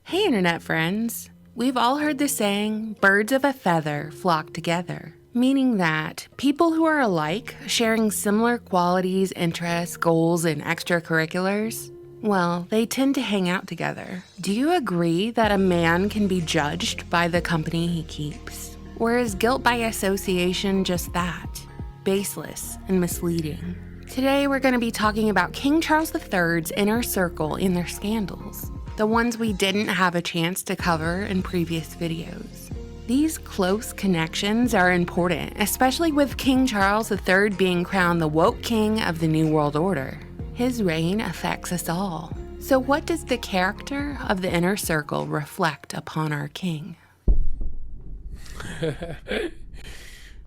Hey internet friends! We've all heard the saying, birds of a feather flock together, meaning that people who are alike, sharing similar qualities, interests, goals, and extracurriculars, well, they tend to hang out together. Do you agree that a man can be judged by the company he keeps? Or is guilt by association just that? Baseless and misleading. Today we're going to be talking about King Charles III's inner circle and their scandals. The ones we didn't have a chance to cover in previous videos. These close connections are important, especially with King Charles III being crowned the woke king of the New World Order. His reign affects us all. So what does the character of the inner circle reflect upon our king?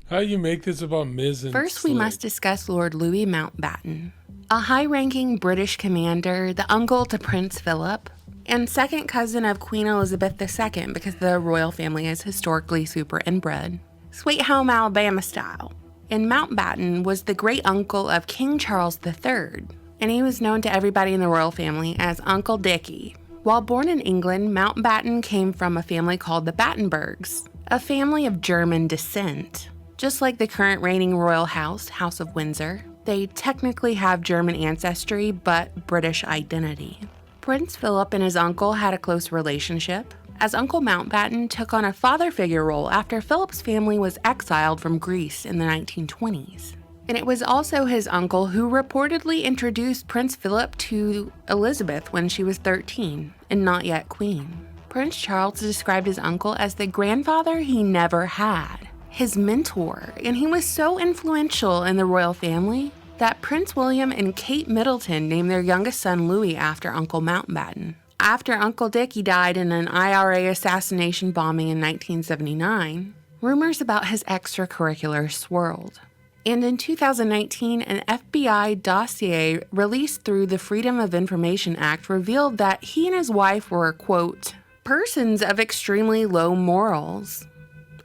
How do you make this about Miz and First, we Slick? must discuss Lord Louis Mountbatten, a high-ranking British commander, the uncle to Prince Philip, and second cousin of Queen Elizabeth II because the royal family is historically super inbred. Sweet home Alabama style. And Mountbatten was the great uncle of King Charles III, and he was known to everybody in the royal family as Uncle Dickie. While born in England, Mountbatten came from a family called the Battenbergs, a family of German descent. Just like the current reigning royal house, House of Windsor, they technically have German ancestry but British identity. Prince Philip and his uncle had a close relationship, as Uncle Mountbatten took on a father figure role after Philip's family was exiled from Greece in the 1920s. And it was also his uncle who reportedly introduced Prince Philip to Elizabeth when she was 13 and not yet queen. Prince Charles described his uncle as the grandfather he never had, his mentor, and he was so influential in the royal family that Prince William and Kate Middleton named their youngest son Louis after Uncle Mountbatten. After Uncle Dickie died in an IRA assassination bombing in 1979, rumors about his extracurriculars swirled. And in 2019, an FBI dossier released through the Freedom of Information Act revealed that he and his wife were, quote, persons of extremely low morals,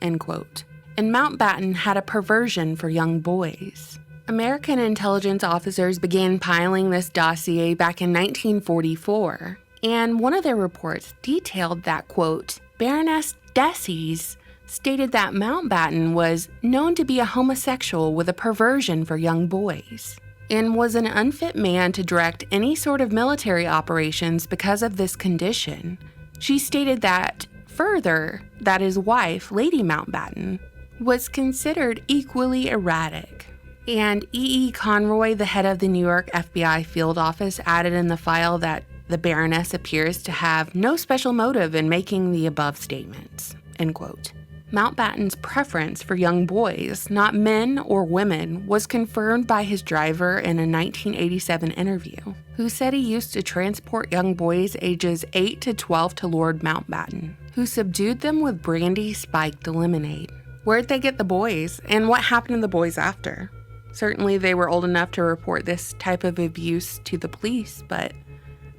end quote. And Mountbatten had a perversion for young boys. American intelligence officers began piling this dossier back in 1944, and one of their reports detailed that, quote, Baroness Desies stated that Mountbatten was known to be a homosexual with a perversion for young boys, and was an unfit man to direct any sort of military operations because of this condition. She stated that, further, that his wife, Lady Mountbatten, was considered equally erratic. And E.E. Conroy, the head of the New York FBI field office, added in the file that the Baroness appears to have no special motive in making the above statements, end quote. Mountbatten's preference for young boys, not men or women, was confirmed by his driver in a 1987 interview, who said he used to transport young boys ages 8 to 12 to Lord Mountbatten, who subdued them with brandy spiked lemonade. Where'd they get the boys, and what happened to the boys after? Certainly they were old enough to report this type of abuse to the police, but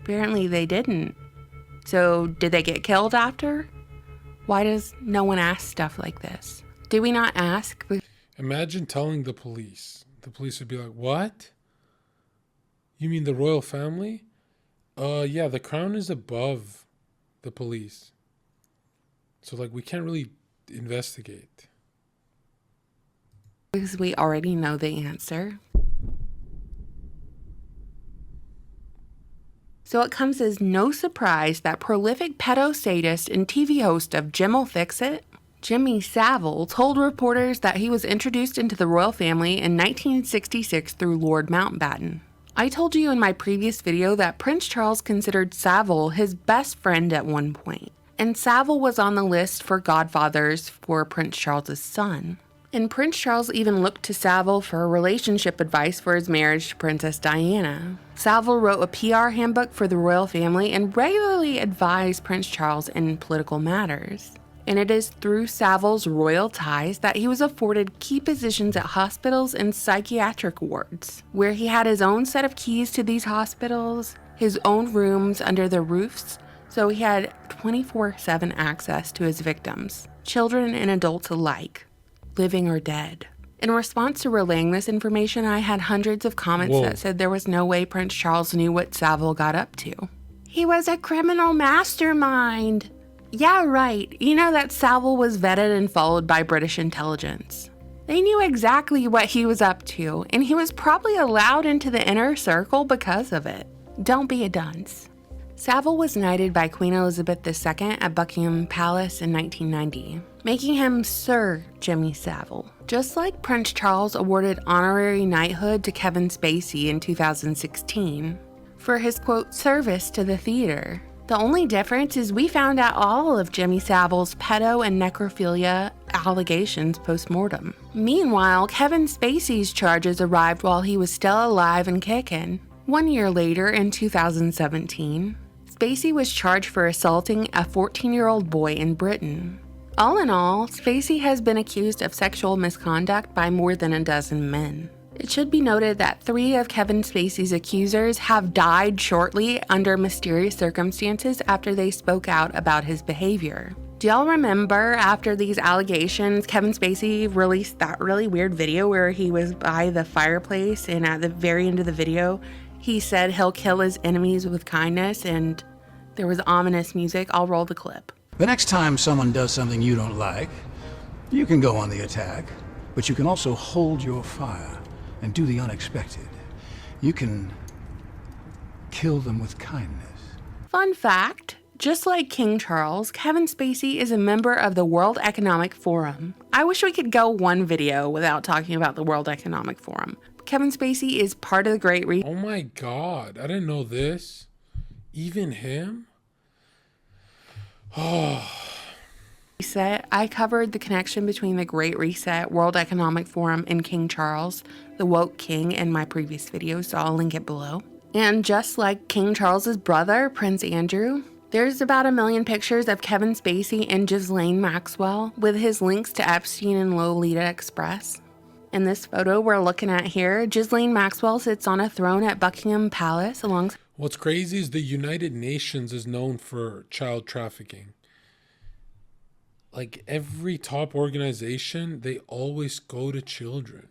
apparently they didn't. So did they get killed after? Why does no one ask stuff like this? Do we not ask? Imagine telling the police. The police would be like, what? You mean the royal family? Yeah, the crown is above the police. So, we can't really investigate. Because we already know the answer. So it comes as no surprise that prolific pedo-sadist and TV host of Jim'll Fix It, Jimmy Savile, told reporters that he was introduced into the royal family in 1966 through Lord Mountbatten. I told you in my previous video that Prince Charles considered Savile his best friend at one point, and Savile was on the list for godfathers for Prince Charles' son. And Prince Charles even looked to Savile for relationship advice for his marriage to Princess Diana. Savile wrote a PR handbook for the royal family and regularly advised Prince Charles in political matters. And it is through Savile's royal ties that he was afforded key positions at hospitals and psychiatric wards, where he had his own set of keys to these hospitals, his own rooms under the roofs, so he had 24/7 access to his victims, children and adults alike, living or dead. In response to relaying this information, I had hundreds of comments that said there was no way Prince Charles knew what Savile got up to. He was a criminal mastermind. Yeah, right. You know that Savile was vetted and followed by British intelligence. They knew exactly what he was up to, and he was probably allowed into the inner circle because of it. Don't be a dunce. Savile was knighted by Queen Elizabeth II at Buckingham Palace in 1990, making him Sir Jimmy Savile, just like Prince Charles awarded honorary knighthood to Kevin Spacey in 2016 for his, quote, service to the theater. The only difference is we found out all of Jimmy Savile's pedo and necrophilia allegations post-mortem. Meanwhile, Kevin Spacey's charges arrived while he was still alive and kicking. 1 year later, in 2017, Spacey was charged for assaulting a 14-year-old boy in Britain. All in all, Spacey has been accused of sexual misconduct by more than a dozen men. It should be noted that 3 of Kevin Spacey's accusers have died shortly under mysterious circumstances after they spoke out about his behavior. Do y'all remember after these allegations, Kevin Spacey released that really weird video where he was by the fireplace, and at the very end of the video, he said he'll kill his enemies with kindness, and there was ominous music. I'll roll the clip. The next time someone does something you don't like, you can go on the attack, but you can also hold your fire and do the unexpected. You can kill them with kindness. Fun fact, just like King Charles, Kevin Spacey is a member of the World Economic Forum. I wish we could go one video without talking about the World Economic Forum. Kevin Spacey is part of the Great Reset. Oh my God, I didn't know this. Even him? Oh. I covered the connection between the Great Reset, World Economic Forum, and King Charles, the woke king, in my previous video, so I'll link it below. And just like King Charles's brother, Prince Andrew, there's about 1 million pictures of Kevin Spacey and Ghislaine Maxwell with his links to Epstein and Lolita Express. In this photo we're looking at here, Ghislaine Maxwell sits on a throne at Buckingham Palace alongside... What's crazy is the United Nations is known for child trafficking. Like every top organization, they always go to children.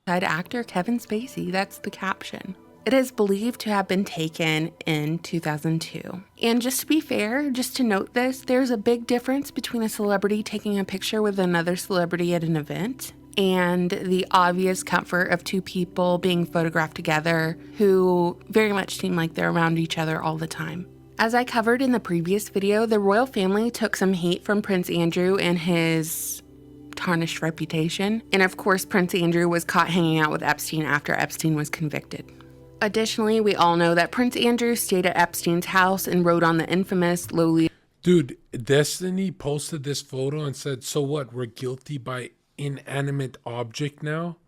Actor Kevin Spacey, that's the caption. It is believed to have been taken in 2002. And just to be fair, just to note this, there's a big difference between a celebrity taking a picture with another celebrity at an event and the obvious comfort of 2 people being photographed together who very much seem like they're around each other all the time. As I covered in the previous video, the royal family took some heat from Prince Andrew and his tarnished reputation. And of course, Prince Andrew was caught hanging out with Epstein after Epstein was convicted. Additionally, we all know that Prince Andrew stayed at Epstein's house and wrote on the infamous Lolita. Dude, Destiny posted this photo and said, so what, we're guilty by inanimate object now?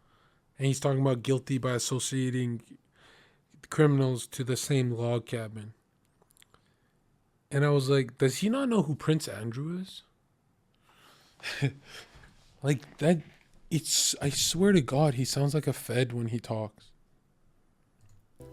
And he's talking about guilty by associating criminals to the same log cabin. And I was like, does he not know who Prince Andrew is? Like that, I swear to God, he sounds like a Fed when he talks.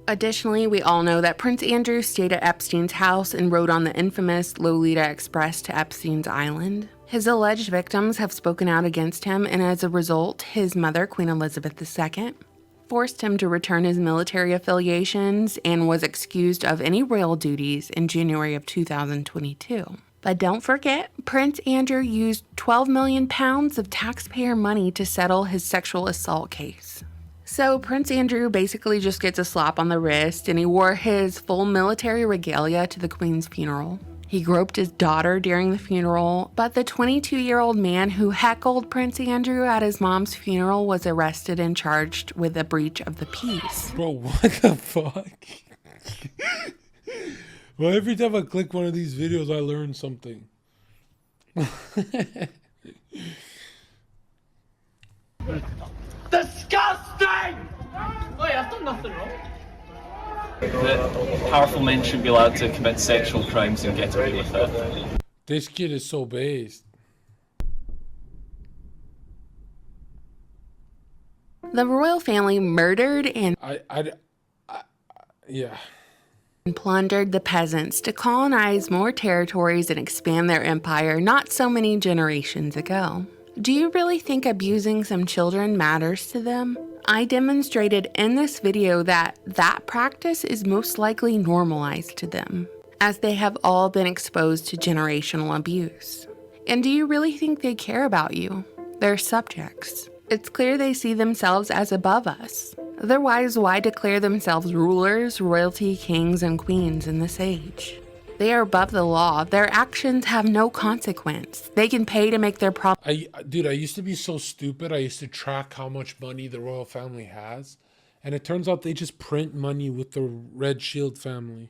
Additionally, we all know that Prince Andrew stayed at Epstein's house and rode on the infamous Lolita Express to Epstein's Island. His alleged victims have spoken out against him, and as a result, his mother, Queen Elizabeth II, forced him to return his military affiliations and was excused of any royal duties in January of 2022. But don't forget, Prince Andrew used 12 million pounds of taxpayer money to settle his sexual assault case. So Prince Andrew basically just gets a slap on the wrist, and he wore his full military regalia to the Queen's funeral. He groped his daughter during the funeral, but the 22-year-old man who heckled Prince Andrew at his mom's funeral was arrested and charged with a breach of the peace. Bro, what the fuck? Well, every time I click one of these videos, I learn something. Disgusting! Wait, I've done nothing wrong. That powerful men should be allowed to commit sexual crimes and get away with it. This kid is so based. The royal family murdered and Yeah. plundered the peasants to colonize more territories and expand their empire not so many generations ago. Do you really think abusing some children matters to them? I demonstrated in this video that that practice is most likely normalized to them, as they have all been exposed to generational abuse. And do you really think they care about you? They're subjects. It's clear they see themselves as above us. Otherwise, why declare themselves rulers, royalty, kings, and queens in this age? They are above the law. Their actions have no consequence. They can pay to make their problem. Dude, I used to be so stupid. I used to track how much money the royal family has. And it turns out they just print money with the Red Shield family.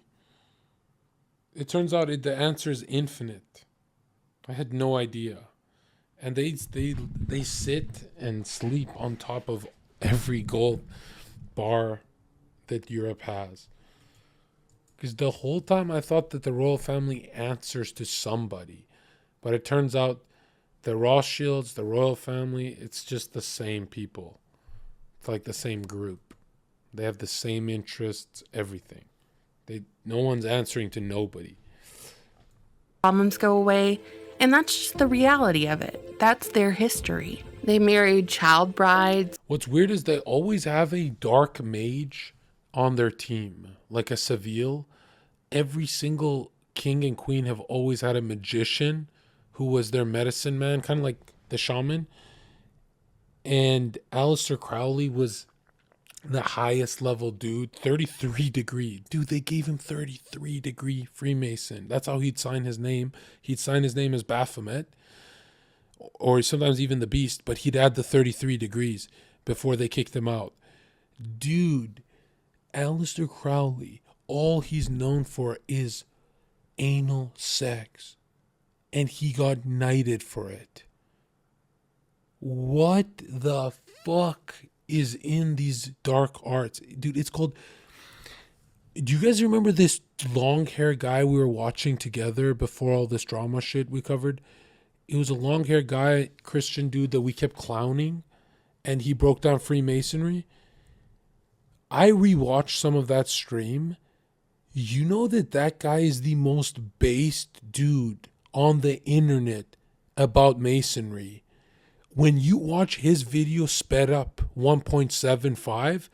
It turns out the answer is infinite. I had no idea. And they sit and sleep on top of every gold bar that Europe has. Because the whole time I thought that the royal family answers to somebody. But it turns out the Rothschilds, the royal family, it's just the same people. It's like the same group. They have the same interests, everything. No one's answering to nobody. Problems go away, and that's just the reality of it. That's their history. They married child brides. What's weird is they always have a dark mage on their team, like a Seville. Every single king and queen have always had a magician who was their medicine man, kind of like the shaman. And Aleister Crowley was the highest level dude, 33 degree. Dude, they gave him 33 degree Freemason. That's how he'd sign his name. He'd sign his name as Baphomet, or sometimes even the Beast, but he'd add the 33 degrees before they kicked him out. Dude, Aleister Crowley, all he's known for is anal sex. And he got knighted for it. What the fuck is in these dark arts? Dude, it's called... Do you guys remember this long hair guy we were watching together before all this drama shit we covered? It was a long hair guy, Christian dude that we kept clowning. And he broke down Freemasonry. I rewatched some of that stream. You know that guy is the most based dude on the internet about Masonry. When you watch his video sped up 1.75,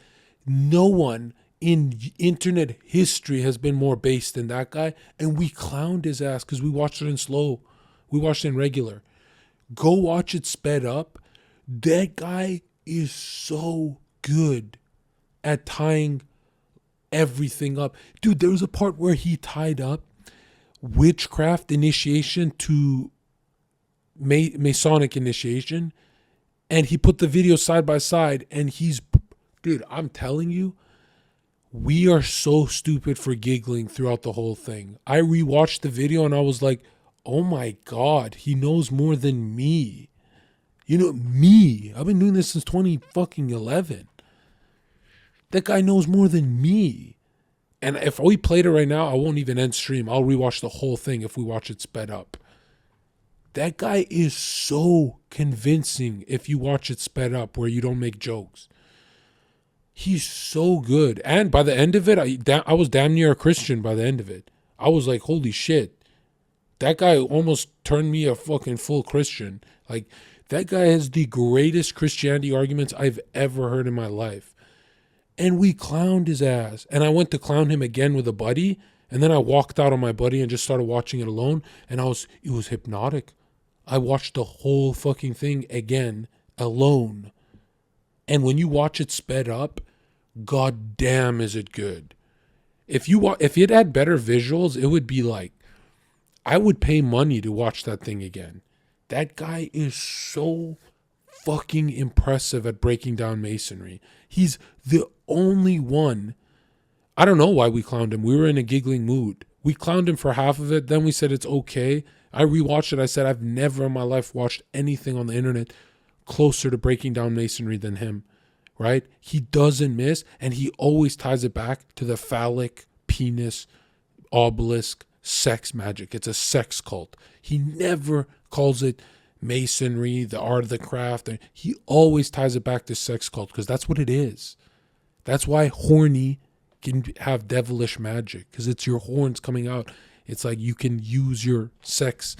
no one in internet history has been more based than that guy. And we clowned his ass because we watched it in slow. We watched it in regular. Go watch it sped up. That guy is so good at tying everything up. Dude, there was a part where he tied up witchcraft initiation to Masonic initiation, and he put the video side by side, and dude, I'm telling you, we are so stupid for giggling throughout the whole thing. I rewatched the video and I was like, oh my God, he knows more than me. You know, me. I've been doing this since 2011. That guy knows more than me. And if we played it right now, I won't even end stream. I'll rewatch the whole thing if we watch it sped up. That guy is so convincing if you watch it sped up where you don't make jokes. He's so good. And by the end of it, I was damn near a Christian by the end of it. I was like, holy shit. That guy almost turned me a fucking full Christian. Like, that guy has the greatest Christianity arguments I've ever heard in my life. And we clowned his ass. And I went to clown him again with a buddy. And then I walked out on my buddy and just started watching it alone. And it was hypnotic. I watched the whole fucking thing again alone. And when you watch it sped up, god damn is it good. If it had better visuals, it would be like, I would pay money to watch that thing again. That guy is so fucking impressive at breaking down Masonry. He's the only one. I don't know why we clowned him. We were in a giggling mood. We clowned him for half of it. Then we said it's okay. I rewatched it. I said I've never in my life watched anything on the internet closer to breaking down Masonry than him. Right? He doesn't miss, and he always ties it back to the phallic, penis, obelisk, sex magic. It's a sex cult. He never calls it Masonry, the art of the craft. He always ties it back to sex cult because that's what it is. That's why horny can have devilish magic, because it's your horns coming out. It's like you can use your sex,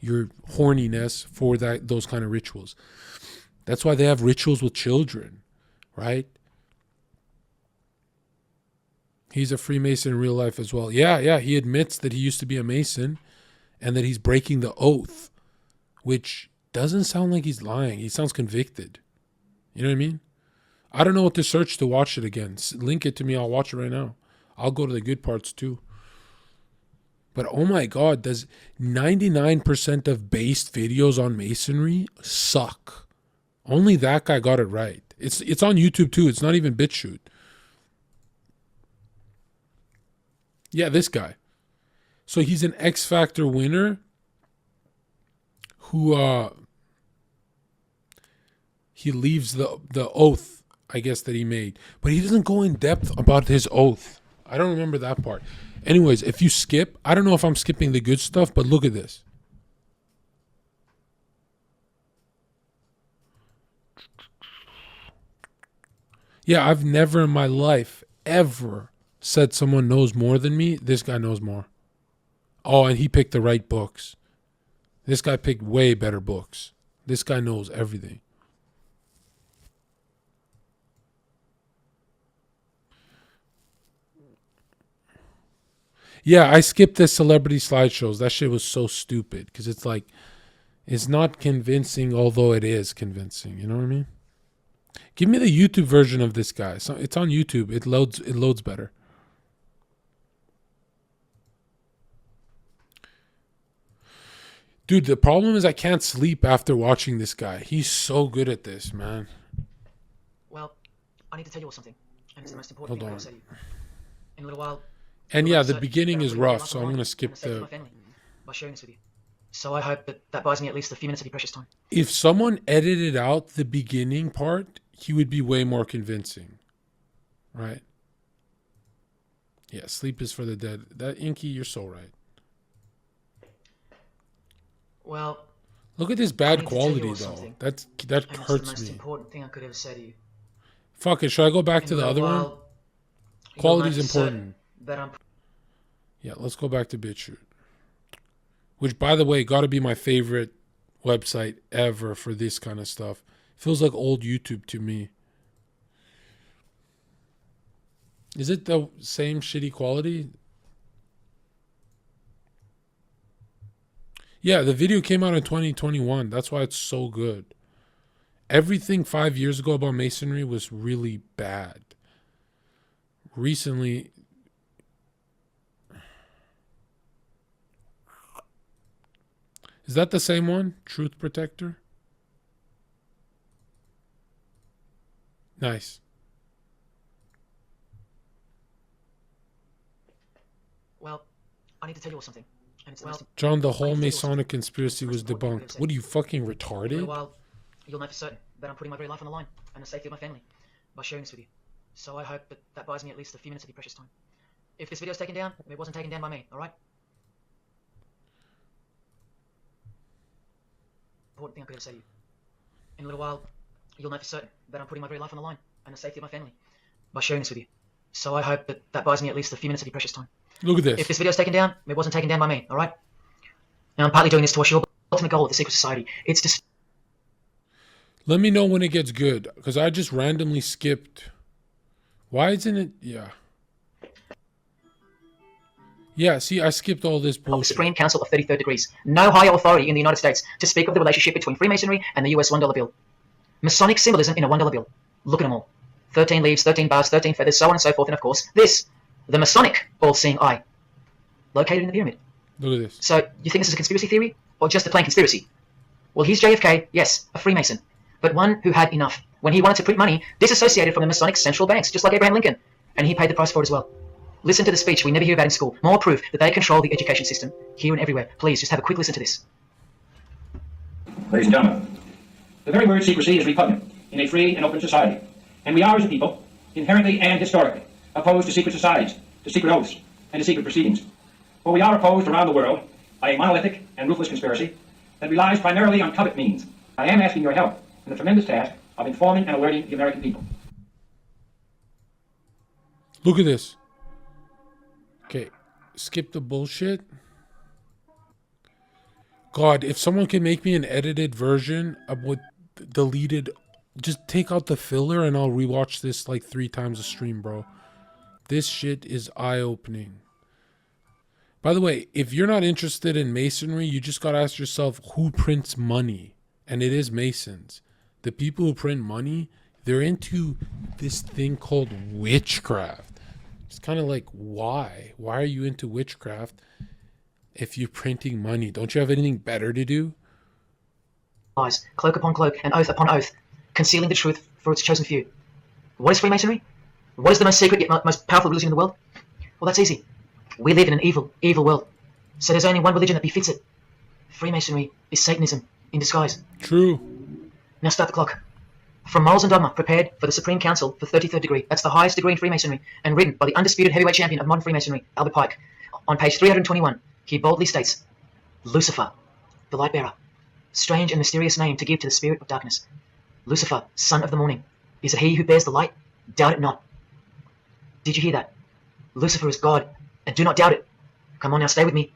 your horniness for those kind of rituals. That's why they have rituals with children, right? He's a Freemason in real life as well. Yeah, he admits that he used to be a Mason and that he's breaking the oath, which doesn't sound like he's lying. He sounds convicted. You know what I mean? I don't know what to search to watch it again. Link it to me. I'll watch it right now. I'll go to the good parts too. But oh my God, does 99% of based videos on Masonry suck? Only that guy got it right. It's on YouTube too. It's not even BitChute. Yeah, this guy. So he's an X Factor winner who he leaves the oath, I guess, that he made. But he doesn't go in depth about his oath. I don't remember that part. Anyways, if you skip, I don't know if I'm skipping the good stuff, but look at this. Yeah, I've never in my life ever said someone knows more than me. This guy knows more. Oh, and he picked the right books. This guy picked way better books. This guy knows everything. Yeah, I skipped the celebrity slideshows. That shit was so stupid because it's like, it's not convincing, although it is convincing. You know what I mean? Give me the YouTube version of this guy. So it's on YouTube. It loads better. Dude, the problem is I can't sleep after watching this guy. He's so good at this, man. Well, I need to tell you all something, and it's the most important thing I've ever said to you. In a little while. And yeah, the beginning is rough, so I'm going to skip the... by sharing this with you. So I hope that buys me at least a few minutes of your precious time. If someone edited out the beginning part, he would be way more convincing. Right? Yeah, sleep is for the dead. That Inky, you're so right. Well, look at this bad quality though. That hurts me. It's the most important thing I could ever say to you. Fuck it. Should I go back to the other one? Quality's important. Yeah, let's go back to BitChute. Which, by the way, got to be my favorite website ever for this kind of stuff. Feels like old YouTube to me. Is it the same shitty quality? Yeah, the video came out in 2021. That's why it's so good. Everything 5 years ago about Masonry was really bad. Recently... Is that the same one? Truth Protector? Nice. Well, I need to tell you all something. John, the whole Masonic conspiracy was debunked. What are you, fucking retarded? In a while, you'll know for certain that I'm putting my very life on the line and the safety of my family by sharing this with you. So I hope that buys me at least a few minutes of your precious time. If this video's taken down, it wasn't taken down by me, alright? Important thing I could have said to you. In a little while, you'll know for certain that I'm putting my very life on the line and the safety of my family by sharing this with you. So I hope that buys me at least a few minutes of your precious time. Look at this. If this video's taken down, it wasn't taken down by me, alright? Now I'm partly doing this to assure the ultimate goal of the secret society. It's just... Let me know when it gets good, because I just randomly skipped. Why isn't it... Yeah. Yeah, see, I skipped all this bullshit. Of the Supreme Council of 33rd Degrees. No higher authority in the United States to speak of the relationship between Freemasonry and the US $1 bill. Masonic symbolism in a $1 bill. Look at them all. 13 leaves, 13 bars, 13 feathers, so on and so forth, and of course, this. The Masonic all-seeing eye. Located in the pyramid. Look at this. So, you think this is a conspiracy theory? Or just a plain conspiracy? Well, here's JFK, yes, a Freemason. But one who had enough. When he wanted to print money, disassociated from the Masonic central banks, just like Abraham Lincoln. And he paid the price for it as well. Listen to the speech we never hear about in school. More proof that they control the education system, here and everywhere. Please, just have a quick listen to this. Ladies and gentlemen, the very word secrecy is repugnant in a free and open society. And we are, as a people, inherently and historically, opposed to secret societies, to secret oaths, and to secret proceedings. For we are opposed around the world by a monolithic and ruthless conspiracy that relies primarily on covert means. I am asking your help in the tremendous task of informing and alerting the American people. Look at this. Okay, skip the bullshit. God, if someone can make me an edited version of what deleted, just take out the filler and I'll rewatch this like 3 times a stream, bro. This shit is eye-opening. By the way, if you're not interested in masonry, you just gotta ask yourself who prints money. And it is Masons. The people who print money, they're into this thing called witchcraft. It's kind of like, why? Why are you into witchcraft if you're printing money? Don't you have anything better to do? Lies, cloak upon cloak, and oath upon oath, concealing the truth for its chosen few. What is Freemasonry? What is the most secret yet most powerful religion in the world? Well, that's easy. We live in an evil, evil world. So there's only one religion that befits it. Freemasonry is Satanism in disguise. True. Now start the clock. From Morals and Dogma, prepared for the Supreme Council for 33rd degree. That's the highest degree in Freemasonry, and written by the undisputed heavyweight champion of modern Freemasonry, Albert Pike. On page 321, he boldly states, Lucifer, the light bearer. Strange and mysterious name to give to the spirit of darkness. Lucifer, son of the morning. Is it he who bears the light? Doubt it not. Did you hear that? Lucifer is God, and do not doubt it. Come on now, stay with me.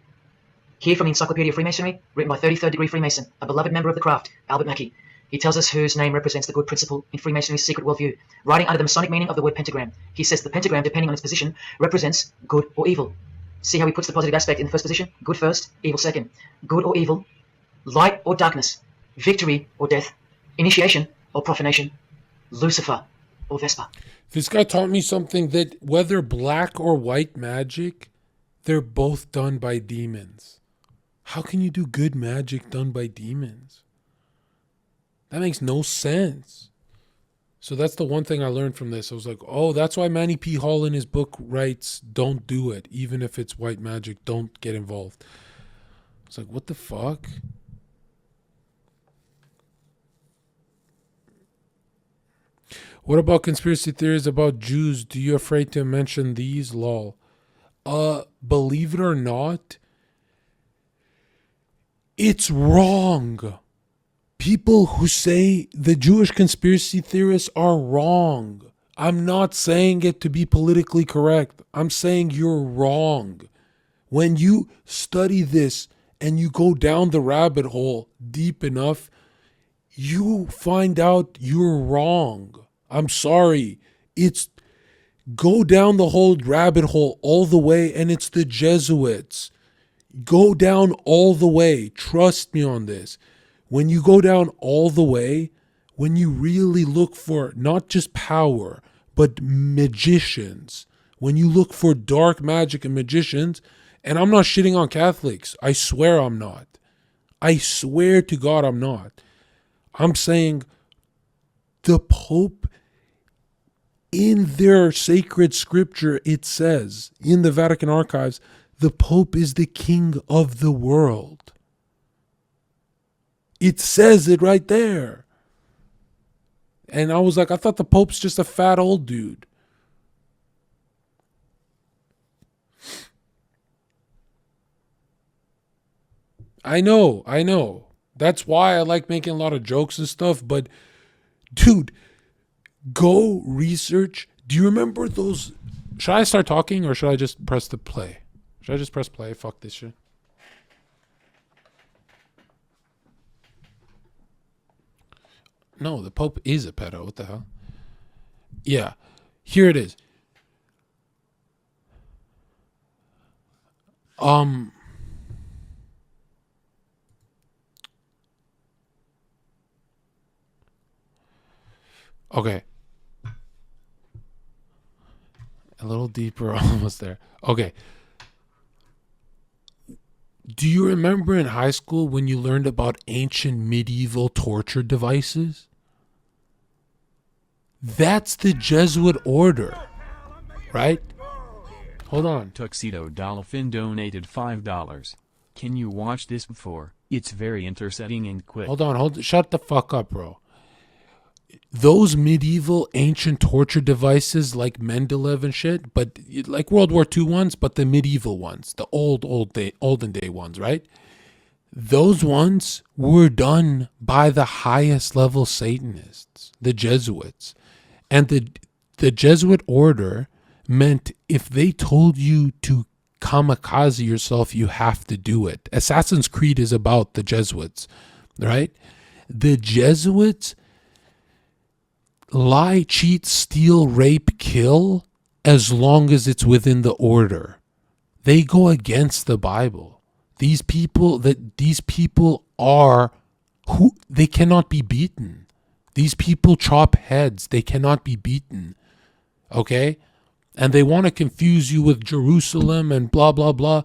Here from the Encyclopedia of Freemasonry, written by 33rd degree Freemason, a beloved member of the craft, Albert Mackey. He tells us whose name represents the good principle in Freemasonry's secret worldview. Writing under the Masonic meaning of the word pentagram, he says the pentagram, depending on its position, represents good or evil. See how he puts the positive aspect in the first position? Good first, evil second. Good or evil, light or darkness, victory or death, initiation or profanation, Lucifer or Vesper. This guy taught me something, that whether black or white magic, they're both done by demons. How can you do good magic done by demons? That makes no sense. So that's the one thing I learned from this. I was like, oh, that's why Manny P. Hall in his book writes, don't do it. Even if it's white magic, don't get involved. It's like, what the fuck? What about conspiracy theories about Jews? Do you afraid to mention these? Lol. Believe it or not, it's wrong. People who say the Jewish conspiracy theorists are wrong. I'm not saying it to be politically correct. I'm saying you're wrong. When you study this and you go down the rabbit hole deep enough, you find out you're wrong. I'm sorry. It's go down the whole rabbit hole all the way, and it's the Jesuits. Go down all the way. Trust me on this. When you go down all the way, when you really look for not just power, but magicians, when you look for dark magic and magicians, and I'm not shitting on Catholics. I swear I'm not. I swear to God I'm not. I'm saying the Pope, in their sacred scripture, it says, in the Vatican archives, the Pope is the king of the world. It says it right there. And I was like, I thought the Pope's just a fat old dude. I know. That's why I like making a lot of jokes and stuff. But, dude, go research. Do you remember those? Should I start talking or should I just press the play? Should I just press play? Fuck this shit. No, the Pope is a pedo. What the hell? Yeah. Here it is. Okay. A little deeper, almost there. Okay. Do you remember in high school when you learned about ancient medieval torture devices? That's the Jesuit order, right? Hold on. Tuxedo Dolphin donated $5. Can you watch this before? It's very interesting and quick. Hold on. Shut the fuck up, bro. Those medieval ancient torture devices like Mendeleev and shit, but like World War II ones, but the medieval ones, the olden day ones, right? Those ones were done by the highest level Satanists, the Jesuits. And the Jesuit order meant if they told you to kamikaze yourself, you have to do it. Assassin's Creed is about the Jesuits, right? The Jesuits lie, cheat, steal, rape, kill as long as it's within the order. They go against the Bible. These people are who they cannot be beaten. These people chop heads. They cannot be beaten. Okay? And they want to confuse you with Jerusalem and blah, blah, blah.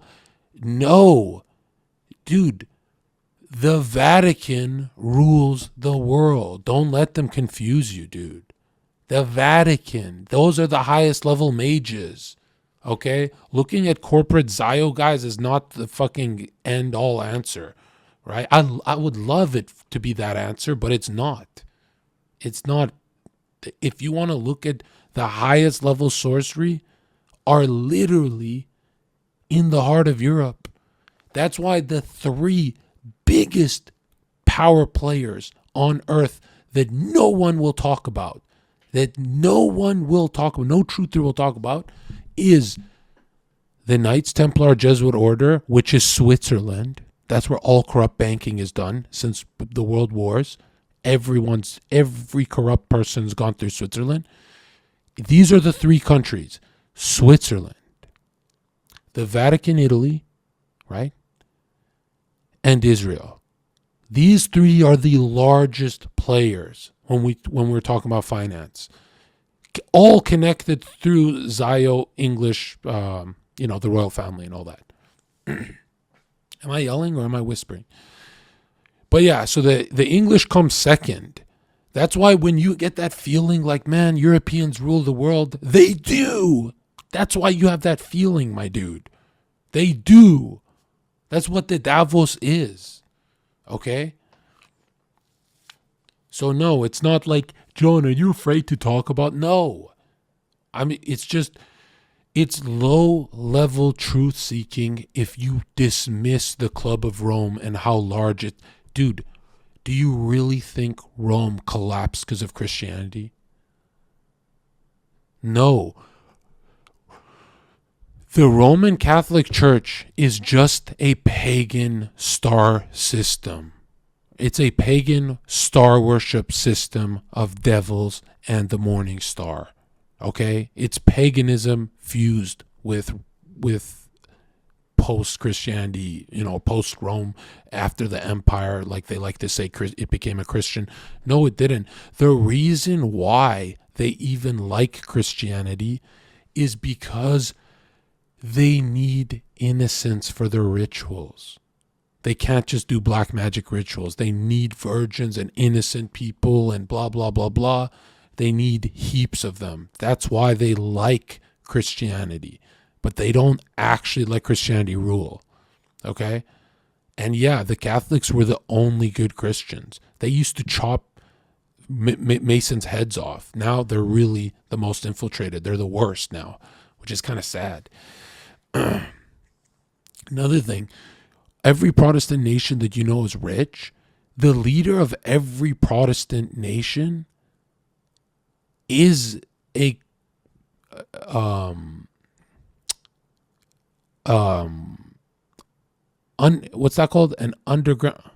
No. Dude, the Vatican rules the world. Don't let them confuse you, dude. The Vatican. Those are the highest level mages. Okay? Looking at corporate Zio guys is not the fucking end all answer. Right? I would love it to be that answer, but it's not. It's not. If you want to look at the highest level sorcery, are literally in the heart of Europe. That's why the three biggest power players on earth that no one will talk about, no truther will talk about, is the Knights Templar Jesuit Order, which is Switzerland. That's where all corrupt banking is done since the World Wars. Every corrupt person's gone through Switzerland. These are the three countries: Switzerland, the Vatican, Italy, right? And Israel. These three are the largest players when we're talking about finance. All connected through Zio English, the royal family and all that. Am I yelling or am I whispering? But yeah, so the English come second. That's why when you get that feeling like, man, Europeans rule the world, they do. That's why you have that feeling, my dude. They do. That's what the Davos is. Okay? So no, it's not like, John, are you afraid to talk about? No. I mean, it's low-level truth-seeking if you dismiss the Club of Rome and how large it... Dude, do you really think Rome collapsed because of Christianity? No. The Roman Catholic Church is just a pagan star system. It's a pagan star worship system of devils and the morning star. Okay? It's paganism fused with post-Christianity, post-Rome, after the empire, like they like to say it became a Christian. No, it didn't. The reason why they even like Christianity is because they need innocence for their rituals. They can't just do black magic rituals. They need virgins and innocent people and blah, blah, blah, blah. They need heaps of them. That's why they like Christianity. But they don't actually let Christianity rule. Okay? And yeah, the Catholics were the only good Christians. They used to chop Masons' heads off. Now they're really the most infiltrated. They're the worst now, which is kind of sad. Another thing, every Protestant nation that you know is rich, the leader of every Protestant nation is a what's that called? An underground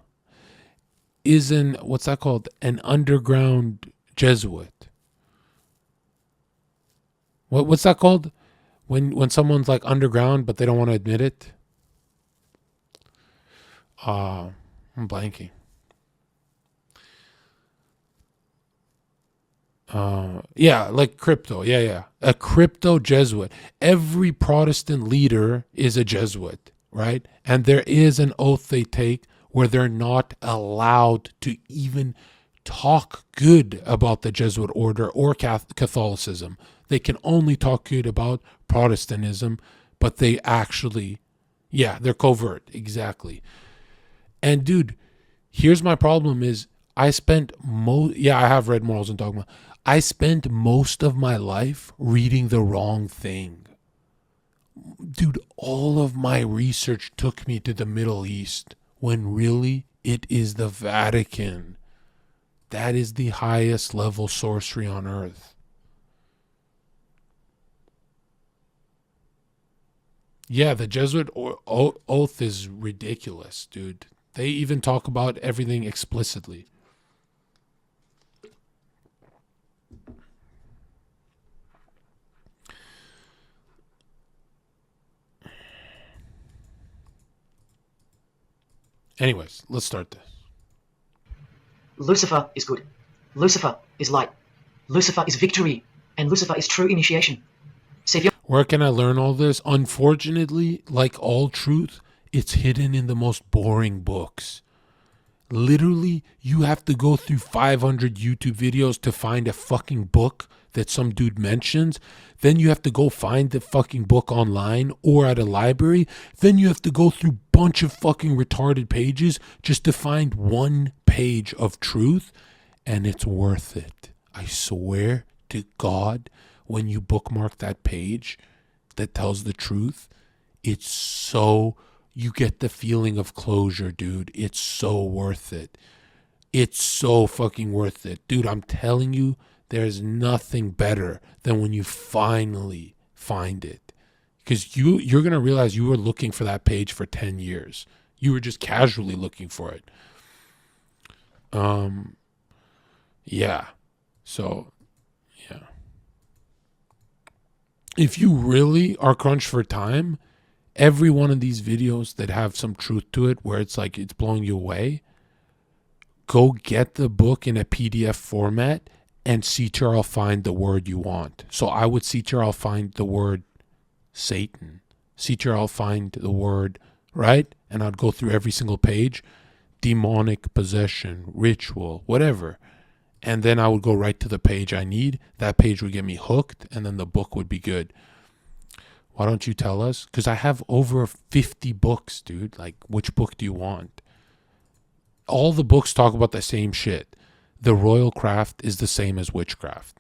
An underground Jesuit. What's that called? When someone's like underground but they don't want to admit it? I'm blanking. Like crypto. Yeah. A crypto Jesuit. Every Protestant leader is a Jesuit, right? And there is an oath they take where they're not allowed to even talk good about the Jesuit order or Catholicism. They can only talk good about Protestantism, but they actually, they're covert, exactly. And dude, here's my problem is I have read Morals and Dogma. I spent most of my life reading the wrong thing. Dude, all of my research took me to the Middle East when really it is the Vatican. That is the highest level sorcery on earth. Yeah, the Jesuit oath is ridiculous, dude. They even talk about everything explicitly. Anyways, let's start this. Lucifer is good. Lucifer is light. Lucifer is victory. And Lucifer is true initiation. See, if you're Where can I learn all this? Unfortunately, like all truth, it's hidden in the most boring books. Literally, you have to go through 500 YouTube videos to find a fucking book that some dude mentions. Then you have to go find the fucking book online or at a library. Then you have to go through a bunch of fucking retarded pages just to find one page of truth. And it's worth it. I swear to God, when you bookmark that page that tells the truth, it's so... you get the feeling of closure, dude. It's so worth it. It's so fucking worth it. Dude, I'm telling you, there's nothing better than when you finally find it. Because you're going to realize you were looking for that page for 10 years. You were just casually looking for it. Yeah. So, yeah. If you really are crunched for time, every one of these videos that have some truth to it, where it's like it's blowing you away, go get the book in a PDF format and see till I'll find the word you want. So I would see till I'll find the word Satan. See till I'll find the word, right? And I'd go through every single page, demonic possession, ritual, whatever. And then I would go right to the page I need. That page would get me hooked, and then the book would be good. Why don't you tell us? Because I have over 50 books, dude. Like, which book do you want? All the books talk about the same shit. The royal craft is the same as witchcraft.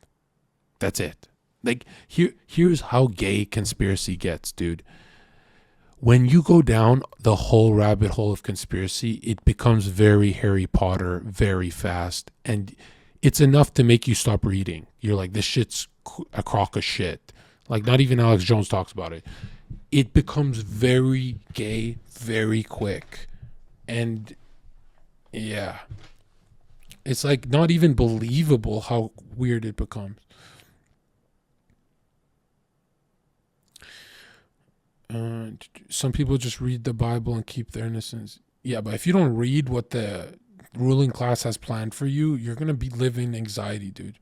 That's it. Like, here's how gay conspiracy gets, dude. When you go down the whole rabbit hole of conspiracy, it becomes very Harry Potter very fast. And it's enough to make you stop reading. You're like, this shit's a crock of shit. Like, not even Alex Jones talks about it. It becomes very gay very quick. And, yeah. It's, like, not even believable how weird it becomes. Some people just read the Bible and keep their innocence. Yeah, but if you don't read what the ruling class has planned for you, you're going to be living anxiety, dude.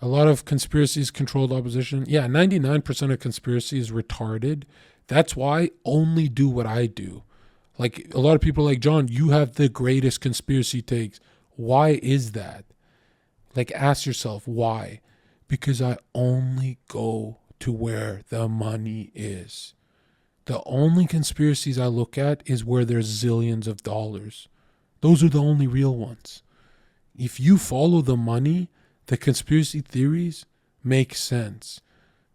A lot of conspiracies controlled opposition. Yeah, 99% of conspiracy is retarded. That's why only do what I do. Like, a lot of people are like, John, you have the greatest conspiracy takes. Why is that? Like, ask yourself, why? Because I only go to where the money is. The only conspiracies I look at is where there's zillions of dollars. Those are the only real ones. If you follow the money, the conspiracy theories make sense.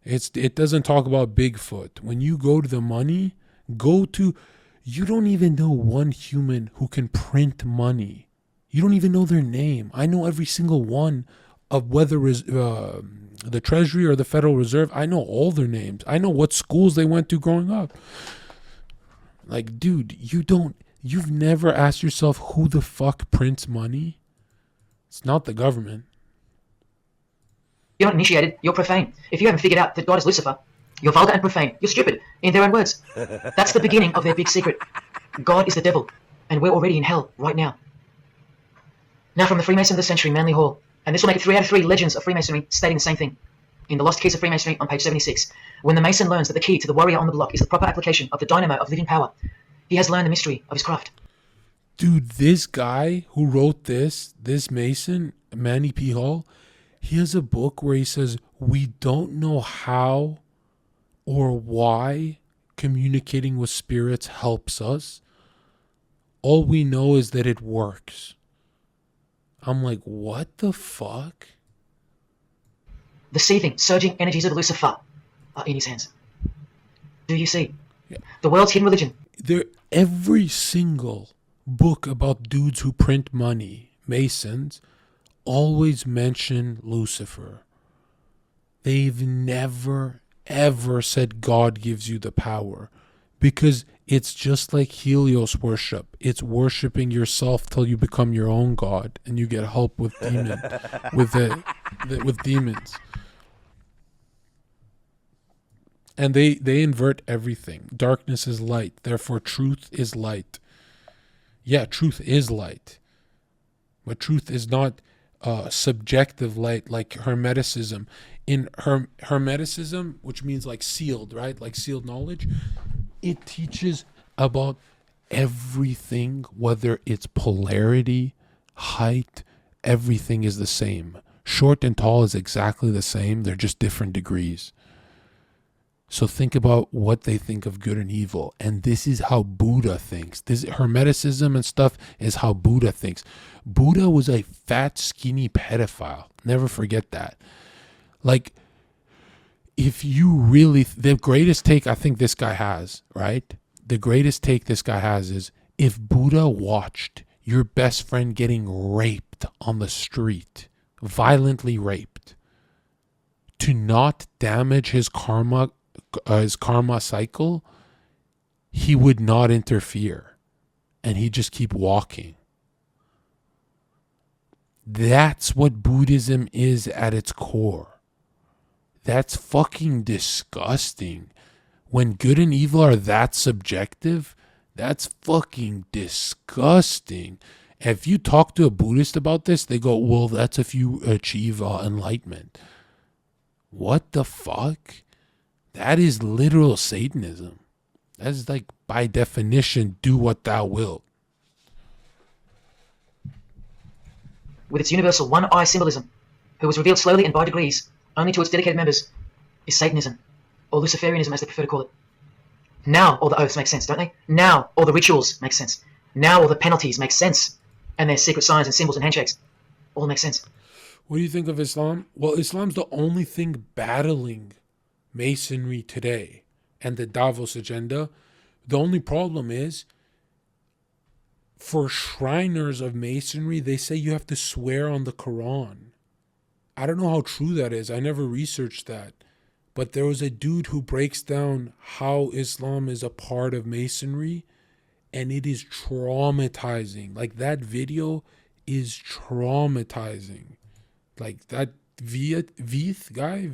It doesn't talk about Bigfoot. When you go to the money, you don't even know one human who can print money. You don't even know their name. I know every single one of whether the Treasury or the Federal Reserve. I know all their names. I know what schools they went to growing up. Like, dude, you've never asked yourself who the fuck prints money? It's not the government. you're not initiated, you're profane. If you haven't figured out that God is Lucifer, you're vulgar and profane. You're stupid, in their own words. That's the beginning of their big secret. God is the devil, and we're already in hell right now. Now from the Freemason of the Century, Manly Hall, and this will make it 3 out of 3 legends of Freemasonry stating the same thing. In The Lost Keys of Freemasonry on page 76, when the Mason learns that the key to the warrior on the block is the proper application of the dynamo of living power, he has learned the mystery of his craft. Dude, this guy who wrote this Mason, Manny P. Hall, he has a book where he says, we don't know how or why communicating with spirits helps us. All we know is that it works. I'm like, what the fuck? The seething, surging energies of Lucifer are in his hands. Do you see? Yeah. The world's hidden religion. Every single book about dudes who print money, Masons, always mention Lucifer. They've never, ever said God gives you the power, because it's just like Helios worship. It's worshiping yourself till you become your own God and you get help with with demons. And they invert everything. Darkness is light, therefore truth is light. Yeah, truth is light, but truth is not subjective light like Hermeticism. In Hermeticism, which means like sealed, right? Like sealed knowledge, it teaches about everything, whether it's polarity, height, everything is the same. Short and tall is exactly the same. They're just different degrees. So think about what they think of good and evil. And this is how Buddha thinks. This Hermeticism and stuff is how Buddha thinks. Buddha was a fat, skinny pedophile. Never forget that. Like, if you really, the greatest take I think this guy has, right? The greatest take this guy has is, if Buddha watched your best friend getting raped on the street, violently raped, to not damage his karma cycle, he would not interfere and he'd just keep walking. That's what Buddhism is at its core. That's fucking disgusting. When good and evil are that subjective, that's fucking disgusting. If you talk to a Buddhist about this, they go, well, that's if you achieve enlightenment. What the fuck? That is literal Satanism. That's like, by definition, do what thou wilt. With its universal one-eye symbolism, who was revealed slowly and by degrees only to its dedicated members, is Satanism, or Luciferianism as they prefer to call it. Now all the oaths make sense, don't they? Now all the rituals make sense. Now all the penalties make sense. And their secret signs and symbols and handshakes all make sense. What do you think of Islam? Well, Islam's the only thing battling Masonry today and the Davos agenda. The only problem is, for Shriners of Masonry, they say you have to swear on the Quran. I don't know how true that is. I never researched that. But there was a dude who breaks down how Islam is a part of Masonry, and it is traumatizing. Like, that video is traumatizing. Like, that Veeth guy,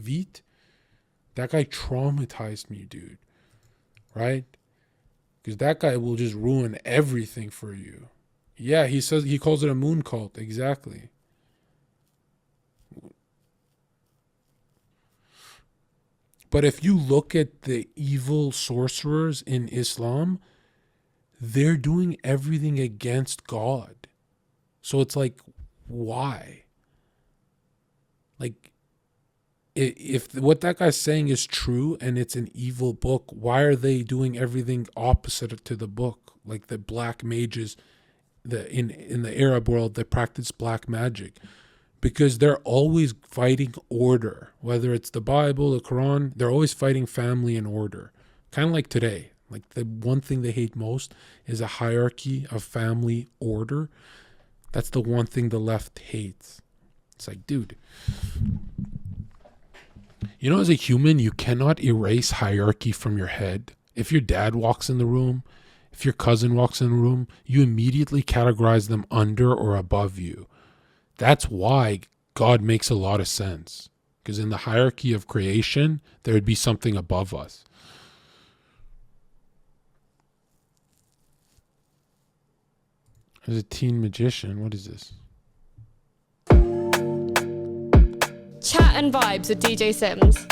that guy traumatized me, dude. Right? Because that guy will just ruin everything for you. Yeah, he calls it a moon cult. Exactly. But if you look at the evil sorcerers in Islam, they're doing everything against God. So it's like, why? Like, if what that guy's saying is true and it's an evil book, why are they doing everything opposite to the book? Like the black mages in the Arab world that practice black magic. Because they're always fighting order. Whether it's the Bible, the Quran, they're always fighting family and order. Kind of like today. Like, the one thing they hate most is a hierarchy of family order. That's the one thing the left hates. It's like, dude, you know, as a human, you cannot erase hierarchy from your head. If your dad walks in the room, if your cousin walks in the room, you immediately categorize them under or above you. That's why God makes a lot of sense. Because in the hierarchy of creation, there would be something above us. There's a teen magician. What is this? Chat and Vibes with DJ Sims.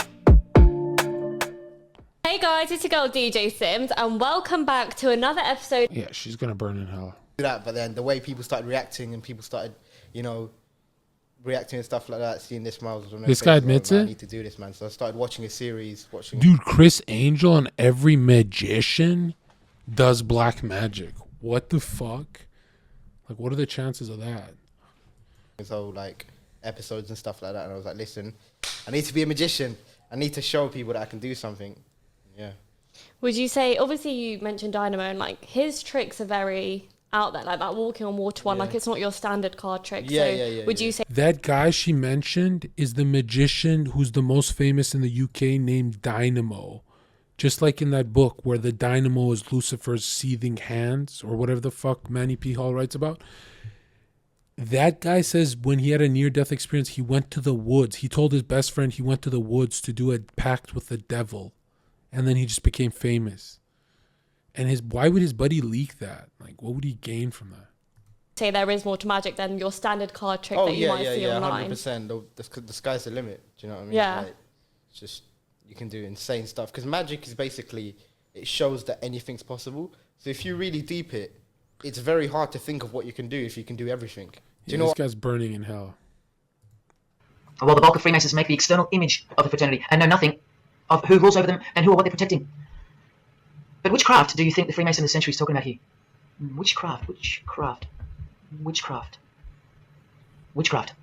Hey guys, it's your girl DJ Sims, and welcome back to another episode. Yeah, she's going to burn in hell. That, but then the way people started reacting and people started, reacting and stuff like that, seeing this smiles on their This guy faces, admits I it? need to do this, man. So I started watching a series, Dude, Chris Angel and every magician does black magic. What the fuck? Like, what are the chances of that? so like episodes and stuff like that, and I was like, listen, I need to be a magician. I need to show people that I can do something. Yeah. Would you say, obviously you mentioned Dynamo, and like his tricks are very out there, like that walking on water one. Yeah. Like it's not your standard card trick. Yeah, So yeah, would yeah. you say That guy she mentioned is the magician who's the most famous in the UK, named Dynamo. Just like in that book where the dynamo is Lucifer's seething hands, or whatever the fuck Manny P. Hall writes about. That guy says when he had a near-death experience, he went to the woods. He told his best friend he went to the woods to do a pact with the devil. And then he just became famous. And why would his buddy leak that? Like, what would he gain from that? there is more to magic than your standard card trick Oh that you yeah, might yeah, see yeah, online? 100%. The sky's the limit. Do you know what I mean? Yeah. Like, it's just you can do insane stuff because magic is basically it shows that anything's possible. So if you really deep it, it's very hard to think of what you can do if you can do everything. Do you know? This guy's burning in hell. While the bulk of Freemasons make the external image of the fraternity and know nothing of who rules over them and who or what they're protecting. But which craft do you think the Freemason of the century is talking about here? Which craft? Which craft? Which craft? Which craft?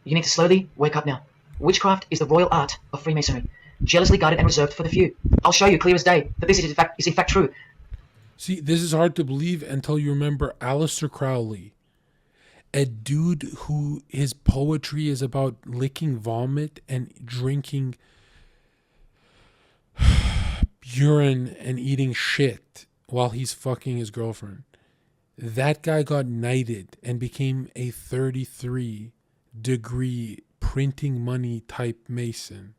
You need to slowly wake up now. Witchcraft is the royal art of Freemasonry, jealously guarded and reserved for the few. I'll show you clear as day that this is in fact true. See, this is hard to believe until you remember Aleister Crowley, a dude who his poetry is about licking vomit and drinking urine and eating shit while he's fucking his girlfriend. That guy got knighted and became a 33-degree printing money type Mason.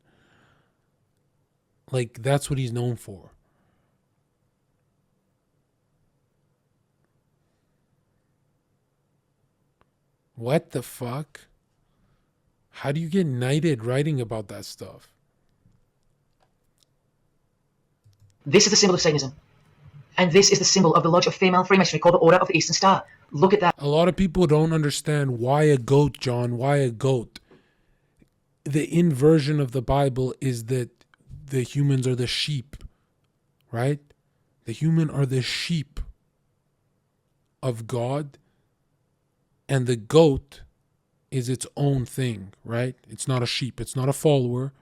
Like, that's what he's known for. What the fuck? How do you get knighted writing about that stuff? This is the symbol of Satanism. And this is the symbol of the lodge of female Freemasonry called the Order of the Eastern Star. Look at that. A lot of people don't understand why a goat, John. Why a goat? The inversion of the Bible is that the humans are the sheep, right? The human are the sheep of God, and the goat is its own thing, right? It's not a sheep. It's not a follower.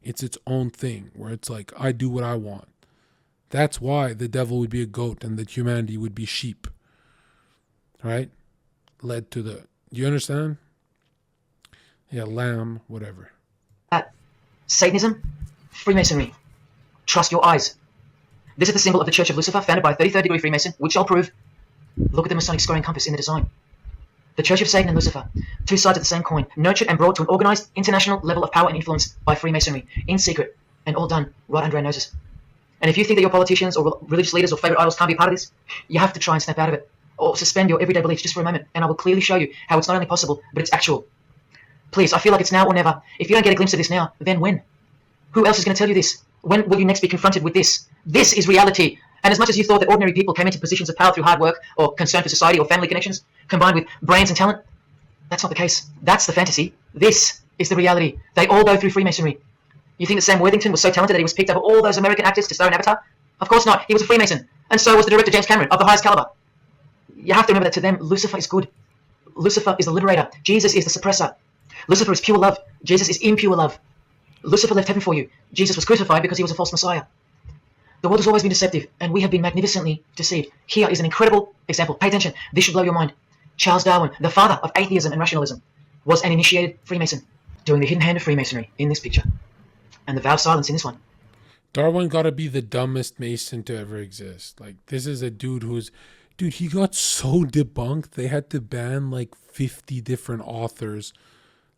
It's its own thing where it's like, I do what I want. That's why the devil would be a goat and that humanity would be sheep, right? Led to the, you understand? Yeah, lamb, whatever. Satanism, Freemasonry. Trust your eyes. This is the symbol of the Church of Lucifer, founded by a 33rd degree Freemason, which I'll prove. Look at the Masonic scoring compass in the design. The Church of Satan and Lucifer, two sides of the same coin, nurtured and brought to an organized international level of power and influence by Freemasonry, in secret, and all done right under our noses. And if you think that your politicians or religious leaders or favorite idols can't be a part of this, you have to try and snap out of it, or suspend your everyday beliefs just for a moment, and I will clearly show you how it's not only possible, but it's actual. Please, I feel like it's now or never. If you don't get a glimpse of this now, then when? Who else is going to tell you this? When will you next be confronted with this? This is reality. And as much as you thought that ordinary people came into positions of power through hard work or concern for society or family connections, combined with brains and talent, that's not the case. That's the fantasy. This is the reality. They all go through Freemasonry. You think that Sam Worthington was so talented that he was picked up of all those American actors to star in Avatar? Of course not. He was a Freemason. And so was the director James Cameron, of the highest caliber. You have to remember that to them, Lucifer is good. Lucifer is the liberator. Jesus is the suppressor. Lucifer is pure love. Jesus is impure love. Lucifer left heaven for you. Jesus was crucified because he was a false messiah. The world has always been deceptive, and we have been magnificently deceived. Here is an incredible example. Pay attention. This should blow your mind. Charles Darwin, the father of atheism and rationalism, was an initiated Freemason, doing the hidden hand of Freemasonry in this picture, and the vow of silence in this one. Darwin gotta be the dumbest Mason to ever exist. Like, this is a dude dude, he got so debunked, they had to ban like 50 different authors.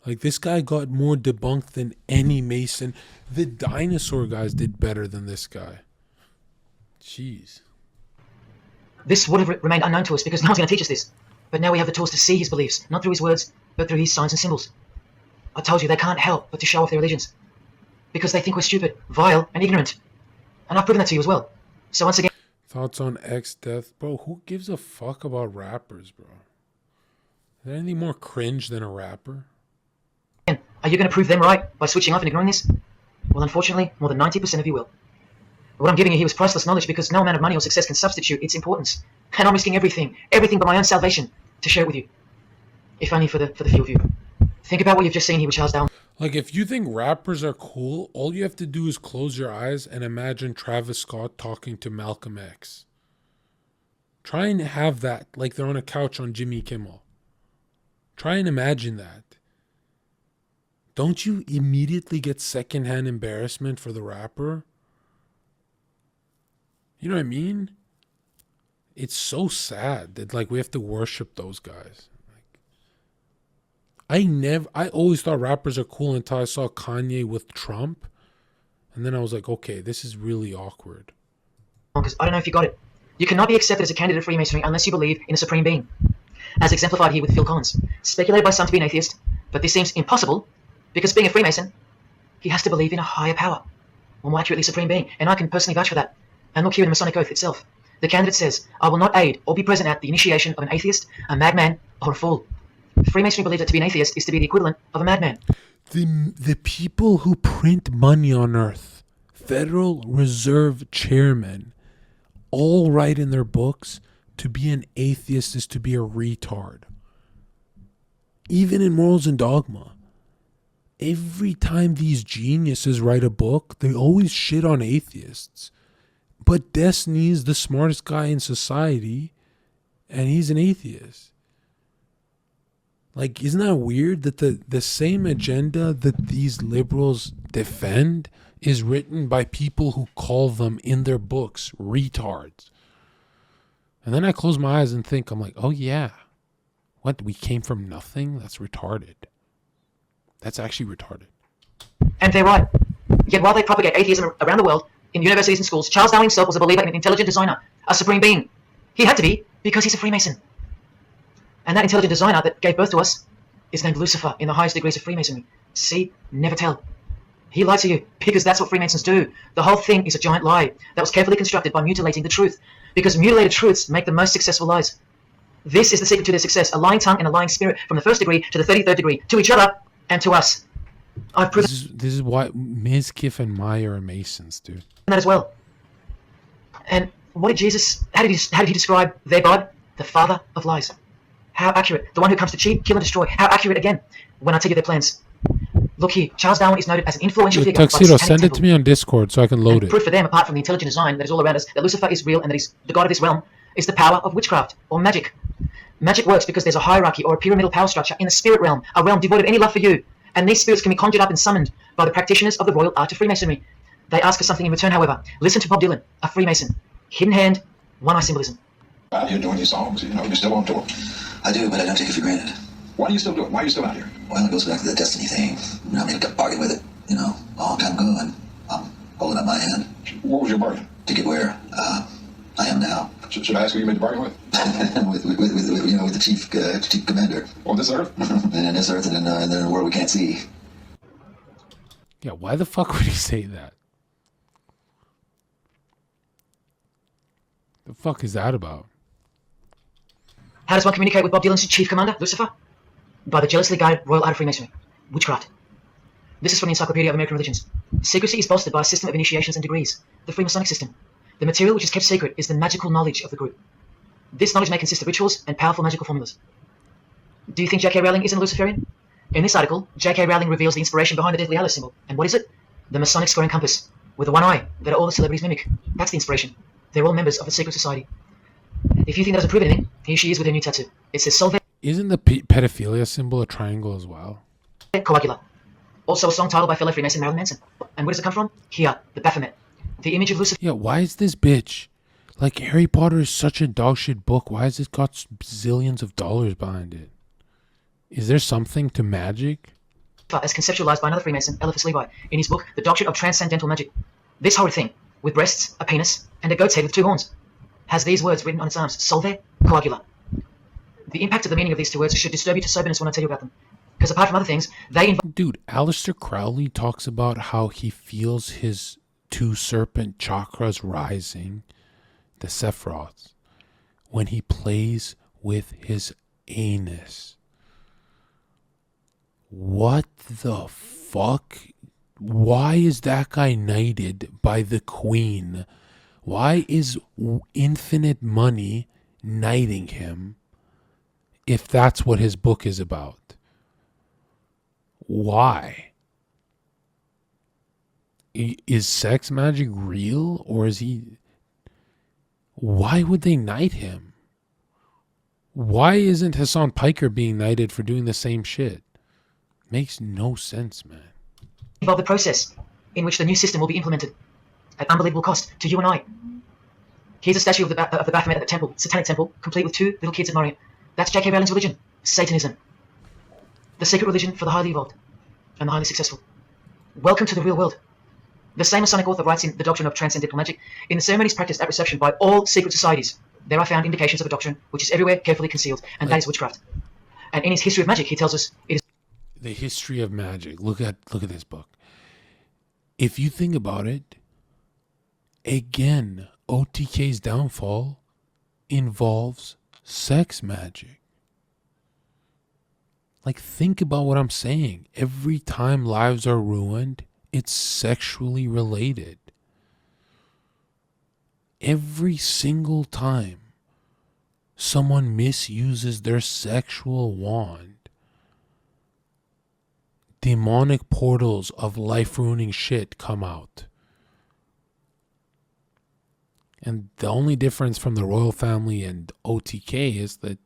Like, this guy got more debunked than any Mason. The dinosaur guys did better than this guy. Jeez. This would have remained unknown to us because no one's going to teach us this. But now we have the tools to see his beliefs, not through his words, but through his signs and symbols. I told you they can't help but to show off their religions. Because they think we're stupid, vile, and ignorant. And I've proven that to you as well. So once again... Thoughts on X death? Bro, who gives a fuck about rappers, bro? Is there anything more cringe than a rapper? Are you going to prove them right by switching off and ignoring this? Well, unfortunately, more than 90% of you will. What I'm giving you here is priceless knowledge because no amount of money or success can substitute its importance. And I'm risking everything but my own salvation to share it with you. If only for the few of you. Think about what you've just seen here with Charles Darwin. Like, if you think rappers are cool, all you have to do is close your eyes and imagine Travis Scott talking to Malcolm X. Try and have that like they're on a couch on Jimmy Kimmel. Try and imagine that. Don't you immediately get secondhand embarrassment for the rapper? You know what I mean? It's so sad that like we have to worship those guys. I always thought rappers are cool until I saw Kanye with Trump. And then I was like, okay, this is really awkward. Because I don't know if you got it. You cannot be accepted as a candidate of Freemasonry unless you believe in a supreme being, as exemplified here with Phil Collins, speculated by some to be an atheist, but this seems impossible because being a Freemason, he has to believe in a higher power, or more accurately, supreme being, and I can personally vouch for that. And look here in the Masonic Oath itself. The candidate says, I will not aid or be present at the initiation of an atheist, a madman, or a fool. Freemasonry believes that to be an atheist is to be the equivalent of a madman. The people who print money on earth, Federal Reserve chairmen, all write in their books to be an atheist is to be a retard. Even in Morals and Dogma, every time these geniuses write a book, they always shit on atheists. But Destiny is the smartest guy in society, and he's an atheist. Like, isn't that weird that the same agenda that these liberals defend is written by people who call them in their books retards? And then I close my eyes and think, I'm like, oh yeah, what, we came from nothing? That's retarded. That's actually retarded. And they're right. Yet while they propagate atheism around the world, in universities and schools, Charles Darwin himself was a believer in an intelligent designer, a supreme being. He had to be, because he's a Freemason. And that intelligent designer that gave birth to us is named Lucifer in the highest degrees of Freemasonry. See? Never tell. He lied to you, because that's what Freemasons do. The whole thing is a giant lie that was carefully constructed by mutilating the truth, because mutilated truths make the most successful lies. This is the secret to their success, a lying tongue and a lying spirit from the 1st degree to the 33rd degree, to each other and to us. I've proven This is why Mizkiff and Meyer are Masons, dude. that as well. And what did Jesus, how did he describe their God? The father of lies. How accurate. The one who comes to cheat, kill, and destroy. How accurate again when I tell you their plans. Look here, Charles Darwin is noted as an influential figure. Tuxedo, send it to me on Discord so I can load it. Proof for them, apart from the intelligent design that is all around us, that Lucifer is real and that he's the god of this realm, is the power of witchcraft, or magic. Magic works because there's a hierarchy or a pyramidal power structure in the spirit realm, a realm devoid of any love for you. And these spirits can be conjured up and summoned by the practitioners of the royal art of Freemasonry. They ask for something in return, however. Listen to Bob Dylan, a Freemason. Hidden hand, one-eye symbolism. Out here doing your songs, you're still on tour. I do, but I don't take it for granted. Why do you still do it? Why are you still out here? Well, it goes back to the destiny thing. I mean, I got bargained with it, a long time ago, and I'm holding up my hand. What was your bargain? To get where I am now. Should I ask who you made the bargain with? with the chief commander. On this earth? And on this earth, and then in a world we can't see. Yeah, why the fuck would he say that? The fuck is that about? How does one communicate with Bob Dylan's chief commander, Lucifer? By the jealously guided royal art of Freemasonry. Witchcraft. This is from the Encyclopedia of American Religions. Secrecy is bolstered by a system of initiations and degrees, the Freemasonic system. The material which is kept secret is the magical knowledge of the group. This knowledge may consist of rituals and powerful magical formulas. Do you think J.K. Rowling isn't a Luciferian? In this article, J.K. Rowling reveals the inspiration behind the Deathly Hallows symbol. And what is it? The Masonic square and compass, with the one eye that all the celebrities mimic. That's the inspiration. They're all members of a secret society. If you think that doesn't prove anything, here she is with her new tattoo. It says Solve Isn't the pedophilia symbol a triangle as well? Coagula. Also a song titled by fellow Freemason Marilyn Manson. And where does it come from? Here, the Baphomet. The image of Lucifer. Yeah, why is this bitch? Like, Harry Potter is such a dogshit book. Why has it got zillions of dollars behind it? Is there something to magic? As conceptualized by another Freemason, Eliphas Levi, in his book, The Doctrine of Transcendental Magic. This horrid thing, with breasts, a penis, and a goat's head with 2 horns, has these words written on its arms, Solve Coagula. The impact of the meaning of these 2 words should disturb you to soberness when I tell you about them. Because apart from other things, they involve... Dude, Aleister Crowley talks about how he feels his 2 serpent chakras rising, the Sephiroths, when he plays with his anus. What the fuck? Why is that guy knighted by the queen? Why is infinite money knighting him if that's what his book is about? Why? Is sex magic real, or is he... Why would they knight him? Why isn't Hassan Piker being knighted for doing the same shit? Makes no sense, man. Involve the process in which the new system will be implemented at unbelievable cost to you and I. Here's a statue of the Baphomet at the temple, satanic temple, complete with 2 little kids at Moriah. That's J.K. Rowling's religion, Satanism. The secret religion for the highly evolved and the highly successful. Welcome to the real world. The same Masonic author writes in The Doctrine of Transcendental Magic, in the ceremonies practiced at reception by all secret societies, there are found indications of a doctrine which is everywhere carefully concealed, and that is witchcraft. And in his History of Magic, he tells us it is The History of Magic. Look at this book. If you think about it, again, OTK's downfall involves sex magic. Like, think about what I'm saying. Every time lives are ruined, it's sexually related. Every single time someone misuses their sexual wand, demonic portals of life-ruining shit come out. And the only difference from the royal family and OTK is that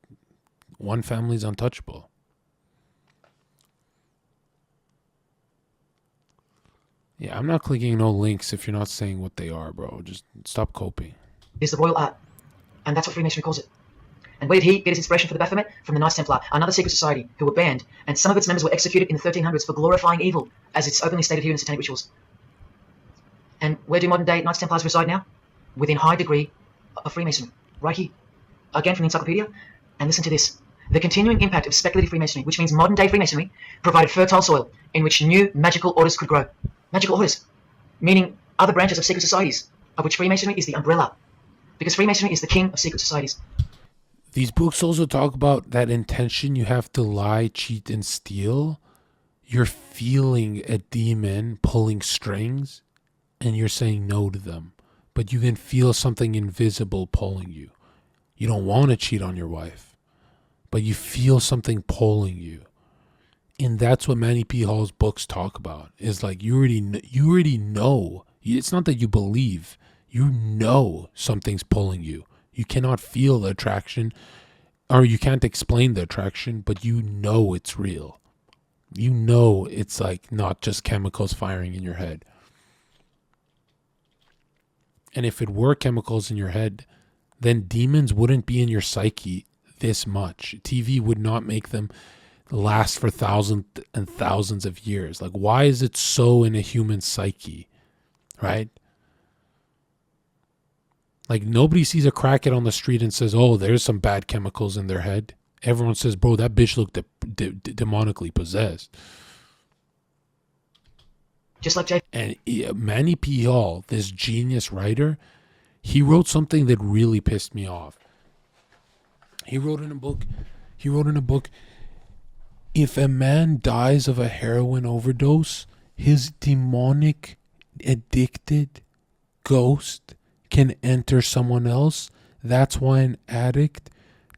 one family is untouchable. Yeah, I'm not clicking no links if you're not saying what they are, bro. Just stop coping. is the royal art, and that's what Freemasonry calls it. And where did he get his inspiration for the Baphomet? From the Knights Templar, another secret society who were banned, and some of its members were executed in the 1300s for glorifying evil, as it's openly stated here in satanic rituals. And where do modern-day Knights Templars reside now? Within high degree of Freemasonry, right here. Again from the encyclopedia, and listen to this. The continuing impact of speculative Freemasonry, which means modern-day Freemasonry, provided fertile soil in which new magical orders could grow. Magical orders, meaning other branches of secret societies, of which Freemasonry is the umbrella, because Freemasonry is the king of secret societies. These books also talk about that intention you have to lie, cheat, and steal. You're feeling a demon pulling strings, and you're saying no to them. But you can feel something invisible pulling you. You don't want to cheat on your wife, but you feel something pulling you. And that's what Manny P. Hall's books talk about. Is like you already know. It's not that you believe. You know something's pulling you. You cannot feel the attraction, or you can't explain the attraction, but you know it's real. You know it's like not just chemicals firing in your head. And if it were chemicals in your head, then demons wouldn't be in your psyche this much. TV would not make them last for thousands and thousands of years. Like, why is it so in a human psyche, right? Like, nobody sees a crackhead on the street and says, oh, there's some bad chemicals in their head. Everyone says, bro, that bitch looked demonically possessed. Just like Jay. And Manny P. Hall, this genius writer, he wrote something that really pissed me off. He wrote in a book, if a man dies of a heroin overdose, his demonic, addicted ghost can enter someone else. That's why an addict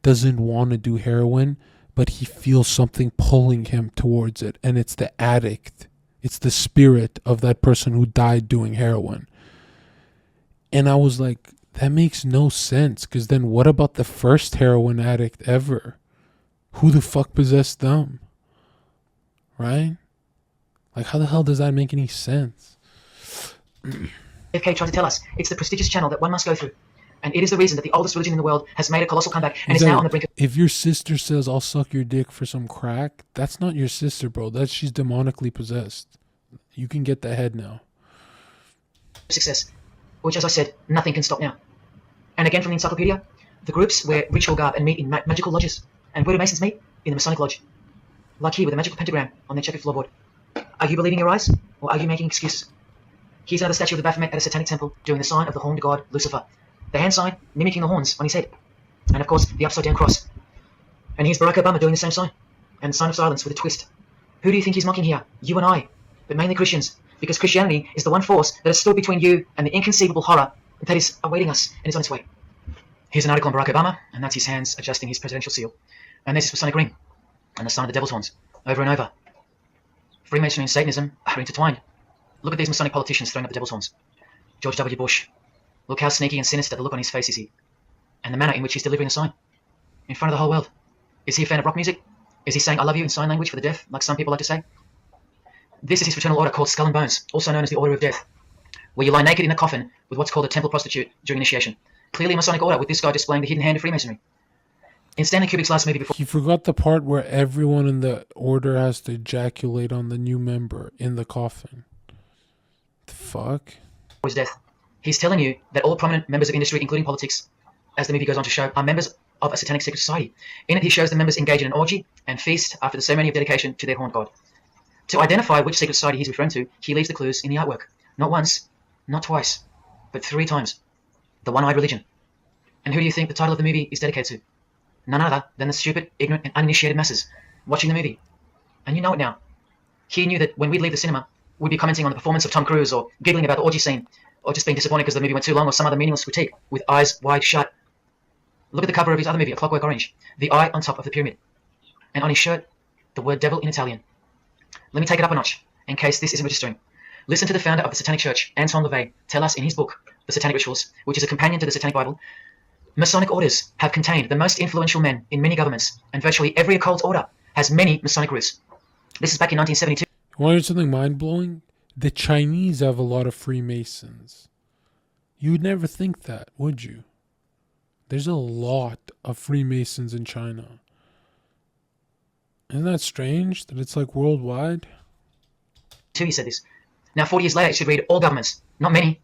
doesn't want to do heroin, but he feels something pulling him towards it. And it's the addict. It's the spirit of that person who died doing heroin. And I was like, that makes no sense. Because then what about the first heroin addict ever? Who the fuck possessed them? Right? Like, how the hell does that make any sense? FK tried to tell us it's the prestigious channel that one must go through. And it is the reason that the oldest religion in the world has made a colossal comeback and is now on the brink of... If your sister says, I'll suck your dick for some crack, that's not your sister, bro. She's demonically possessed. You can get the head now. success, which, as I said, nothing can stop now. And again from the encyclopedia, the groups wear ritual garb and meet in magical lodges. And where do Masons meet? In the Masonic Lodge. Like here with a magical pentagram on their checkered floorboard. Are you believing your eyes? Or are you making excuses? Here's another statue of the Baphomet at a satanic temple doing the sign of the horned god Lucifer. The hand sign mimicking the horns on his head. And of course, the upside down cross. And here's Barack Obama doing the same sign. And the sign of silence with a twist. Who do you think he's mocking here? You and I. But mainly Christians. Because Christianity is the one force that has stood between you and the inconceivable horror that is awaiting us and is on its way. Here's an article on Barack Obama, and that's his hands adjusting his presidential seal. And there's his Masonic ring, and the sign of the devil's horns, over and over. Freemasonry and Satanism are intertwined. Look at these Masonic politicians throwing up the devil's horns. George W. Bush. Look how sneaky and sinister the look on his face is here. And the manner in which he's delivering the sign. in front of the whole world. Is he a fan of rock music? Is he saying I love you in sign language for the deaf, like some people like to say? This is his fraternal order called Skull and Bones, also known as the Order of Death, where you lie naked in a coffin with what's called a temple prostitute during initiation. Clearly a Masonic order, with this guy displaying the hidden hand of Freemasonry. In Stanley Kubrick's last movie before He forgot the part where everyone in the order has to ejaculate on the new member in the coffin. The fuck? his death, he's telling you that all prominent members of industry, including politics, as the movie goes on to show, are members of a satanic secret society. In it, he shows the members engage in an orgy and feast after the ceremony of dedication to their horned god. To identify which secret society he's referring to, he leaves the clues in the artwork. Not once, not twice, but 3 times. The One-Eyed Religion. And who do you think the title of the movie is dedicated to? None other than the stupid, ignorant, and uninitiated masses watching the movie. And you know it now. He knew that when we'd leave the cinema, we'd be commenting on the performance of Tom Cruise, or giggling about the orgy scene, or just being disappointed because the movie went too long, or some other meaningless critique, with eyes wide shut. Look at the cover of his other movie, A Clockwork Orange. The eye on top of the pyramid. And on his shirt, the word devil in Italian. Let me take it up a notch, in case this isn't registering. Listen to the founder of the Satanic Church, Anton LaVey, tell us in his book, The Satanic Rituals, which is a companion to the Satanic Bible, Masonic orders have contained the most influential men in many governments, and virtually every occult order has many Masonic roots. This is back in 1972. You want to hear something mind-blowing? The Chinese have a lot of Freemasons. You would never think that, would you? There's a lot of Freemasons in China. Isn't that strange that it's like worldwide? He said this. Now 40 years later, it should read all governments, not many.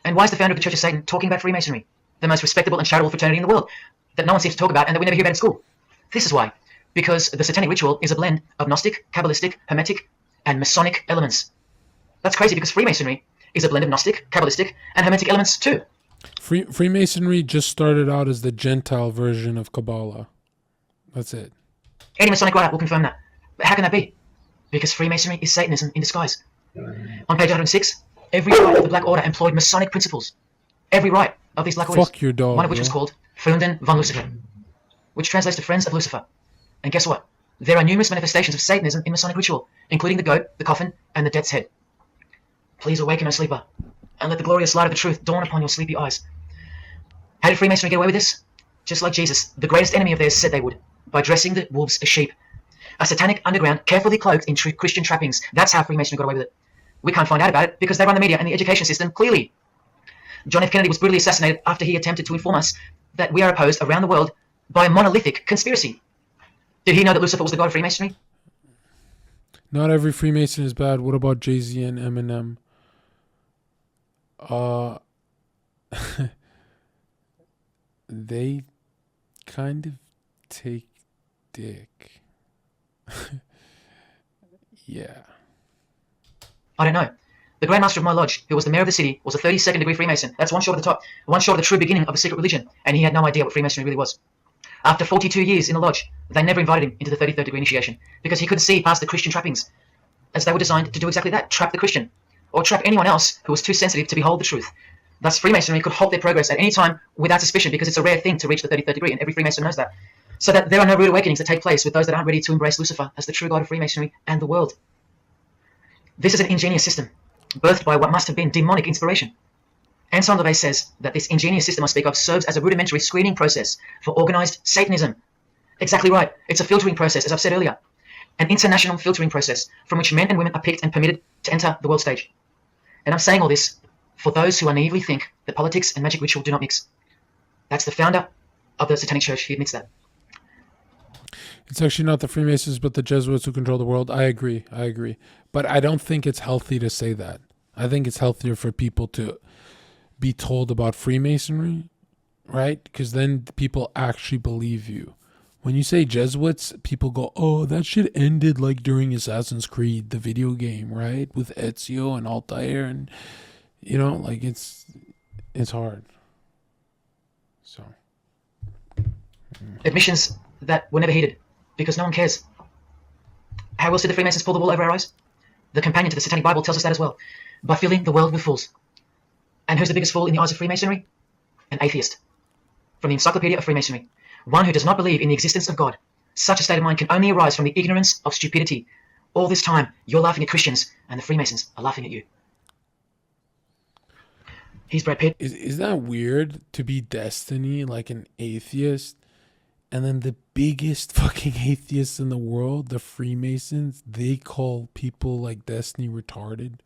And why is the founder of the Church of Satan talking about Freemasonry, the most respectable and charitable fraternity in the world, that no one seems to talk about and that we never hear about in school? This is why. Because the Satanic Ritual is a blend of Gnostic, Kabbalistic, Hermetic, and Masonic elements. That's crazy because Freemasonry is a blend of Gnostic, Kabbalistic, and Hermetic elements too. Freemasonry just started out as the Gentile version of Kabbalah. That's it. Any Masonic writer will confirm that. But how can that be? Because Freemasonry is Satanism in disguise. On page 106, every rite of the Black Order employed Masonic principles. Every rite of these Black Orders. Fuck your dog, one of which bro. was called Freunden von Lucifer, which translates to Friends of Lucifer. And guess what? There are numerous manifestations of Satanism in Masonic ritual, including the goat, the coffin, and the death's head. Please awaken, O sleeper, and let the glorious light of the truth dawn upon your sleepy eyes. How did Freemasonry get away with this? Just like Jesus, the greatest enemy of theirs, said they would, by dressing the wolves as sheep. A satanic underground, carefully cloaked in Christian trappings. That's how Freemasonry got away with it. We can't find out about it because they run the media and the education system clearly. John F. Kennedy was brutally assassinated after he attempted to inform us that we are opposed around the world by a monolithic conspiracy. Did he know that Lucifer was the god of Freemasonry? Not every Freemason is bad. What about Jay-Z and Eminem? They kind of take dick. Yeah. I don't know. The Grand Master of my lodge, who was the mayor of the city, was a 32nd degree Freemason. That's one short of the top, one short of the true beginning of a secret religion, and he had no idea what Freemasonry really was. After 42 years in the lodge, they never invited him into the 33rd degree initiation, because he couldn't see past the Christian trappings, as they were designed to do exactly that, trap the Christian, or trap anyone else who was too sensitive to behold the truth. Thus, Freemasonry could halt their progress at any time without suspicion, because it's a rare thing to reach the 33rd degree, and every Freemason knows that. So that there are no rude awakenings that take place with those that aren't ready to embrace Lucifer as the true god of Freemasonry and the world. This is an ingenious system, birthed by what must have been demonic inspiration. Anton LaVey says that this ingenious system I speak of serves as a rudimentary screening process for organized Satanism. Exactly right. It's a filtering process, as I've said earlier. An international filtering process from which men and women are picked and permitted to enter the world stage. And I'm saying all this for those who naively think that politics and magic ritual do not mix. That's the founder of the Satanic Church. He admits that. It's actually not the Freemasons, but the Jesuits who control the world. I agree. But I don't think it's healthy to say that. I think it's healthier for people to be told about Freemasonry, right? Because then people actually believe you. When you say Jesuits, people go, oh, that shit ended like during Assassin's Creed, the video game, right? With Ezio and Altair and, you know, like it's hard. So. Admissions that were never heeded, because no one cares. How else did the Freemasons pull the wool over our eyes? The companion to the Satanic Bible tells us that as well, by filling the world with fools. And who's the biggest fool in the eyes of Freemasonry? An atheist. From the Encyclopedia of Freemasonry. One who does not believe in the existence of God. Such a state of mind can only arise from the ignorance of stupidity. All this time, you're laughing at Christians, and the Freemasons are laughing at you. He's Brad Pitt. Is that weird to be Destiny, like an atheist, And then the biggest fucking atheists in the world, the Freemasons, they call people like Destiny retarded.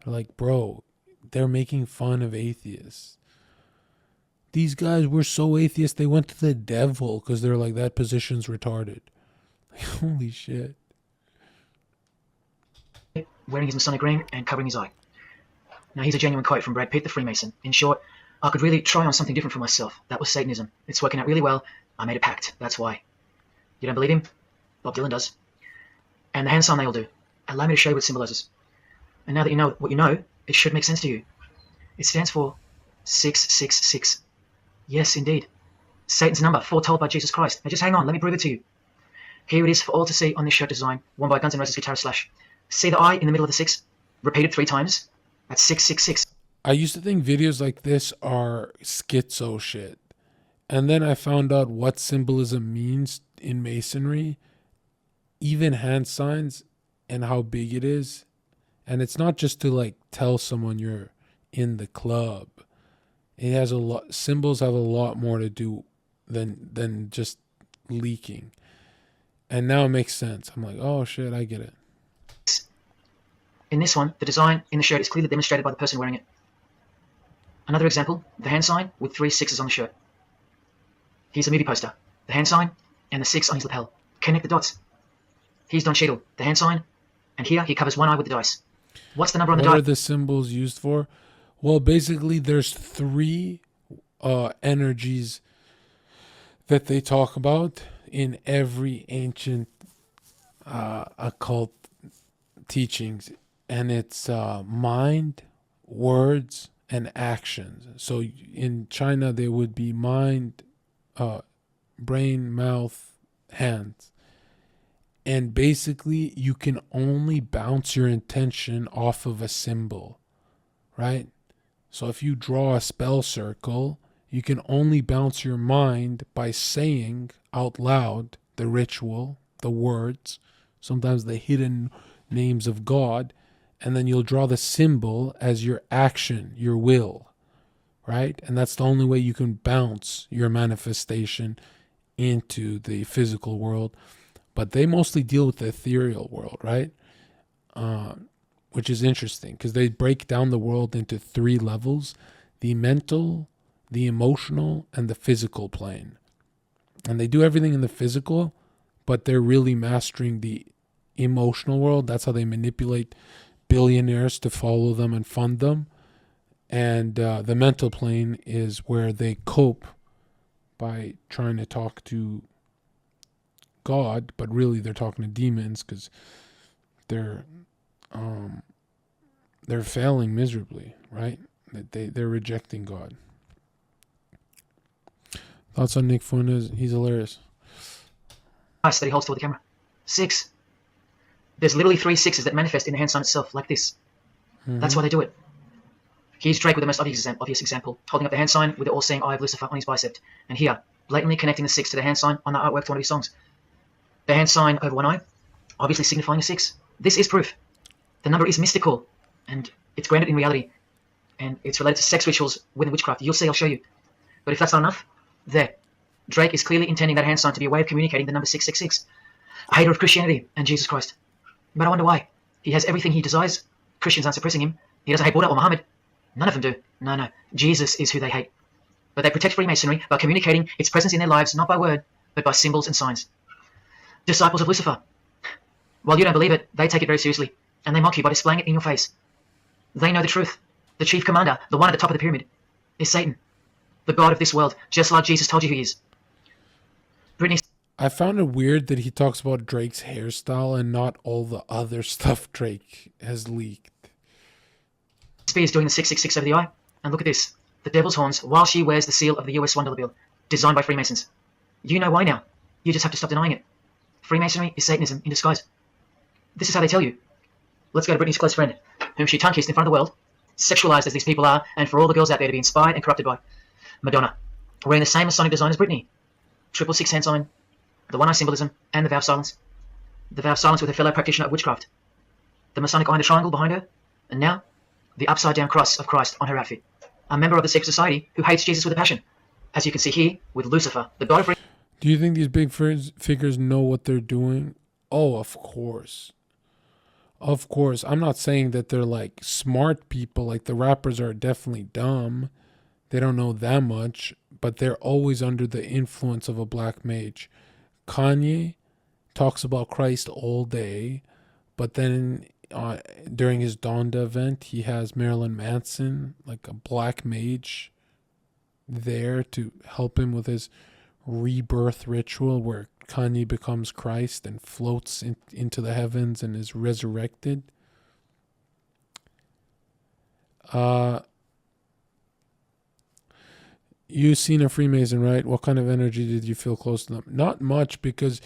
They're like, bro, they're making fun of atheists. These guys were so atheist, they went to the devil because they're like, that position's retarded. Like, holy shit. Wearing his Masonic ring and covering his eye. Now, here's a genuine quote from Brad Pitt, the Freemason. In short, I could really try on something different for myself. That was Satanism. It's working out really well. I made a pact. That's why. You don't believe him? Bob Dylan does. And the hand sign they all do. Allow me to show you what it symbolizes. And now that you know what you know, it should make sense to you. It stands for 666. Yes, indeed. Satan's number, foretold by Jesus Christ. Now just hang on, let me prove it to you. Here it is for all to see on this shirt design, worn by Guns N' Roses guitarist Slash. See the I in the middle of the 6? Repeated 3 times. That's 666. I used to think videos like this are schizo shit. And then I found out what symbolism means in Masonry, even hand signs and how big it is. And it's not just to like tell someone you're in the club. It has a lot, symbols have a lot more to do than just leaking. And now it makes sense. I'm like, oh shit, I get it. In this one, the design in the shirt is clearly demonstrated by the person wearing it. Another example, the hand sign with 3 6s on the shirt. Here's a movie poster, the hand sign and the 6 on his lapel. Connect the dots. Here's Don Cheadle, the hand sign, and here he covers one eye with the dice. What's the number on the dice? What are the symbols used for? Well, basically there's 3 energies that they talk about in every ancient occult teachings. And it's mind, words, and actions. So in China, there would be mind, brain, mouth, hands. And basically, you can only bounce your intention off of a symbol, right? So if you draw a spell circle, you can only bounce your mind by saying out loud the ritual, the words, sometimes the hidden names of God, and then you'll draw the symbol as your action, your will, right? And that's the only way you can bounce your manifestation into the physical world. But they mostly deal with the ethereal world, right? Which is interesting because they break down the world into 3 levels: the mental, the emotional, and the physical plane. And they do everything in the physical, but they're really mastering the emotional world. That's how they manipulate billionaires to follow them and fund them. And the mental plane is where they cope by trying to talk to God, but really they're talking to demons because they're failing miserably, right? They're rejecting God. Thoughts on Nick Fuentes? He's hilarious. Dice that he holds toward the camera. 6. There's literally 3 6s that manifest in the hand sign itself, like this. That's why they do it. Here's Drake with the most obvious example, holding up the hand sign with the all-seeing eye of Lucifer on his bicep. And here, blatantly connecting the 6 to the hand sign on the artwork to one of his songs. The hand sign over one eye, obviously signifying a 6. This is proof. The number is mystical, and it's grounded in reality. And it's related to sex rituals within witchcraft. You'll see, I'll show you. But if that's not enough, there. Drake is clearly intending that hand sign to be a way of communicating the number 666. A hater of Christianity and Jesus Christ. But I wonder why. He has everything he desires. Christians aren't suppressing him. He doesn't hate Buddha or Muhammad. None of them do. No. Jesus is who they hate. But they protect Freemasonry by communicating its presence in their lives, not by word, but by symbols and signs. Disciples of Lucifer. While you don't believe it, they take it very seriously, and they mock you by displaying it in your face. They know the truth. The chief commander, the one at the top of the pyramid, is Satan, the god of this world, just like Jesus told you he is. Brittany. I found it weird that he talks about Drake's hairstyle and not all the other stuff Drake has leaked. Spears doing the 666 over the eye, and look at this. The devil's horns while she wears the seal of the US $1 bill, designed by Freemasons. You know why now. You just have to stop denying it. Freemasonry is Satanism in disguise. This is how they tell you. Let's go to Britney's close friend, whom she tongue-kissed in front of the world, sexualized as these people are, and for all the girls out there to be inspired and corrupted by. Madonna, wearing the same Masonic design as Britney. 666 hand sign, the one-eye symbolism, and the vow of silence. The vow of silence with her fellow practitioner of witchcraft. The Masonic eye in the triangle behind her, and now, the upside-down cross of Christ on her outfit. A member of the secret society who hates Jesus with a passion. As you can see here, with Lucifer, the god of... Do you think these big figures know what they're doing? Oh, of course. Of course. I'm not saying that they're like smart people. Like the rappers are definitely dumb. They don't know that much, but they're always under the influence of a black mage. Kanye talks about Christ all day, but then during his Donda event, he has Marilyn Manson, like a black mage, there to help him with his rebirth ritual where Kanye becomes Christ and floats into the heavens and is resurrected. You've seen a Freemason, right? What kind of energy did you feel close to them? Not much, because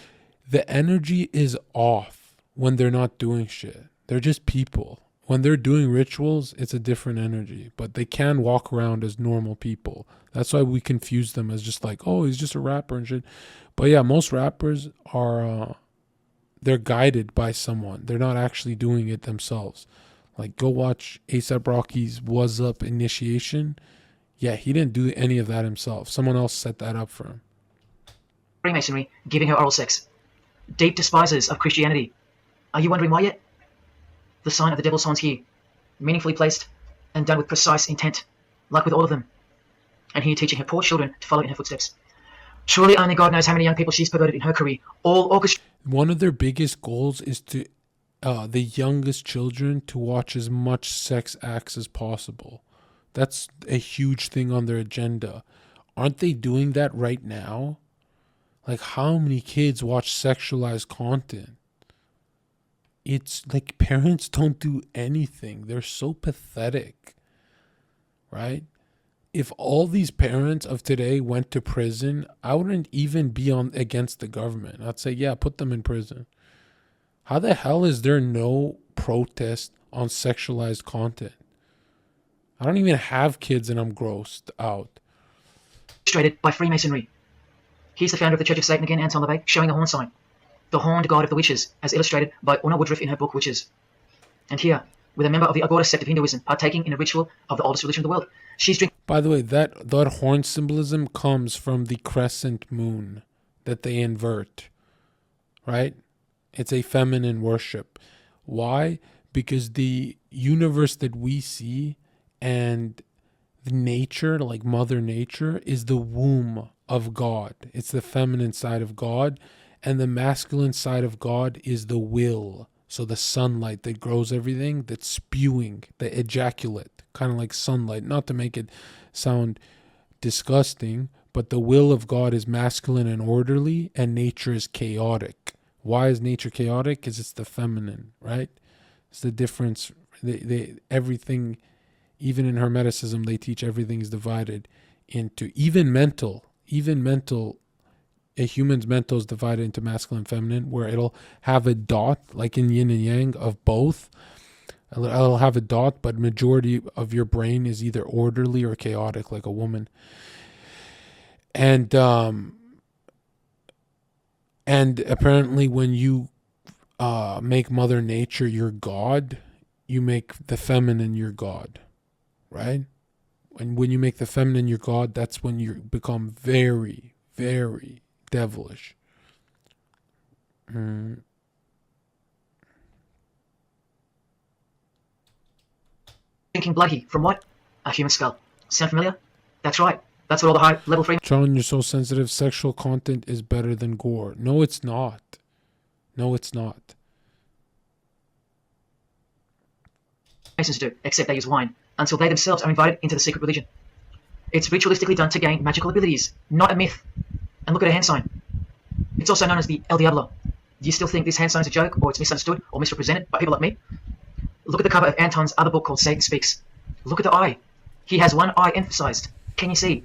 the energy is off when they're not doing shit. They're just people. When they're doing rituals, it's a different energy, but they can walk around as normal people. That's why we confuse them as just like, oh, he's just a rapper and shit. But yeah, most rappers are, they're guided by someone. They're not actually doing it themselves. Like, go watch A$AP Rocky's Was Up initiation. Yeah, he didn't do any of that himself. Someone else set that up for him. Freemasonry, giving her oral sex. Deep despisers of Christianity. Are you wondering why yet? The sign of the devil's horns here, meaningfully placed and done with precise intent, like with all of them. And here teaching her poor children to follow in her footsteps. Surely only God knows how many young people she's perverted in her career, all orchestrated. One of their biggest goals is to the youngest children to watch as much sex acts as possible. That's a huge thing on their agenda. Aren't they doing that right now? Like, how many kids watch sexualized content? It's like parents don't do anything. They're so pathetic, right? If all these parents of today went to prison, I wouldn't even be against the government. I'd say, yeah, put them in prison. How the hell is there no protest on sexualized content? I don't even have kids and I'm grossed out. Illustrated by Freemasonry. Here's the founder of the Church of Satan again, Anton LaVey, showing the horn sign. The horned god of the witches, as illustrated by Una Woodruff in her book Witches. And here, with a member of the Agora sect of Hinduism, partaking in a ritual of the oldest religion of the world. She's drinking. By the way, that horn symbolism comes from the crescent moon that they invert, right? It's a feminine worship. Why? Because the universe that we see and the nature, like Mother Nature, is the womb of God. It's the feminine side of God. And the masculine side of God is the will. So the sunlight that grows everything, that's spewing, the ejaculate, kind of like sunlight. Not to make it sound disgusting, but the will of God is masculine and orderly, and nature is chaotic. Why is nature chaotic? Because it's the feminine, right? It's the difference. Everything, even in Hermeticism, they teach everything is divided into, even mental, a human's mental is divided into masculine and feminine, where it'll have a dot, like in yin and yang of both. It'll have a dot, but majority of your brain is either orderly or chaotic, like a woman. And apparently when you make Mother Nature your God, you make the feminine your God, right? And when you make the feminine your God, that's when you become very, very devilish. Drinking blood here. From what? A human skull. Sound familiar? That's right. That's what all the high-level John, you're so sensitive. Sexual content is better than gore. No, it's not. No, it's not. Masons do, except they use wine, until they themselves are invited into the secret religion. It's ritualistically done to gain magical abilities, not a myth. And look at a hand sign. It's also known as the El Diablo. Do you still think this hand sign is a joke, or it's misunderstood, or misrepresented by people like me? Look at the cover of Anton's other book called Satan Speaks. Look at the eye. He has one eye emphasized. Can you see?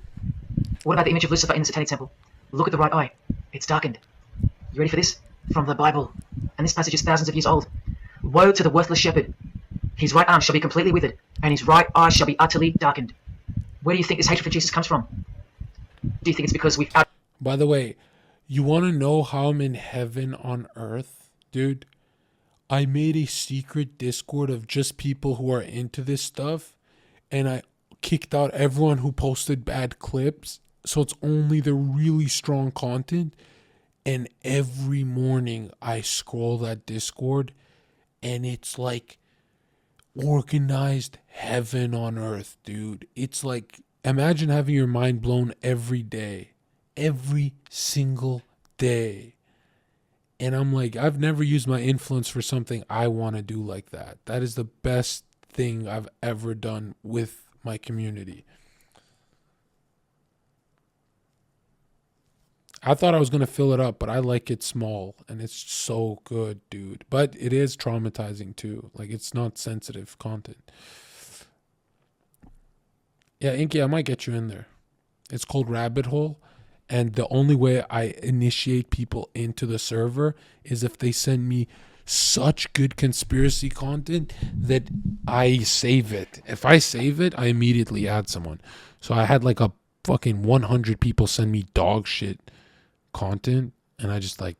What about the image of Lucifer in the Satanic Temple? Look at the right eye. It's darkened. You ready for this? From the Bible. And this passage is thousands of years old. Woe to the worthless shepherd. His right arm shall be completely withered, and his right eye shall be utterly darkened. Where do you think this hatred for Jesus comes from? Do you think it's because we've... By the way, you want to know how I'm in heaven on earth? Dude, I made a secret Discord of just people who are into this stuff, and I kicked out everyone who posted bad clips, So it's only the really strong content. And every morning I scroll that Discord and it's like organized heaven on earth, dude. It's like, imagine having your mind blown every day, every single day. And I'm like, I've never used my influence for something I want to do like that. That is the best thing I've ever done with my community. I thought I was going to fill it up, but I like it small, and it's so good, dude. But it is traumatizing too. Like, it's not sensitive content. Yeah, Inky, I might get you in there. It's called Rabbit Hole, and the only way I initiate people into the server is if they send me such good conspiracy content that I save it. If I save it, I immediately add someone. So I had like a fucking 100 people send me dog shit content, and I just like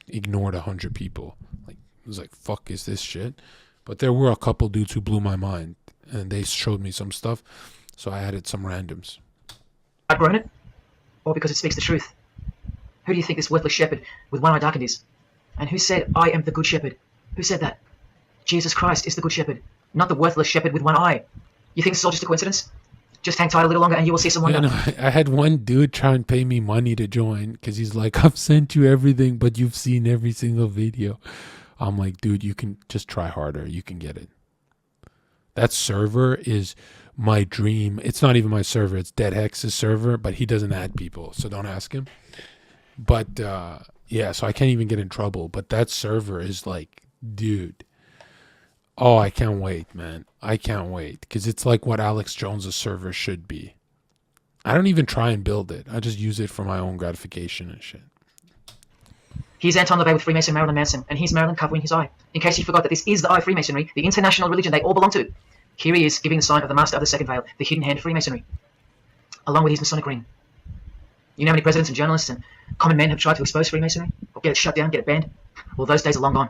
ignored 100 people. Like, it was like, fuck is this shit? But there were a couple dudes who blew my mind, and they showed me some stuff, so I added some randoms. Outgrown it, or because it speaks the truth? Who do you think this worthless shepherd with one eye darkened is? And who said, I am the good shepherd? Who said that? Jesus Christ is the good shepherd, not the worthless shepherd with one eye. You think this is all just a coincidence? Just hang tight a little longer and you will see some wonder. Yeah, no, I had one dude try and pay me money to join because he's like, I've sent you everything, but you've seen every single video. I'm like, dude, you can just try harder. You can get it. That server is my dream. It's not even my server. It's Dead Hex's server, but he doesn't add people, so don't ask him. But yeah, so I can't even get in trouble. But that server is like, dude. Oh, I can't wait, man. I can't wait. Because it's like what Alex Jones' server should be. I don't even try and build it. I just use it for my own gratification and shit. He's Anton LaVey with Freemason Marilyn Manson, and he's Marilyn covering his eye. In case you forgot that this is the Eye of Freemasonry, the international religion they all belong to. Here he is, giving the sign of the Master of the Second Veil, the hidden hand of Freemasonry, along with his Masonic ring. You know how many presidents and journalists and common men have tried to expose Freemasonry? Or get it shut down, get it banned? Well, those days are long gone.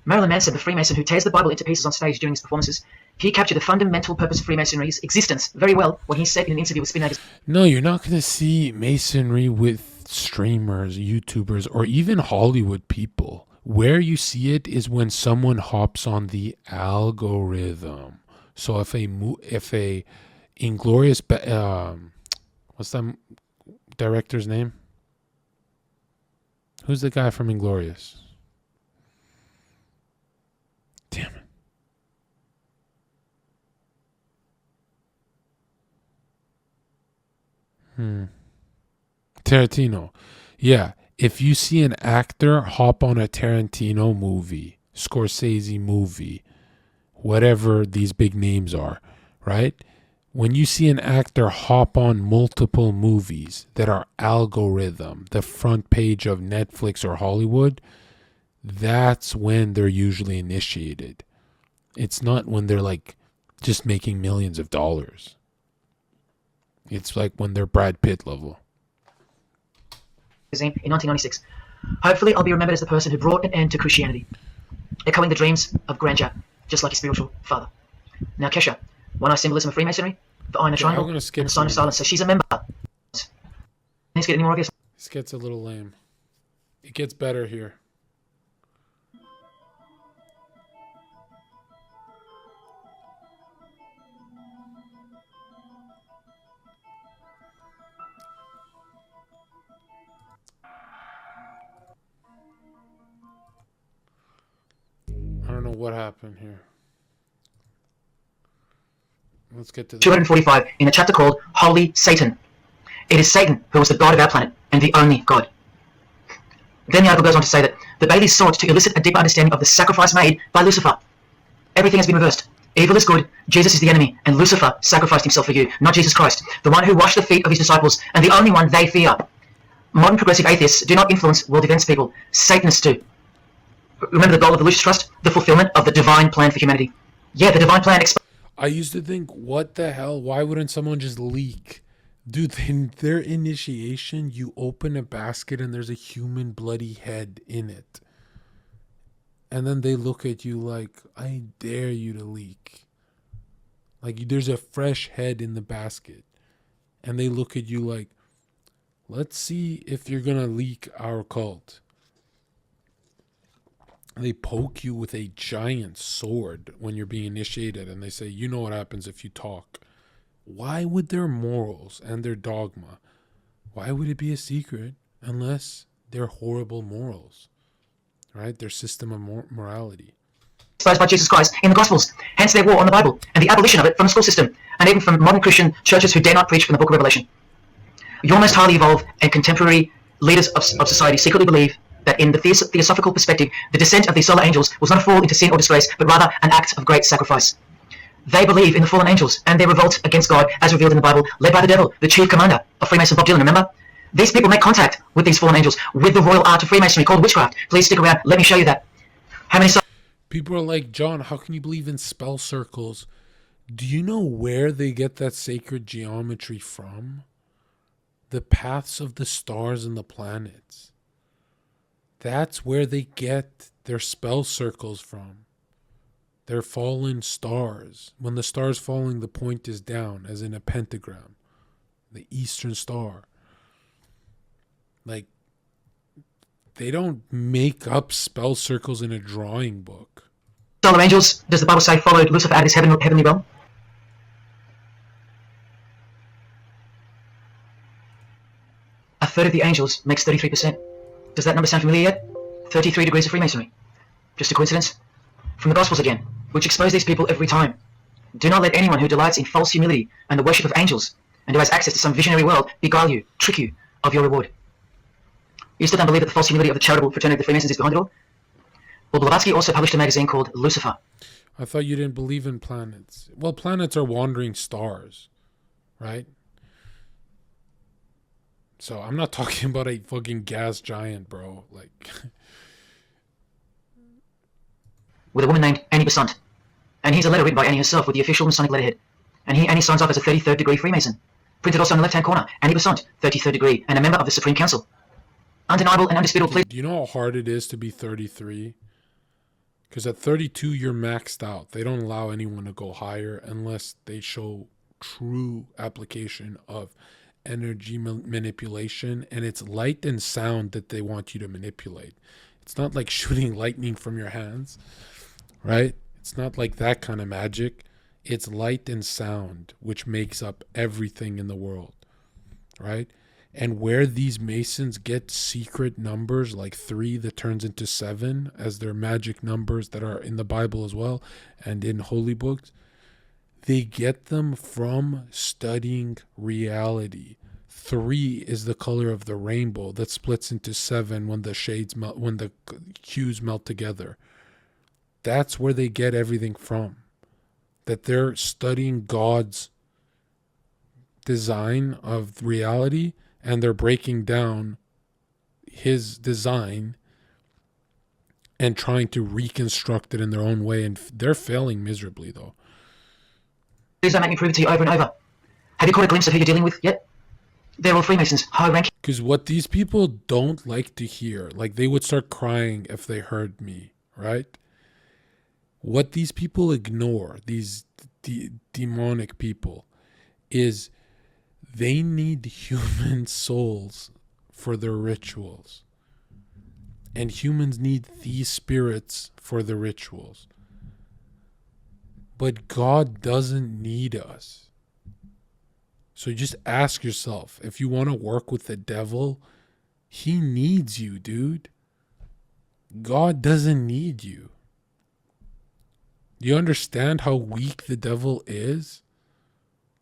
Marilyn Manson, the Freemason who tears the Bible into pieces on stage during his performances, he captured the fundamental purpose of Freemasonry's existence very well when he said in an interview with Spin Magazine. No, you're not going to see Masonry with streamers, YouTubers, or even Hollywood people. Where you see it is when someone hops on the algorithm. So if a Inglorious, what's that director's name? Who's the guy from Inglorious? Damn it. Tarantino. Yeah. If you see an actor hop on a Tarantino movie, Scorsese movie, whatever these big names are, right? When you see an actor hop on multiple movies that are algorithm, the front page of Netflix or Hollywood, that's when they're usually initiated. It's not when they're like just making millions of dollars. It's like when they're Brad Pitt level. In 1996. Hopefully I'll be remembered as the person who brought an end to Christianity, echoing the dreams of grandeur, just like his spiritual father. Now Kesha, one-eye symbolism of Freemasonry, the eye in a triangle, and the sign of silence, so she's a member. Let's get any more obvious. This gets a little lame. It gets better here. I don't know what happened here. Let's get to 245 in a chapter called Holy Satan. It is Satan who was the god of our planet and the only god. Then the article goes on to say that the Baileys sought to elicit a deeper understanding of the sacrifice made by Lucifer. Everything has been reversed. Evil is good, Jesus is the enemy, and Lucifer sacrificed himself for you, not Jesus Christ, the one who washed the feet of his disciples and the only one they fear. Modern progressive atheists do not influence world events, people. Satanists do. Remember the goal of the Lucis Trust? The fulfillment of the divine plan for humanity. Yeah, the divine plan. I used to think, what the hell? Why wouldn't someone just leak? Dude, in their initiation, you open a basket and there's a human bloody head in it. And then they look at you like, I dare you to leak. Like, there's a fresh head in the basket. And they look at you like, Let's see if you're going to leak our cult. They poke you with a giant sword when you're being initiated, and they say, you know what happens if you talk. Why would their morals and their dogma, why would it be a secret unless they're horrible morals, right? Their system of morality. Exposed by Jesus Christ in the Gospels, hence their war on the Bible and the abolition of it from the school system, and even from modern Christian churches who dare not preach from the book of Revelation. Your most highly evolved and contemporary leaders of society secretly believe that in the theosophical perspective, the descent of these solar angels was not a fall into sin or disgrace, but rather an act of great sacrifice. They believe in the fallen angels and their revolt against God as revealed in the Bible, led by the devil, the chief commander of Freemason Bob Dylan, remember? These people make contact with these fallen angels with the royal art of Freemasonry called witchcraft. Please stick around, let me show you that. How many people are like, John, how can you believe in spell circles? Do you know where they get that sacred geometry from? The paths of the stars and the planets. That's where they get their spell circles from. They're fallen stars. When the star's falling, the point is down, as in a pentagram. The Eastern Star. Like, they don't make up spell circles in a drawing book. solar angels does the Bible say followed Lucifer out of his heavenly realm? A third of the angels makes 33%. Does that number sound familiar yet? 33 degrees of Freemasonry. Just a coincidence? From the Gospels again, which expose these people every time. Do not let anyone who delights in false humility and the worship of angels, and who has access to some visionary world, beguile you, trick you of your reward. You still don't believe that the false humility of the charitable fraternity of the Freemasons is behind it all? Well, Blavatsky also published a magazine called Lucifer. I thought you didn't believe in planets. Well, planets are wandering stars, right? So I'm not talking about a fucking gas giant, bro. Like, with a woman named Annie Besant. And here's a letter written by Annie herself with the official Masonic letterhead. And here Annie signs off as a 33rd degree Freemason. Printed also in the left-hand corner, Annie Besant, 33rd degree, and a member of the Supreme Council. Undeniable and undisputable. Do you know how hard it is to be 33? Because at 32, you're maxed out. They don't allow anyone to go higher unless they show true application of energy manipulation. And it's light and sound that they want you to manipulate. It's not like shooting lightning from your hands, right? It's not like that kind of magic. It's light and sound, which makes up everything in the world, right? And where these Masons get secret numbers like 3 that turns into 7 as their magic numbers that are in the Bible as well and in holy books, they get them from studying reality. 3 is the color of the rainbow that splits into 7 when the shades melt, when the hues melt together. That's where they get everything from. That they're studying God's design of reality and they're breaking down his design and trying to reconstruct it in their own way, and they're failing miserably though. Please don't make me prove it to you over and over. Have you caught a glimpse of who you're dealing with yet? They're all Freemasons, high ranking. Because what these people don't like to hear, like they would start crying if they heard me, right? What these people ignore, these demonic people, is they need human souls for their rituals. And humans need these spirits for the rituals. But God doesn't need us. So just ask yourself, if you want to work with the devil, he needs you, dude. God doesn't need you. Do you understand how weak the devil is?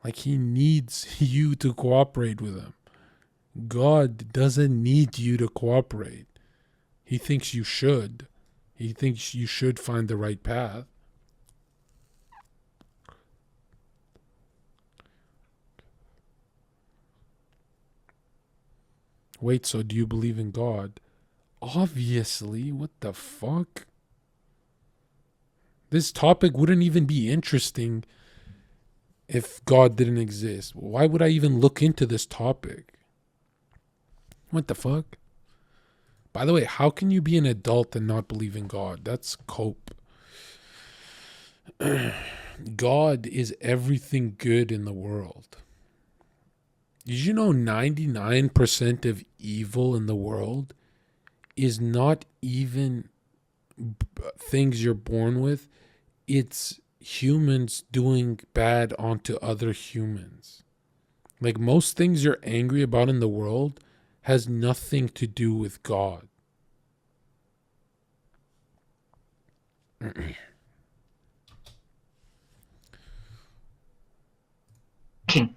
Like, he needs you to cooperate with him. God doesn't need you to cooperate. He thinks you should. He thinks you should find the right path. Wait, so do you believe in God? Obviously, what the fuck? This topic wouldn't even be interesting if God didn't exist. Why would I even look into this topic? What the fuck? By the way, how can you be an adult and not believe in God? That's cope. God is everything good in the world. Did you know 99% of evil in the world is not even things you're born with? It's humans doing bad onto other humans. Like, most things you're angry about in the world has nothing to do with God. King.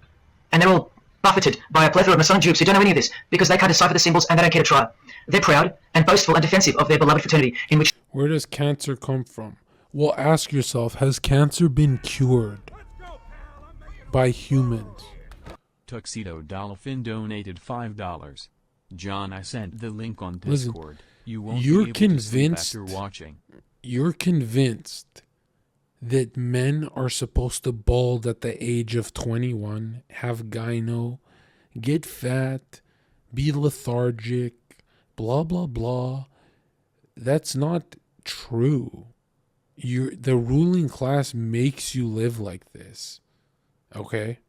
And they're all buffeted by a plethora of Masonic dupes who don't know any of this because they can't decipher the symbols and they don't care to try. They're proud and boastful and defensive of their beloved fraternity in which... Where does cancer come from? Well, ask yourself, has cancer been cured by humans? Tuxedo Dolphin donated $5. John, I sent the link on Listen, Discord. You won't you're be able to sleep convinced after watching. You're convinced that men are supposed to bald at the age of 21, have gyno, get fat, be lethargic, blah, blah, blah. That's not true. The ruling class makes you live like this. Okay?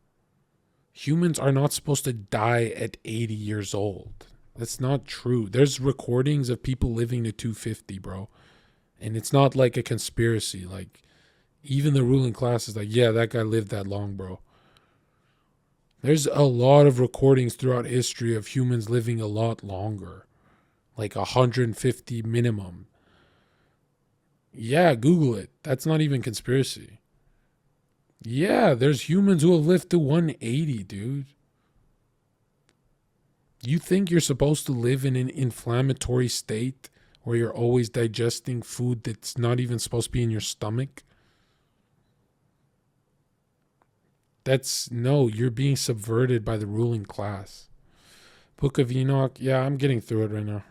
Humans are not supposed to die at 80 years old. That's not true. There's recordings of people living to 250, bro. And it's not like a conspiracy. Like, even the ruling class is like, yeah, that guy lived that long, bro. There's a lot of recordings throughout history of humans living a lot longer. Like 150 minimum. Yeah, Google it. That's not even conspiracy. Yeah, there's humans who have lived to 180, dude. You think you're supposed to live in an inflammatory state where you're always digesting food that's not even supposed to be in your stomach? No, you're being subverted by the ruling class. Book of Enoch, yeah, I'm getting through it right now.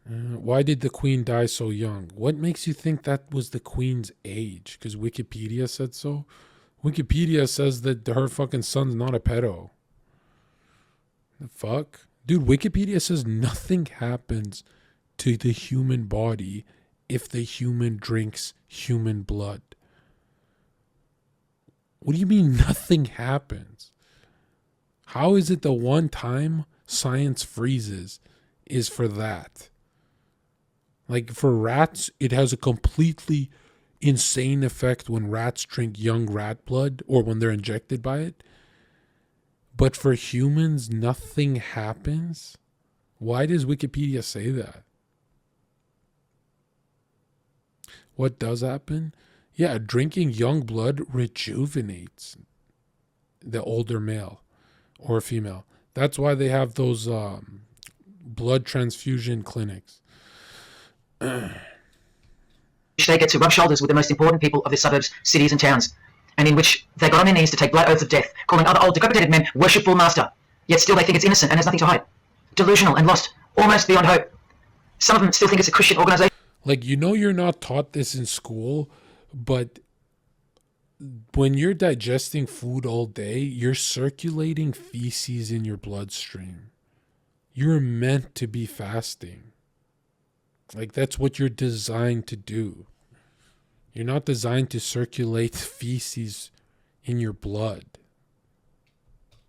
Why did the queen die so young? What makes you think that was the queen's age? Because Wikipedia said so? Wikipedia says that her fucking son's not a pedo. The fuck? Dude, Wikipedia says nothing happens to the human body if the human drinks human blood. What do you mean nothing happens? How is it the one time science freezes is for that? Like, for rats, it has a completely insane effect when rats drink young rat blood or when they're injected by it. But for humans, nothing happens? Why does Wikipedia say that? What does happen? Yeah, drinking young blood rejuvenates the older male or female. That's why they have those blood transfusion clinics. They get to rub shoulders with the most important people of the suburbs, cities and towns, and in which they got on their knees to take blood oaths of death, calling other old decrepitated men worshipful master. Yet still they think it's innocent and has nothing to hide. Delusional and lost, almost beyond hope. Some of them still think it's a Christian organization. Like, you know, you're not taught this in school, but when you're digesting food all day, you're circulating feces in your bloodstream. You're meant to be fasting. Like, that's what you're designed to do. You're not designed to circulate feces in your blood.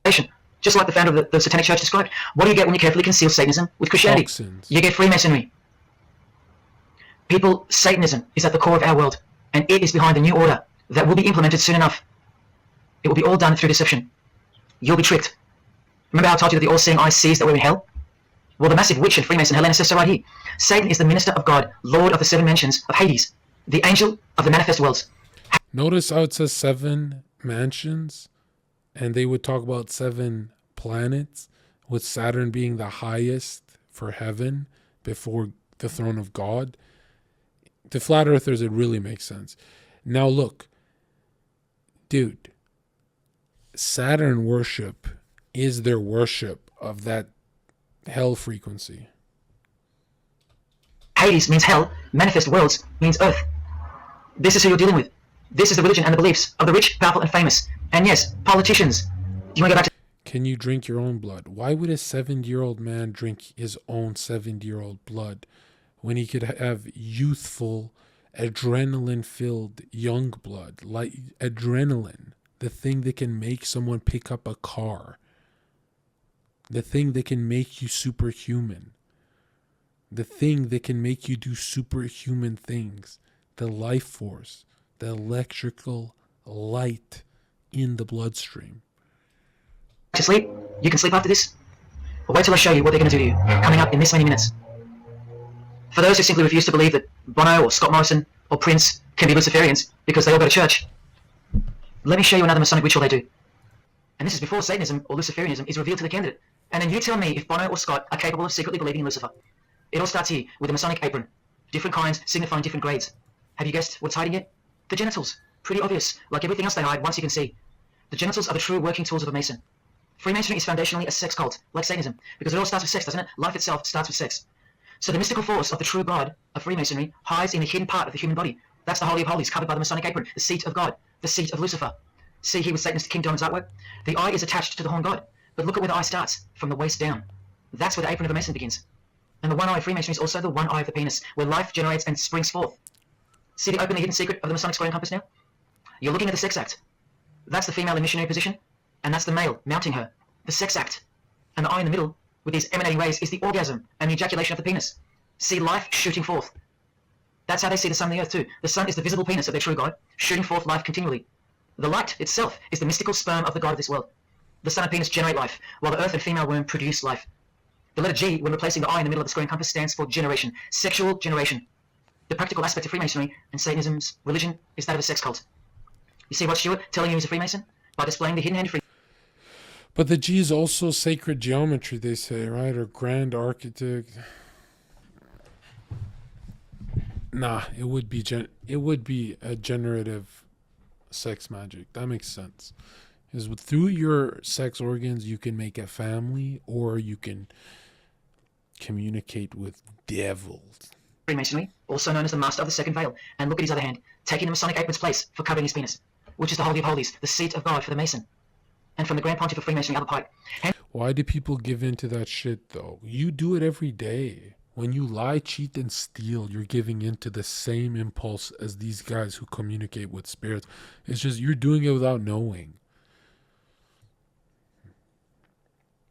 Just like the founder of the Satanic Church described. What do you get when you carefully conceal Satanism with Christianity? Toxins. You get Freemasonry. People, Satanism is at the core of our world, and it is behind the new order that will be implemented soon enough. It will be all done through deception. You'll be tricked. Remember how I told you that the all-seeing eye sees that we're in hell? Well, the massive witch and Freemason Helena says so right here. Satan is the minister of God, Lord of the seven mansions of Hades, the angel of the manifest worlds. Notice how it says 7 mansions, and they would talk about 7 planets, with Saturn being the highest for heaven before the throne of God. To flat earthers, it really makes sense. Now look, dude, Saturn worship is their worship of that hell frequency. Hades means hell, manifest worlds means earth. This is who you're dealing with. This is the religion and the beliefs of the rich, powerful, and famous. And yes, politicians. Do you want to go back to... Can you drink your own blood? Why would a 70-year-old man drink his own 70-year-old blood when he could have youthful, adrenaline-filled young blood? Like adrenaline. the thing that can make someone pick up a car, the thing that can make you superhuman, the thing that can make you do superhuman things, the life force, the electrical light in the bloodstream. To sleep, you can sleep after this. But wait till I show you what they're going to do to you, coming up in this many minutes. For those who simply refuse to believe that Bono or Scott Morrison or Prince can be Luciferians because they all go to church, let me show you another Masonic ritual they do. And this is before Satanism or Luciferianism is revealed to the candidate. And then you tell me if Bono or Scott are capable of secretly believing in Lucifer. It all starts here with a Masonic apron. Different kinds signifying different grades. Have you guessed what's hiding it? The genitals. Pretty obvious. Like everything else they hide, once you can see. The genitals are the true working tools of a Mason. Freemasonry is foundationally a sex cult, like Satanism, because it all starts with sex, doesn't it? Life itself starts with sex. So the mystical force of the true God of Freemasonry hides in the hidden part of the human body. That's the Holy of Holies, covered by the Masonic apron, the seat of God, the seat of Lucifer. See here with Satanist King Diamond's artwork? The eye is attached to the horn god, but look at where the eye starts, from the waist down. That's where the apron of a Mason begins. And the one eye of Freemasonry is also the one eye of the penis, where life generates and springs forth. See the openly hidden secret of the Masonic square and compass now? You're looking at the sex act. That's the female in missionary position, and that's the male mounting her. The sex act. And the eye in the middle, with these emanating rays, is the orgasm and the ejaculation of the penis. See life shooting forth. That's how they see the sun and the earth too. The sun is the visible penis of their true God, shooting forth life continually. The light itself is the mystical sperm of the God of this world. The sun and penis generate life, while the earth and female womb produce life. The letter G, when replacing the I in the middle of the square and compass, stands for generation, sexual generation. The practical aspect of Freemasonry and Satanism's religion is that of a sex cult. You see Rod Stewart telling you he's a Freemason? By displaying the hidden hand of But the G is also sacred geometry, they say, right? Or grand architect. Nah, it would be a generative sex magic. That makes sense. Because through your sex organs, you can make a family, or you can communicate with devils. Freemasonry, also known as the Master of the Second Veil, and look at his other hand, taking the Masonic apron's place for covering his penis, which is the Holy of Holies, the seat of God for the Mason. And from the Grand Pontiff of Freemasonry, other pipe. Why do people give in to that shit, though? You do it every day. When you lie, cheat, and steal, you're giving in to the same impulse as these guys who communicate with spirits. It's just you're doing it without knowing.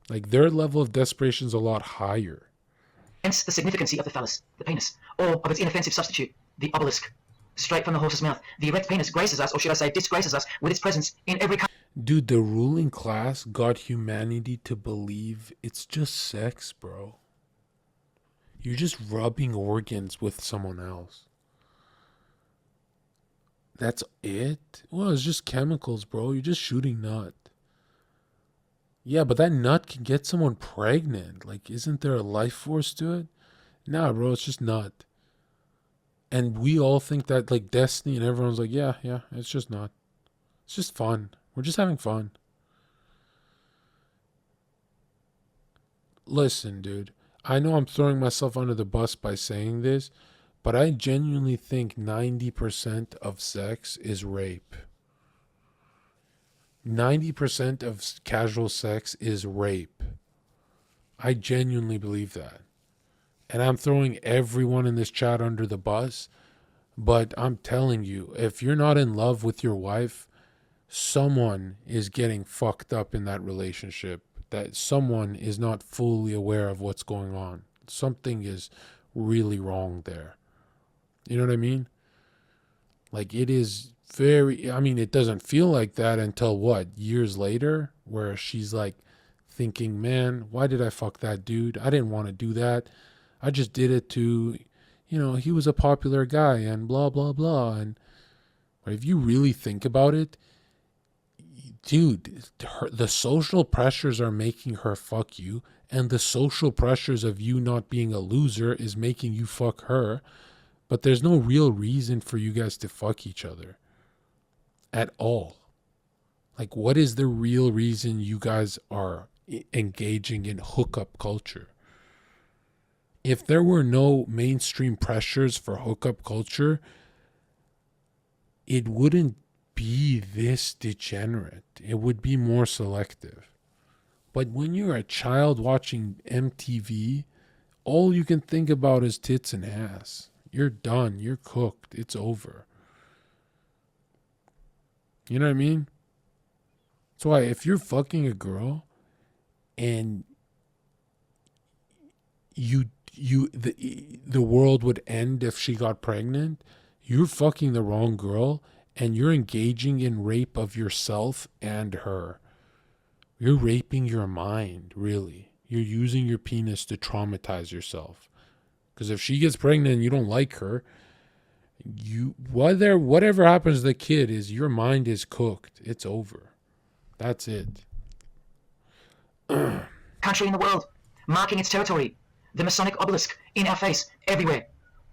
Like, their level of desperation is a lot higher. Hence the significancy of the phallus, the penis, or of its inoffensive substitute, the obelisk. Straight from the horse's mouth, the erect penis graces us, or should I say disgraces us, with its presence in every country. Dude, the ruling class got humanity to believe it's just sex, bro. You're just rubbing organs with someone else. That's it? Well, it's just chemicals, bro. You're just shooting nut. Yeah, but that nut can get someone pregnant. Like, isn't there a life force to it? Nah, bro, it's just nut. And we all think that, like, destiny, and everyone's like, yeah, it's just nut. It's just fun. We're just having fun. Listen, dude. I know I'm throwing myself under the bus by saying this, but I genuinely think 90% of sex is rape. 90% of casual sex is rape. I genuinely believe that. And I'm throwing everyone in this chat under the bus, but I'm telling you, if you're not in love with your wife, someone is getting fucked up in that relationship. That someone is not fully aware of what's going on. Something is really wrong there. You know what I mean? Like, it is very, I mean, it doesn't feel like that until what, years later, where she's like thinking, man, why did I fuck that dude? I didn't want to do that. I just did it to, you know, he was a popular guy and blah, blah, blah. And but if you really think about it, dude, the social pressures are making her fuck you, and the social pressures of you not being a loser is making you fuck her. But there's no real reason for you guys to fuck each other at all. Like, what is the real reason you guys are engaging in hookup culture? If there were no mainstream pressures for hookup culture, it wouldn't be this degenerate. It would be more selective. But when you're a child watching MTV, all you can think about is tits and ass. You're done. You're cooked. It's over. You know what I mean? That's why if you're fucking a girl and the world would end if she got pregnant, you're fucking the wrong girl and you're engaging in rape of yourself and her. You're raping your mind, really. You're using your penis to traumatize yourself. Because if she gets pregnant and you don't like her, whatever happens to the kid is your mind is cooked. It's over. That's it. Country in the world, marking its territory, the Masonic obelisk in our face, everywhere,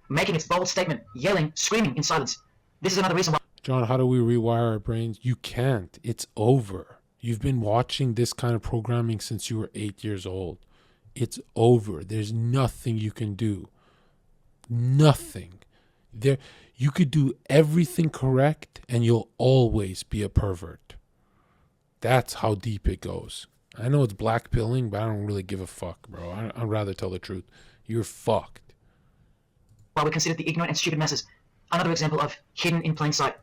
making its bold statement, yelling, screaming in silence. This is another reason why. John, how do we rewire our brains? You can't. It's over. You've been watching this kind of programming since you were 8 years old. It's over. There's nothing you can do. Nothing. You could do everything correct and you'll always be a pervert. That's how deep it goes. I know it's black pilling, but I don't really give a fuck, bro. I'd rather tell the truth. You're fucked. While we consider the ignorant and stupid masses, another example of hidden in plain sight.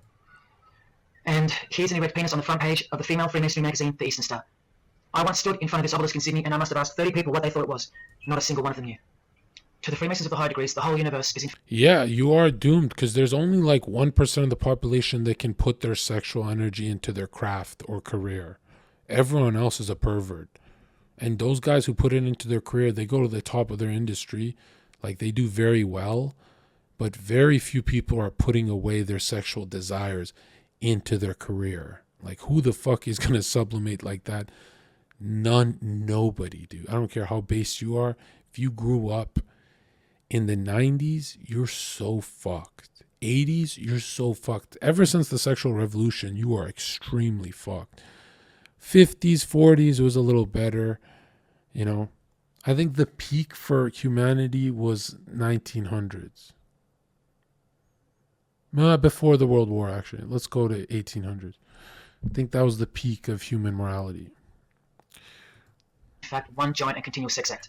And here's an erect penis on the front page of the female Freemasonry magazine, The Eastern Star. I once stood in front of this obelisk in Sydney and I must have asked 30 people what they thought it was. Not a single one of them knew. To the Freemasons of the higher degrees, the whole universe is in... Yeah, you are doomed because there's only like 1% of the population that can put their sexual energy into their craft or career. Everyone else is a pervert. And those guys who put it into their career, they go to the top of their industry. Like they do very well. But very few people are putting away their sexual desires into their career. Like who the fuck is going to sublimate like that? Nobody, dude. I don't care how base you are. If you grew up in the 90s, you're so fucked. 80s, you're so fucked. Ever since the sexual revolution, you are extremely fucked. 50s, 40s was a little better, you know. I think the peak for humanity was 1900s. Before the World War, actually. Let's go to 1800s. I think that was the peak of human morality. In fact, one giant and continuous sex act.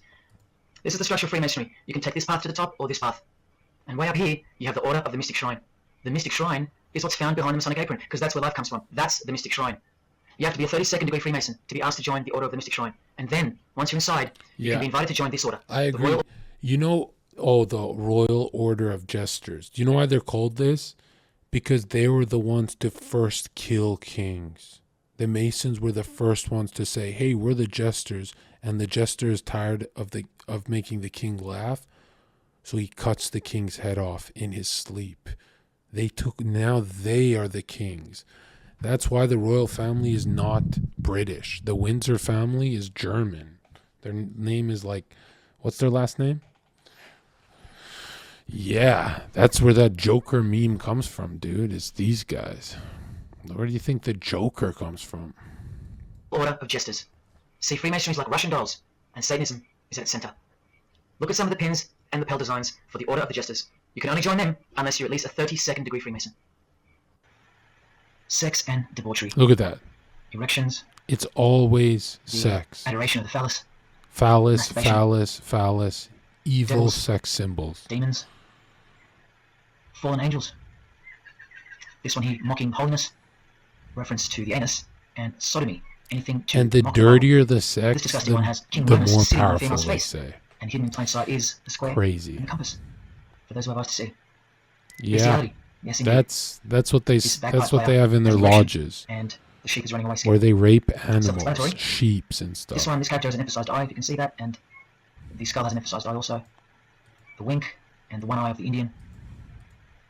This is the structure of Freemasonry. You can take this path to the top or this path. And way up here, you have the Order of the Mystic Shrine. The Mystic Shrine is what's found behind the Masonic apron, because that's where life comes from. That's the Mystic Shrine. You have to be a 32nd degree Freemason to be asked to join the Order of the Mystic Shrine. And then, once you're inside, you can be invited to join this order. I agree. You know, the Royal Order of Jesters. Do you know why they're called this? Because they were the ones to first kill kings. The Masons were the first ones to say, hey, we're the jesters, and the jester is tired of making the king laugh, so he cuts the king's head off in his sleep. Now they are the kings. That's why the royal family is not British. The Windsor family is German. Their name is like, what's their last name? Yeah, that's where that Joker meme comes from, dude. It's these guys. Where do you think the Joker comes from? Order of Jesters. See, Freemasonry is like Russian dolls, and Satanism is at its center. Look at some of the pins and lapel designs for the Order of the Jesters. You can only join them unless you're at least a 32nd degree Freemason. Sex and debauchery. Look at that. Erections. It's always sex. Adoration of the phallus. Phallus. Evil Devils. sex symbols. Demons. Fallen angels. This one here, mocking holiness. Reference to the anus. And sodomy. Anything to and the mock dirtier the sex, this disgusting one has King the Linus more sitting on the powerful female's they face. say. And hidden in plain sight is the square Crazy. and the compass. For those who have eyes to see. Yeah, Bestiality. Yes, indeed. that's what they This that's what they have in their lodges, and the sheep is running away scared. where they rape animals, Self-explanatory. sheeps and stuff. This character has an emphasized eye, if you can see that, and the skull has an emphasized eye also. The wink and the one eye of the Indian.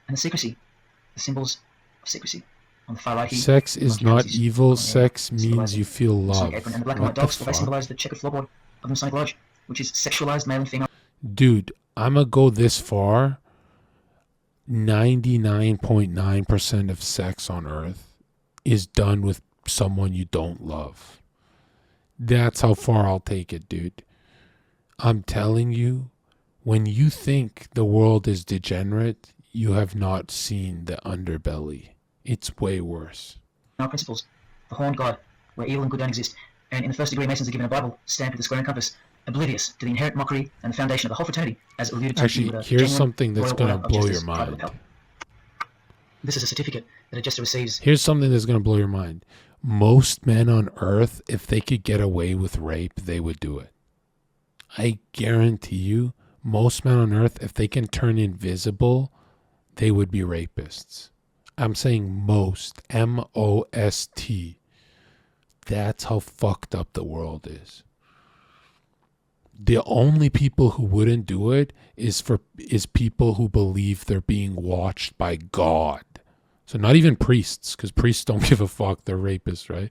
And the secrecy. The symbols of secrecy. On the far right here. Sex is not evil. Sex means you feel love. And the black and white dogs, they symbolize the checkered floorboard of the Masonic Lodge, which is sexualized male and female. Dude, I'm gonna go this far. 99.9% of sex on Earth is done with someone you don't love. That's how far I'll take it, dude. I'm telling you, when you think the world is degenerate, you have not seen the underbelly. It's way worse. Our principles, the horned god, where evil and good don't exist, and in the first degree Masons are given a Bible stamped with the square and compass, oblivious to the inherent mockery and the foundation of the whole fraternity, as alluded to. Actually, here's something that's going to blow your mind. This is a certificate that a jester receives. Here's something that's going to blow your mind. most men on earth, if they could get away with rape, they would do it. I guarantee you, most men on earth, if they can turn invisible, they would be rapists. I'm saying most, M-O-S-T. That's how fucked up the world is. The only people who wouldn't do it is people who believe they're being watched by God. So not even priests, because priests don't give a fuck, they're rapists, right?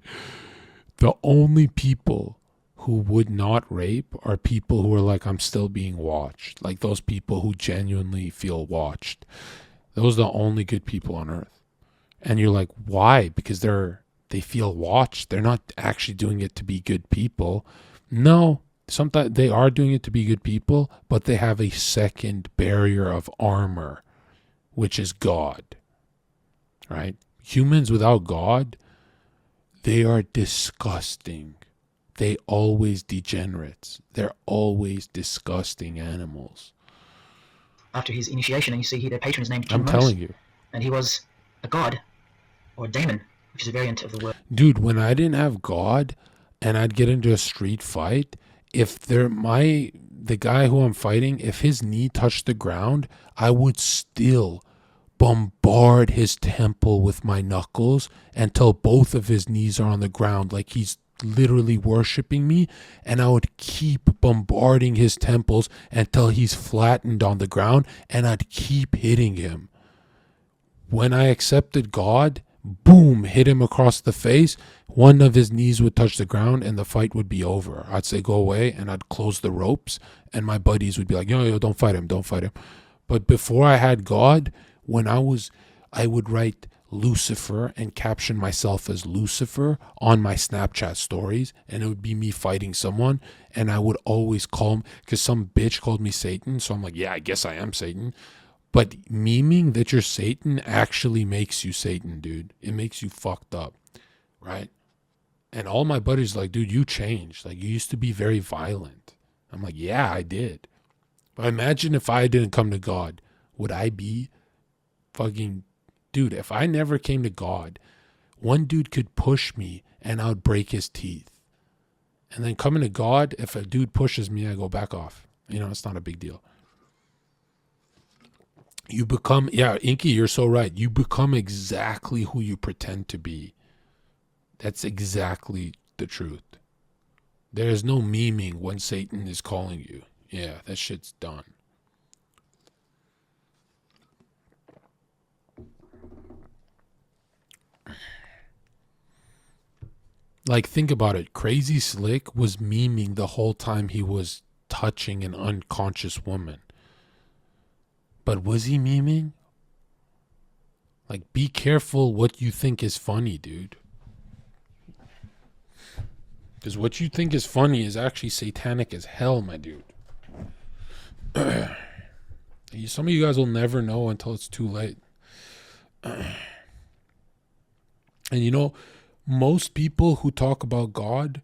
The only people who would not rape are people who are like, I'm still being watched. Like those people who genuinely feel watched. Those are the only good people on earth. And you're like, why? Because they feel watched. They're not actually doing it to be good people. No, sometimes they are doing it to be good people, but they have a second barrier of armor, which is God. Right? Humans without God, they are disgusting. They always degenerates. They're always disgusting animals. After his initiation, and you see here their patron is named King I'm Mos, telling you. and he was a god, or a daemon, which is a variant of the word. Dude, when I didn't have God and I'd get into a street fight, if the guy who I'm fighting, if his knee touched the ground, I would still bombard his temple with my knuckles until both of his knees are on the ground, like he's literally worshiping me, and I would keep bombarding his temples until he's flattened on the ground, and I'd keep hitting him. When I accepted God, boom, hit him across the face, one of his knees would touch the ground and the fight would be over. I'd say go away, and I'd close the ropes, and my buddies would be like, yo, don't fight him. But before I had God, I would write Lucifer and caption myself as Lucifer on my Snapchat stories, and it would be me fighting someone, and I would always call him, because some bitch called me Satan, so I'm like, yeah, I guess I am Satan. But memeing that you're Satan actually makes you Satan, dude. It makes you fucked up, right? And all my buddies are like, dude, you changed. Like, you used to be very violent. I'm like, yeah, I did. But imagine if I didn't come to God, would I be fucking... Dude, if I never came to God, one dude could push me and I would break his teeth. And then coming to God, if a dude pushes me, I go back off. You know, it's not a big deal. You become, yeah, Inky, you're so right. You become exactly who you pretend to be. That's exactly the truth. There is no memeing when Satan is calling you. Yeah, that shit's done. Like, think about it. Crazy Slick was memeing the whole time he was touching an unconscious woman. But was he memeing? Like, be careful what you think is funny, dude. Because what you think is funny is actually satanic as hell, my dude. Some of you guys will never know until it's too late. And you know, most people who talk about God,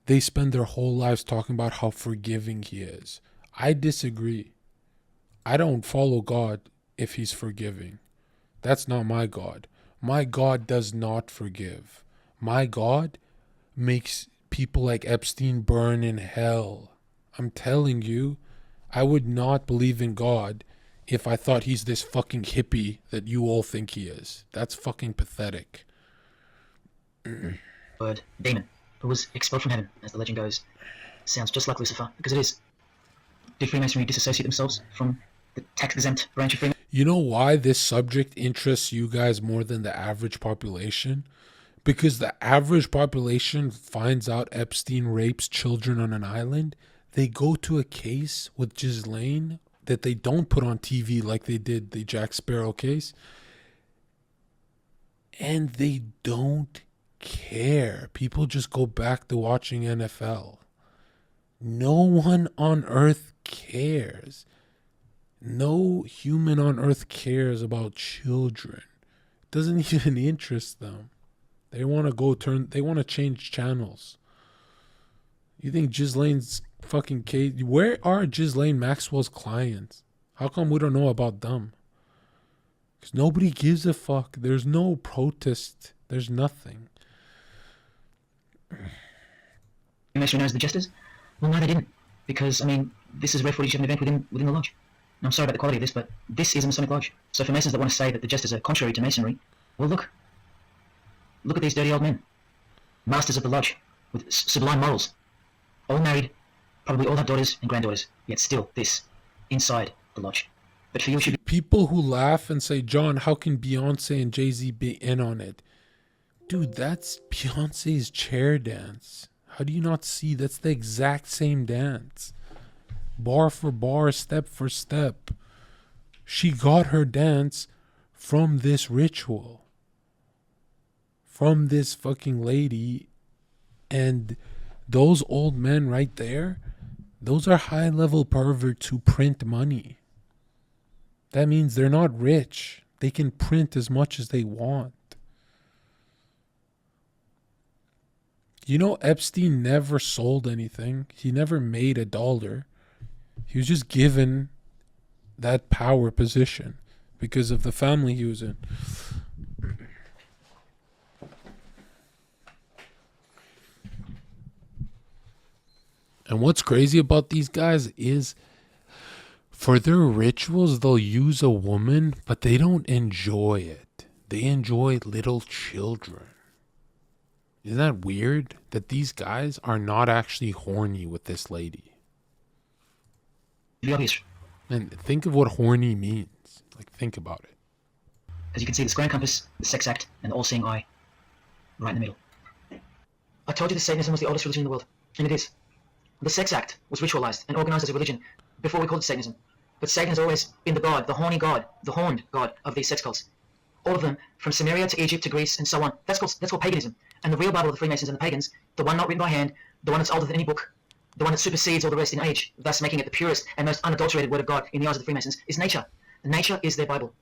they spend their whole lives talking about how forgiving he is. I disagree. I don't follow God if he's forgiving. That's not my God. My God does not forgive. My God makes people like Epstein burn in hell. I'm telling you, I would not believe in God if I thought he's this fucking hippie that you all think he is. That's fucking pathetic. Word, demon, who was expelled from heaven, as the legend goes. Sounds just like Lucifer, because it is. Did Freemasonry disassociate themselves from the tax-exempt branch of Freemasonry? You know why this subject interests you guys more than the average population? Because the average population finds out Epstein rapes children on an island. They go to a case with Ghislaine that they don't put on TV like they did the Jack Sparrow case. And they don't care. People just go back to watching NFL. No one on earth cares. No human on earth cares about children. It doesn't even interest them. They want to change channels. You think Ghislaine's fucking case? Where are Ghislaine Maxwell's clients? How come we don't know about them? Because nobody gives a fuck. There's no protest. There's nothing. Freemasonry known as the Jesters? Well, no, they didn't. Because, I mean, this is rare footage of an event within the lodge. And I'm sorry about the quality of this, but this is a Masonic lodge. So for Masons that want to say that the Jesters are contrary to Masonry, well, look. Look at these dirty old men. Masters of the lodge, with sublime morals. All married, probably all have daughters and granddaughters, yet still this, inside the lodge. But for you, it should be... People who laugh and say, John, how can Beyonce and Jay-Z be in on it? Dude, that's Beyonce's chair dance. How do you not see? That's the exact same dance. Bar for bar, step for step. She got her dance from this ritual. From this fucking lady. And those old men right there, those are high-level perverts who print money. That means they're not rich. They can print as much as they want. You know, Epstein never sold anything. He never made $1. He was just given that power position because of the family he was in. And what's crazy about these guys is for their rituals, they'll use a woman, but they don't enjoy it. They enjoy little children. Isn't that weird? That these guys are not actually horny with this lady. And think of what horny means. Like, think about it. Because you can see the square and compass, the sex act, and the all-seeing eye right in the middle. I told you that Satanism was the oldest religion in the world, and it is. The sex act was ritualized and organized as a religion before we called it Satanism. But Satan has always been the god, the horny god, the horned god of these sex cults. All of them, from Sumeria to Egypt to Greece and so on, that's called paganism. And the real Bible of the Freemasons and the pagans, the one not written by hand, the one that's older than any book, the one that supersedes all the rest in age, thus making it the purest and most unadulterated word of God in the eyes of the Freemasons, is nature. Nature is their Bible.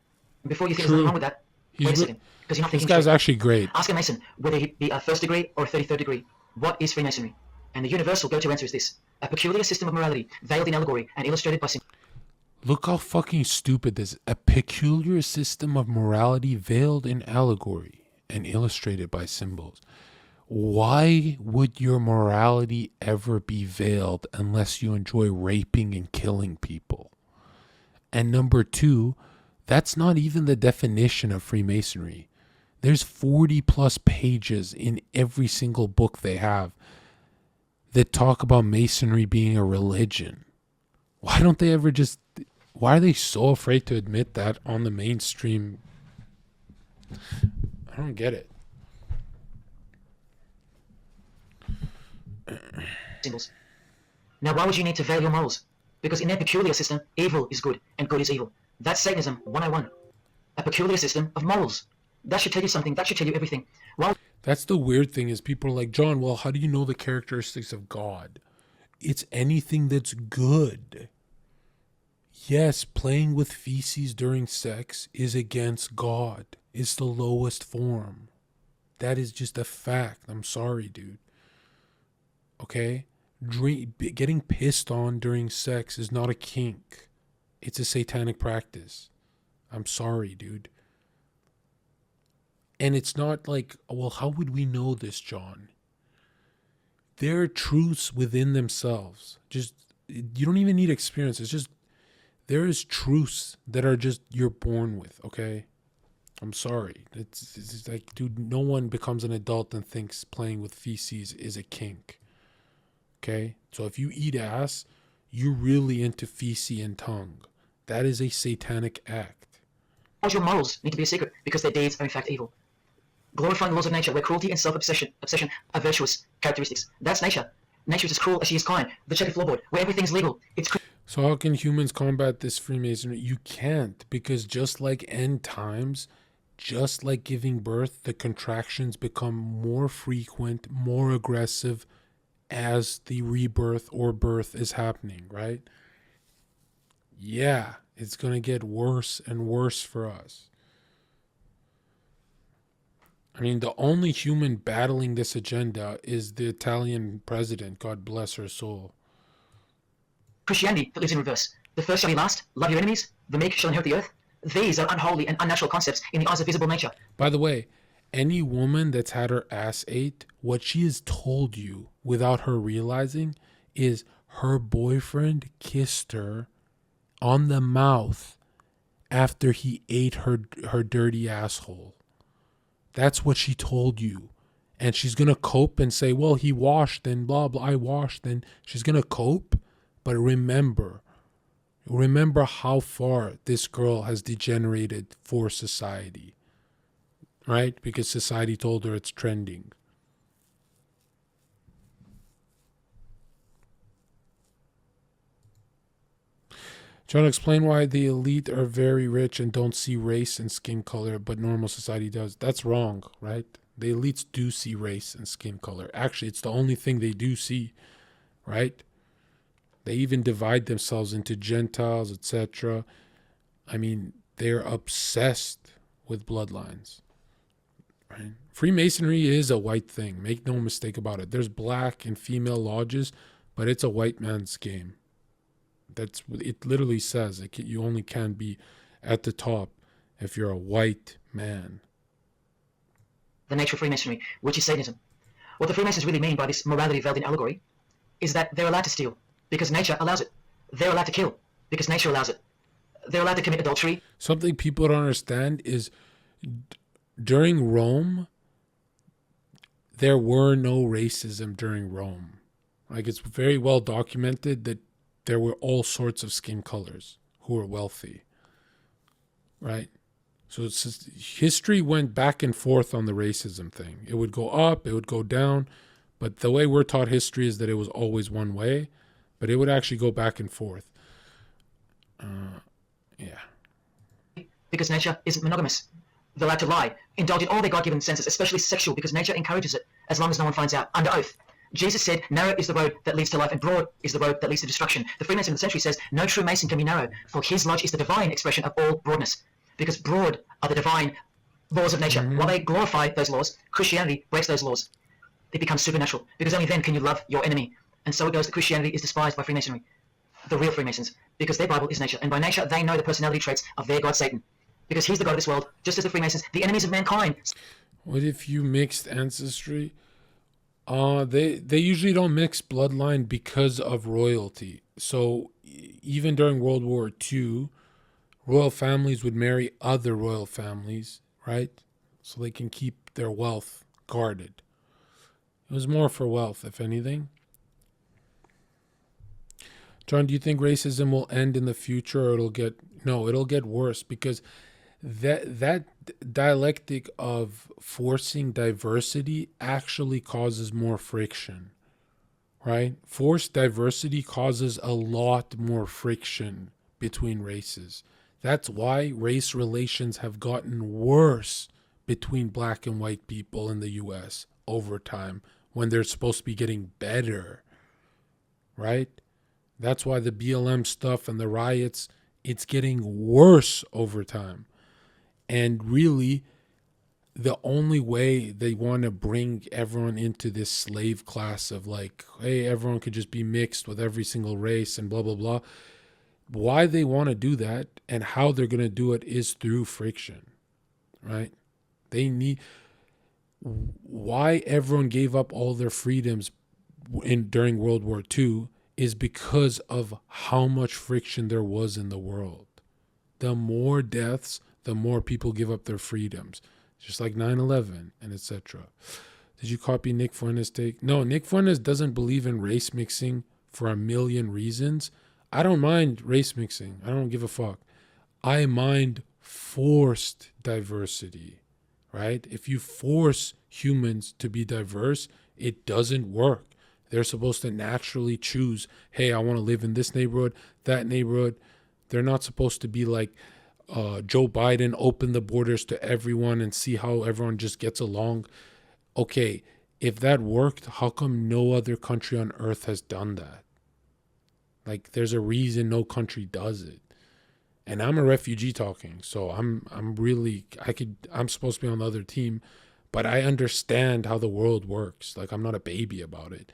And before you think there's nothing wrong with that, wait a second, because you're not thinking This guy's straight. actually great. Ask a Mason whether he be a first degree or a 33rd degree. What is Freemasonry? And the universal go-to answer is this: a peculiar system of morality, veiled in allegory and illustrated by Look how fucking stupid this is. A peculiar system of morality veiled in allegory and illustrated by symbols. Why would your morality ever be veiled unless you enjoy raping and killing people? And number two, that's not even the definition of Freemasonry. There's 40 plus pages in every single book they have that talk about Masonry being a religion. Why don't they ever just... Why are they so afraid to admit that on the mainstream? I don't get it. symbols. Now, why would you need to veil your morals? Because in their peculiar system, evil is good and good is evil. That's Satanism 101. A peculiar system of morals. That should tell you something. That should tell you everything. Why? That's the weird thing is people are like, John, well, how do you know the characteristics of God? It's anything that's good. Yes, playing with feces during sex is against God. It's the lowest form. That is just a fact. I'm sorry, dude. Okay? Getting pissed on during sex is not a kink. It's a satanic practice. I'm sorry, dude. And it's not like, well, how would we know this, John? There are truths within themselves. Just, you don't even need experience. It's just, there is truths that are just, you're born with, okay? I'm sorry. It's like, dude, no one becomes an adult and thinks playing with feces is a kink. Okay? So if you eat ass, you're really into feces and tongue. That is a satanic act. All your morals need to be a secret because their deeds are in fact evil. Glorifying the laws of nature where cruelty and self-obsession are virtuous characteristics. That's nature. Nature is as cruel as she is kind. The checker floorboard, where everything's legal. It's So how can humans combat this Freemasonry? You can't, because just like end times, just like giving birth, the contractions become more frequent, more aggressive as the rebirth or birth is happening, right? Yeah, it's going to get worse and worse for us. I mean, the only human battling this agenda is the Italian president, God bless her soul. Christianity that lives in reverse. The first shall be last, love your enemies, the meek shall inherit the earth. These are unholy and unnatural concepts in the eyes of visible nature. By the way, Any woman that's had her ass ate, what she has told you without her realizing is her boyfriend kissed her on the mouth after he ate her dirty asshole. That's what she told you. And she's going to cope and say, well, he washed and blah, blah, I washed. And she's going to cope. But remember how far this girl has degenerated for society. Right? Because society told her it's trending. Trying to explain why the elite are very rich and don't see race and skin color, but normal society does. That's wrong, right? The elites do see race and skin color. Actually, it's the only thing they do see, right? They even divide themselves into Gentiles, etc. I mean, they're obsessed with bloodlines, right? Freemasonry is a white thing. Make no mistake about it. There's black and female lodges, but it's a white man's game. That's what it literally says. You only can be at the top if you're a white man. The nature of Freemasonry, which is Satanism. What the Freemasons really mean by this morality veiled in allegory is that they're allowed to steal because nature allows it. They're allowed to kill because nature allows it. They're allowed to commit adultery. Something people don't understand is during Rome, there were no racism during Rome. Like, it's very well documented that there were all sorts of skin colors who were wealthy, right? So it's just, history went back and forth on the racism thing. It would go up, it would go down, but the way we're taught history is that it was always one way, but it would actually go back and forth. Yeah. Because nature isn't monogamous. They're allowed to lie, indulge in all their God-given senses, especially sexual, because nature encourages it, as long as no one finds out, under oath. Jesus said, narrow is the road that leads to life, and broad is the road that leads to destruction. The Freemason of the century says, no true Mason can be narrow, for his lodge is the divine expression of all broadness. Because broad are the divine laws of nature. While they glorify those laws, Christianity breaks those laws. It becomes supernatural, because only then can you love your enemy. And so it goes that Christianity is despised by Freemasonry, the real Freemasons, because their Bible is nature, and by nature they know the personality traits of their god Satan, because he's the god of this world, just as the Freemasons, the enemies of mankind. What if you mixed ancestry? They usually don't mix bloodline because of royalty. So even during World War II, royal families would marry other royal families, right? So they can keep their wealth guarded. It was more for wealth, if anything. John, do you think racism will end in the future, or it'll get worse? Because that dialectic of forcing diversity actually causes more friction, right? Forced diversity causes a lot more friction between races. That's why race relations have gotten worse between black and white people in the US over time, when they're supposed to be getting better, right? That's why the BLM stuff and the riots, it's getting worse over time. And really, the only way they want to bring everyone into this slave class of like, hey, everyone could just be mixed with every single race and blah, blah, blah. Why they want to do that and how they're going to do it is through friction, right? Why everyone gave up all their freedoms during World War II is because of how much friction there was in the world. The more deaths, the more people give up their freedoms. Just like 9/11 and etc. Did you copy Nick Fuentes' take? No, Nick Fuentes doesn't believe in race mixing for a million reasons. I don't mind race mixing. I don't give a fuck. I mind forced diversity, right? If you force humans to be diverse, it doesn't work. They're supposed to naturally choose, hey, I want to live in this neighborhood, that neighborhood. They're not supposed to be like Joe Biden, open the borders to everyone and see how everyone just gets along. Okay, if that worked, how come no other country on earth has done that? Like, there's a reason no country does it. And I'm a refugee talking, so I'm supposed to be on the other team, but I understand how the world works. Like, I'm not a baby about it.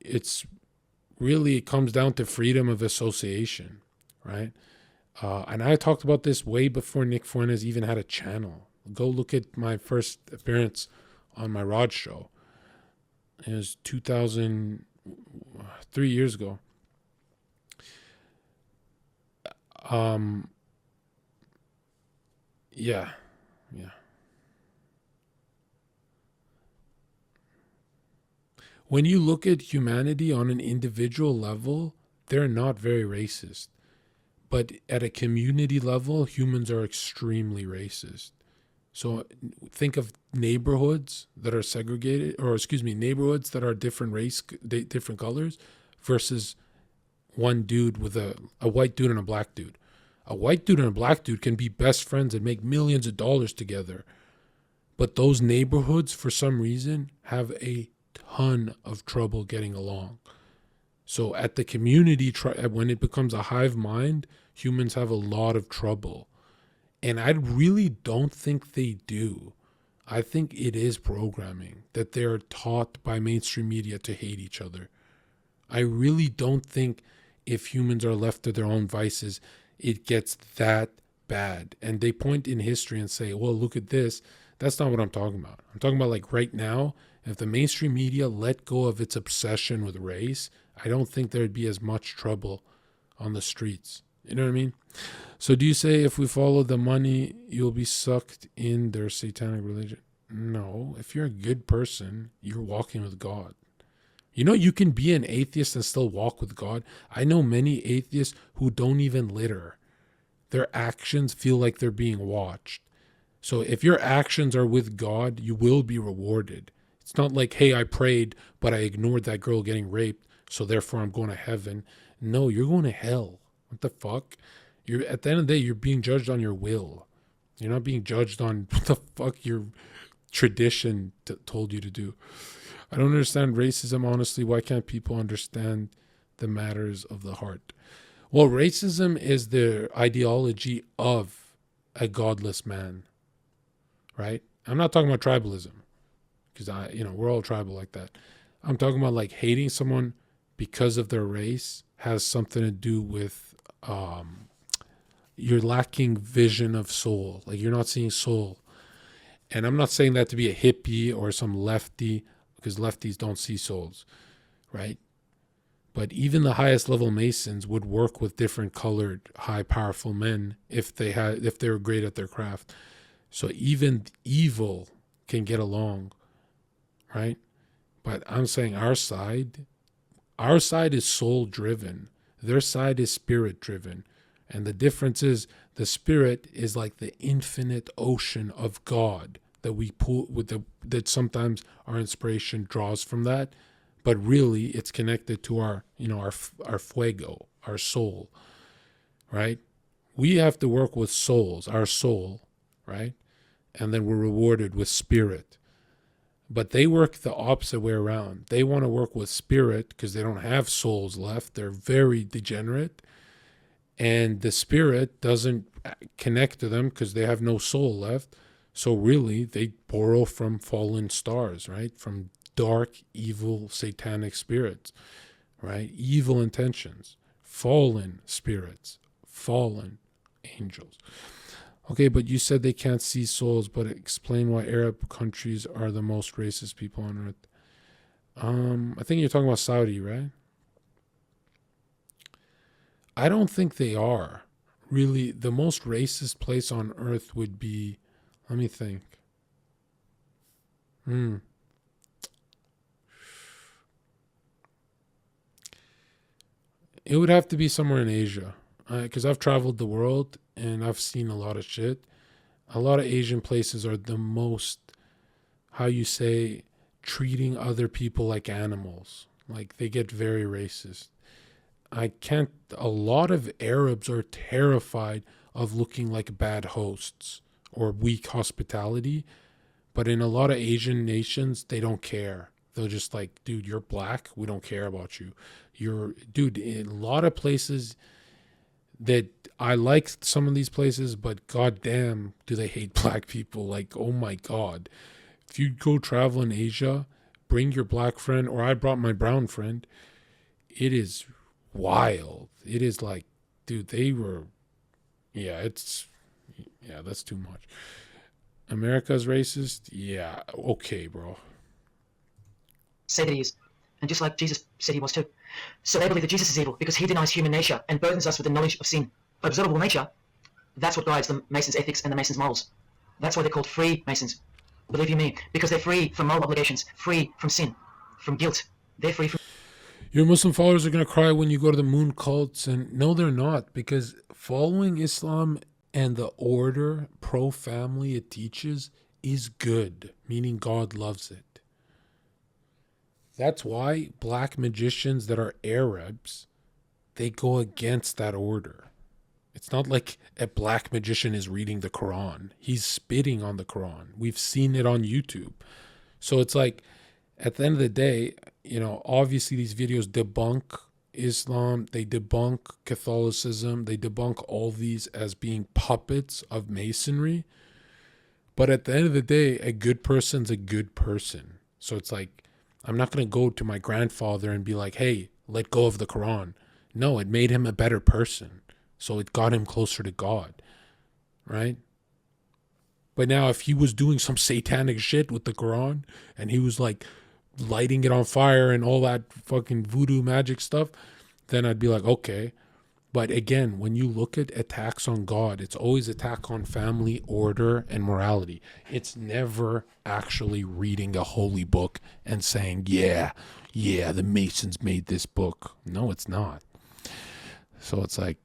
It comes down to freedom of association, right? And I talked about this way before Nick Fuentes even had a channel. Go look at my first appearance on my Rod show. It was 3 years ago. Yeah. When you look at humanity on an individual level, they're not very racist. But at a community level, humans are extremely racist. So think of neighborhoods that are segregated, or neighborhoods that are different different colors, versus one dude with a white dude and a black dude. A white dude and a black dude can be best friends and make millions of dollars together. But those neighborhoods, for some reason, have a ton of trouble getting along. So at the community, when it becomes a hive mind, humans have a lot of trouble. And I really don't think they do. I think it is programming, that they're taught by mainstream media to hate each other. I really don't think if humans are left to their own vices, it gets that bad. And they point in history and say, well, look at this. That's not what I'm talking about. I'm talking about like right now, if the mainstream media let go of its obsession with race, I don't think there'd be as much trouble on the streets. You know what I mean? So do you say if we follow the money, you'll be sucked in their satanic religion? No. If you're a good person, you're walking with God. You know, you can be an atheist and still walk with God. I know many atheists who don't even litter. Their actions feel like they're being watched. So if your actions are with God, you will be rewarded. It's not like, hey, I prayed, but I ignored that girl getting raped, so therefore I'm going to heaven. No, you're going to hell. What the fuck? You're at the end of the day, you're being judged on your will. You're not being judged on what the fuck your tradition told you to do. I don't understand racism, honestly. Why can't people understand the matters of the heart? Well, racism is the ideology of a godless man, right? I'm not talking about tribalism, because we're all tribal like that. I'm talking about like hating someone because of their race has something to do with you're lacking vision of soul. Like you're not seeing soul. And I'm not saying that to be a hippie or some lefty, because lefties don't see souls, right? But even the highest level Masons would work with different colored, high, powerful men if they were great at their craft. So even evil can get along, right? But I'm saying our side is soul driven. Their side is spirit driven. And the difference is the spirit is like the infinite ocean of God that we pull that sometimes our inspiration draws from that, but really it's connected to our fuego, our soul, right? We have to work with souls, our soul, right? And then we're rewarded with spirit. But they work the opposite way around. They want to work with spirit because they don't have souls left. They're very degenerate. And the spirit doesn't connect to them because they have no soul left. So really, they borrow from fallen stars, right? From dark, evil, satanic spirits, right? Evil intentions, fallen spirits, fallen angels. Okay, but you said they can't see souls, but explain why Arab countries are the most racist people on earth. I think you're talking about Saudi, right? I don't think they are. Really, the most racist place on earth would be, let me think. It would have to be somewhere in Asia, because I've traveled the world and I've seen a lot of shit. A lot of Asian places are the most, treating other people like animals. Like they get very racist. A lot of Arabs are terrified of looking like bad hosts or weak hospitality. But in a lot of Asian nations, they don't care. They'll just like, dude, you're black. We don't care about you. In a lot of places that I like some of these places, but goddamn, do they hate black people? Like, oh my God. If you go travel in Asia, bring your black friend, or I brought my brown friend. It is wild. It is like, dude, that's too much. America's racist? Yeah, okay, bro. Say that he is. And just like Jesus said he was too. So they believe that Jesus is evil because he denies human nature and burdens us with the knowledge of sin. Observable nature, that's what guides the Masons' ethics and the Masons' morals. That's why they're called Freemasons. Believe you me, because they're free from moral obligations, free from sin, from guilt. They're free from... Your Muslim followers are going to cry when you go to the moon cults. And no, they're not. Because following Islam and the order, pro-family it teaches, is good. Meaning God loves it. That's why black magicians that are Arabs, they go against that order. It's not like a black magician is reading the Quran. He's spitting on the Quran. We've seen it on YouTube. So it's like, at the end of the day, you know, obviously these videos debunk Islam. They debunk Catholicism. They debunk all these as being puppets of Masonry. But at the end of the day, a good person's a good person. So it's like, I'm not going to go to my grandfather and be like, hey, let go of the Quran. No, it made him a better person. So it got him closer to God. Right? But now if he was doing some satanic shit with the Quran and he was like lighting it on fire and all that fucking voodoo magic stuff, then I'd be like, okay. But again, when you look at attacks on God, it's always attack on family, order, and morality. It's never actually reading a holy book and saying, yeah, the Masons made this book. No, it's not. So it's like,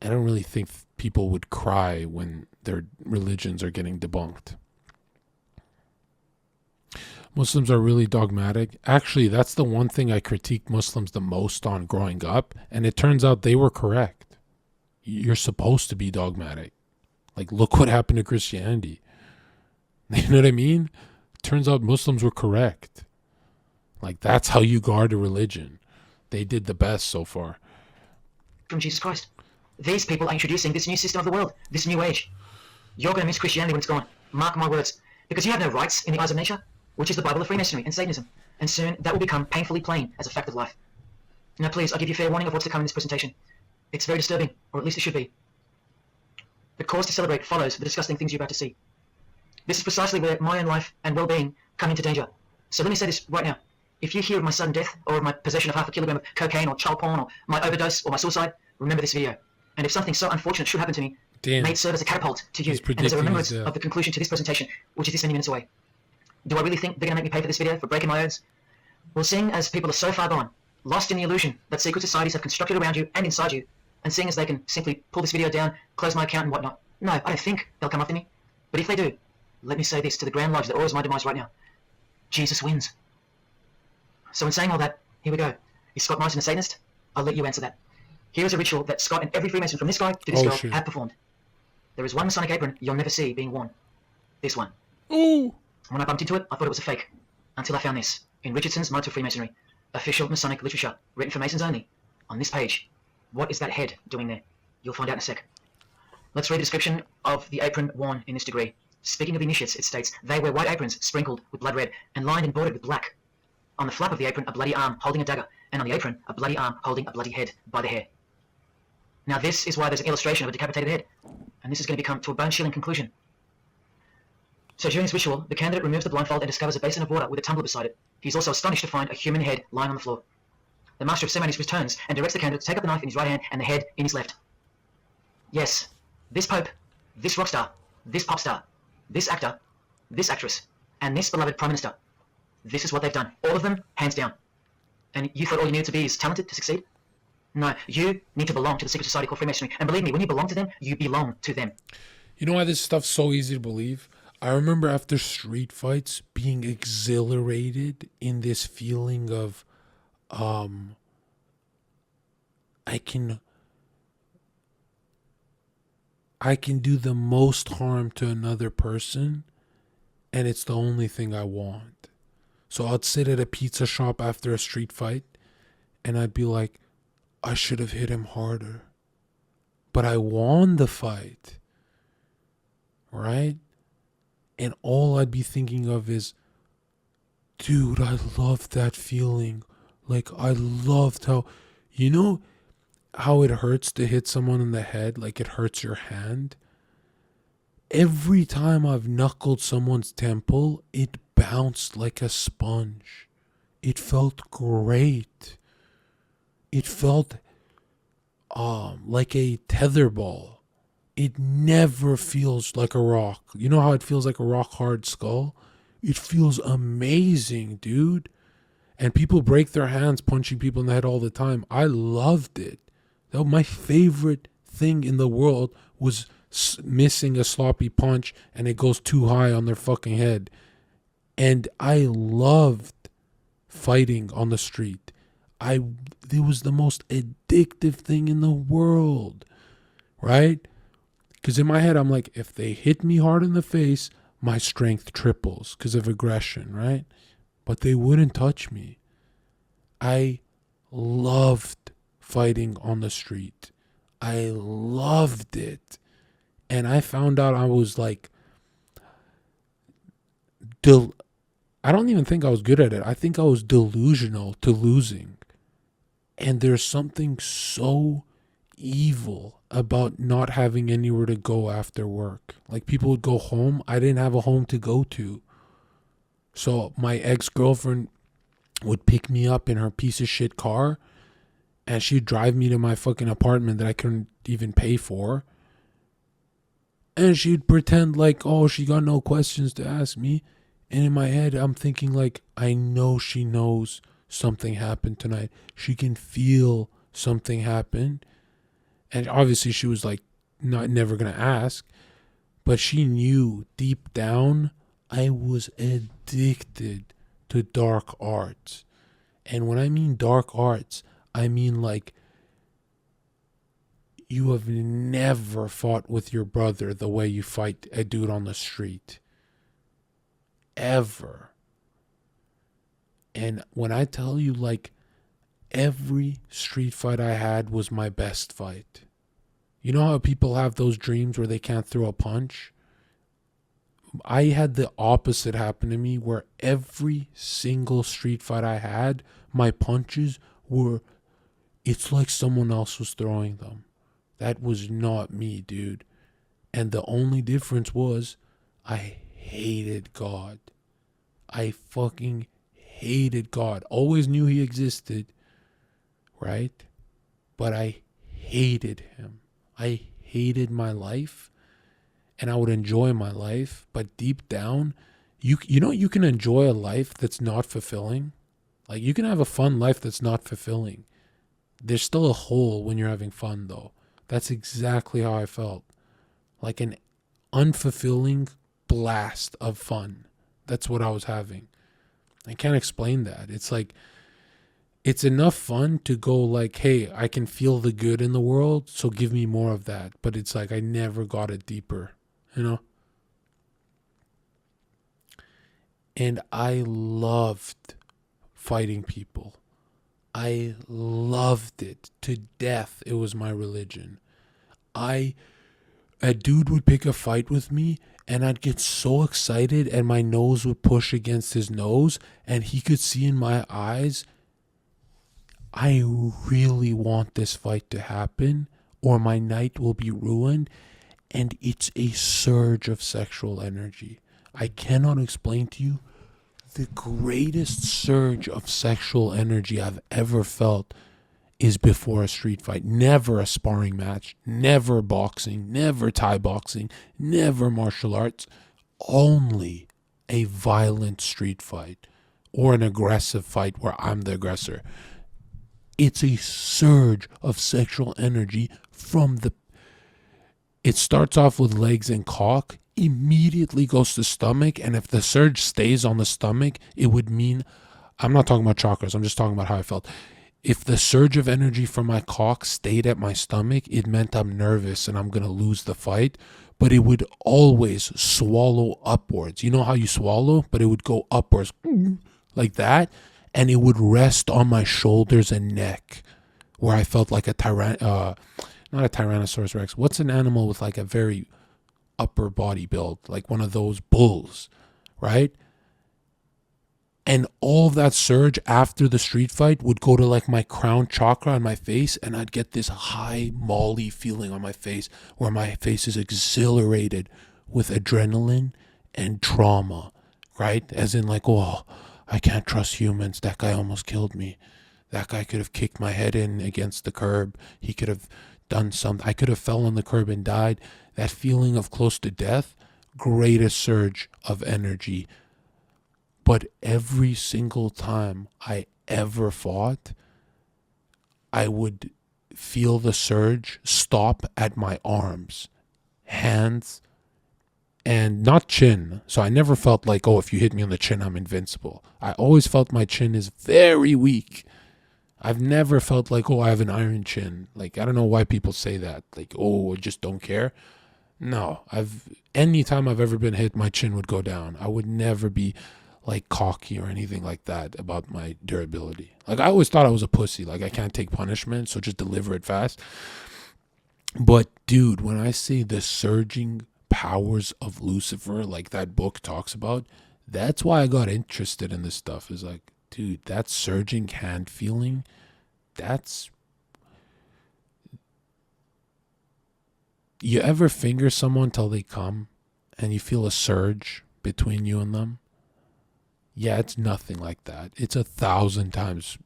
I don't really think people would cry when their religions are getting debunked. Muslims are really dogmatic. Actually, that's the one thing I critique Muslims the most on growing up, and it turns out they were correct. You're supposed to be dogmatic. Like, look what happened to Christianity. You know what I mean? Turns out Muslims were correct. Like, that's how you guard a religion. They did the best so far. From Jesus Christ. These people are introducing this new system of the world, this new age. You're going to miss Christianity when it's gone. Mark my words. Because you have no rights in the eyes of nature, which is the Bible of Freemasonry and Satanism. And soon that will become painfully plain as a fact of life. Now please, I'll give you fair warning of what's to come in this presentation. It's very disturbing, or at least it should be. The cause to celebrate follows the disgusting things you're about to see. This is precisely where my own life and well-being come into danger. So let me say this right now. If you hear of my sudden death, or of my possession of 0.5 kilogram of cocaine or child porn, or my overdose, or my suicide, remember this video. And if something so unfortunate should happen to me, may it serve as a catapult to you, and as a remembrance of the conclusion to this presentation, which is this many minutes away. Do I really think they're going to make me pay for this video, for breaking my oaths? Well, seeing as people are so far gone, lost in the illusion that secret societies have constructed around you and inside you, and seeing as they can simply pull this video down, close my account and whatnot, no, I don't think they'll come after me. But if they do, let me say this to the Grand Lodge that orders my demise right now. Jesus wins. So in saying all that, here we go. Is Scott Morrison a Satanist? I'll let you answer that. Here is a ritual that Scott and every Freemason from this guy to this girl have performed. There is one Masonic apron you'll never see being worn. This one. Ooh. When I bumped into it, I thought it was a fake. Until I found this, in Richardson's Mode to Freemasonry, official Masonic literature, written for Masons only, on this page. What is that head doing there? You'll find out in a sec. Let's read the description of the apron worn in this degree. Speaking of the initiates, it states, they wear white aprons sprinkled with blood red and lined and bordered with black. On the flap of the apron, a bloody arm holding a dagger, and on the apron, a bloody arm holding a bloody head by the hair. Now this is why there's an illustration of a decapitated head, and this is going to come to a bone-chilling conclusion. So during this ritual, the candidate removes the blindfold and discovers a basin of water with a tumbler beside it. He's also astonished to find a human head lying on the floor. The master of ceremonies returns and directs the candidate to take up the knife in his right hand and the head in his left. Yes, this pope, this rock star, this pop star, this actor, this actress, and this beloved prime minister. This is what they've done. All of them, hands down. And you thought all you needed to be is talented to succeed? No, you need to belong to the secret society called Freemasonry. And believe me, when you belong to them, you belong to them. You know why this stuff's so easy to believe? I remember after street fights being exhilarated in this feeling of, I can do the most harm to another person, and it's the only thing I want. So I'd sit at a pizza shop after a street fight, and I'd be like, I should have hit him harder. But I won the fight. Right? And all I'd be thinking of is, dude, I loved that feeling. Like, I loved how, you know how it hurts to hit someone in the head? Like, it hurts your hand. every time I've knuckled someone's temple, it bounced like a sponge. It felt great. It felt like a tetherball. It never feels like a rock. You know how it feels like a rock hard skull? It feels amazing, dude. And people break their hands punching people in the head all the time. I loved it. That my favorite thing in the world was missing a sloppy punch and it goes too high on their fucking head. And I loved fighting on the street. It was the most addictive thing in the world, right? Because in my head, I'm like, if they hit me hard in the face, my strength triples because of aggression, right? But they wouldn't touch me. I loved fighting on the street. I loved it. And I found out I was like, I don't even think I was good at it. I think I was delusional to losing. And there's something so evil about not having anywhere to go after work. Like people would go home. I didn't have a home to go to. So my ex-girlfriend would pick me up in her piece of shit car and she'd drive me to my fucking apartment that I couldn't even pay for. And she'd pretend like, oh, she got no questions to ask me. And in my head, I'm thinking like, I know she knows something happened tonight. She can feel something happened. And obviously she was like, never going to ask. But she knew deep down I was addicted to dark arts. And when I mean dark arts, I mean like you have never fought with your brother the way you fight a dude on the street. Ever. And when I tell you, like, every street fight I had was my best fight. You know how people have those dreams where they can't throw a punch? I had the opposite happen to me, where every single street fight I had, my punches were, it's like someone else was throwing them. That was not me, dude. And the only difference was I hated God. I fucking hated God. Always knew he existed, right? But I hated him. I hated my life. And I would enjoy my life, but deep down, you know you can enjoy a life that's not fulfilling. Like you can have a fun life that's not fulfilling. There's still a hole when you're having fun though. That's exactly how I felt. Like an unfulfilling blast of fun. That's what I was having. I can't explain that. It's like, it's enough fun to go like, hey, I can feel the good in the world, so give me more of that. But it's like I never got it deeper. You know? And I loved fighting people. I loved it to death. It was my religion. A dude would pick a fight with me and I'd get so excited and my nose would push against his nose and he could see in my eyes, I really want this fight to happen or my night will be ruined. And it's a surge of sexual energy. I cannot explain to you the greatest surge of sexual energy I've ever felt is before a street fight. Never a sparring match, never boxing, never Thai boxing, never martial arts. Only a violent street fight or an aggressive fight where I'm the aggressor. It's a surge of sexual energy from the It starts off with legs and cock, immediately goes to stomach, and if the surge stays on the stomach, it would mean, I'm not talking about chakras, I'm just talking about how I felt. If the surge of energy from my cock stayed at my stomach, it meant I'm nervous and I'm going to lose the fight, but it would always swallow upwards. You know how you swallow? But it would go upwards, like that, and it would rest on my shoulders and neck, where I felt like not a Tyrannosaurus Rex. What's an animal with like a very upper body build? Like one of those bulls, right? And all of that surge after the street fight would go to like my crown chakra on my face and I'd get this high molly feeling on my face where my face is exhilarated with adrenaline and trauma, right? As in like, oh, I can't trust humans. That guy almost killed me. That guy could have kicked my head in against the curb. He could have done something. I could have fell on the curb and died. That feeling of close to death, greatest surge of energy. But every single time I ever fought, I would feel the surge stop at my arms, hands, and not chin. So I never felt like, oh, if you hit me on the chin, I'm invincible. I always felt my chin is very weak. I've never felt like, oh, I have an iron chin. Like, I don't know why people say that. Like, oh, I just don't care. No, anytime I've ever been hit, my chin would go down. I would never be like cocky or anything like that about my durability. Like, I always thought I was a pussy. Like, I can't take punishment, so just deliver it fast. But dude, when I say the surging powers of Lucifer, like that book talks about, that's why I got interested in this stuff. Is like, dude, that surging hand feeling, that's... You ever finger someone till they come and you feel a surge between you and them? Yeah, it's nothing like that. It's 1,000 times,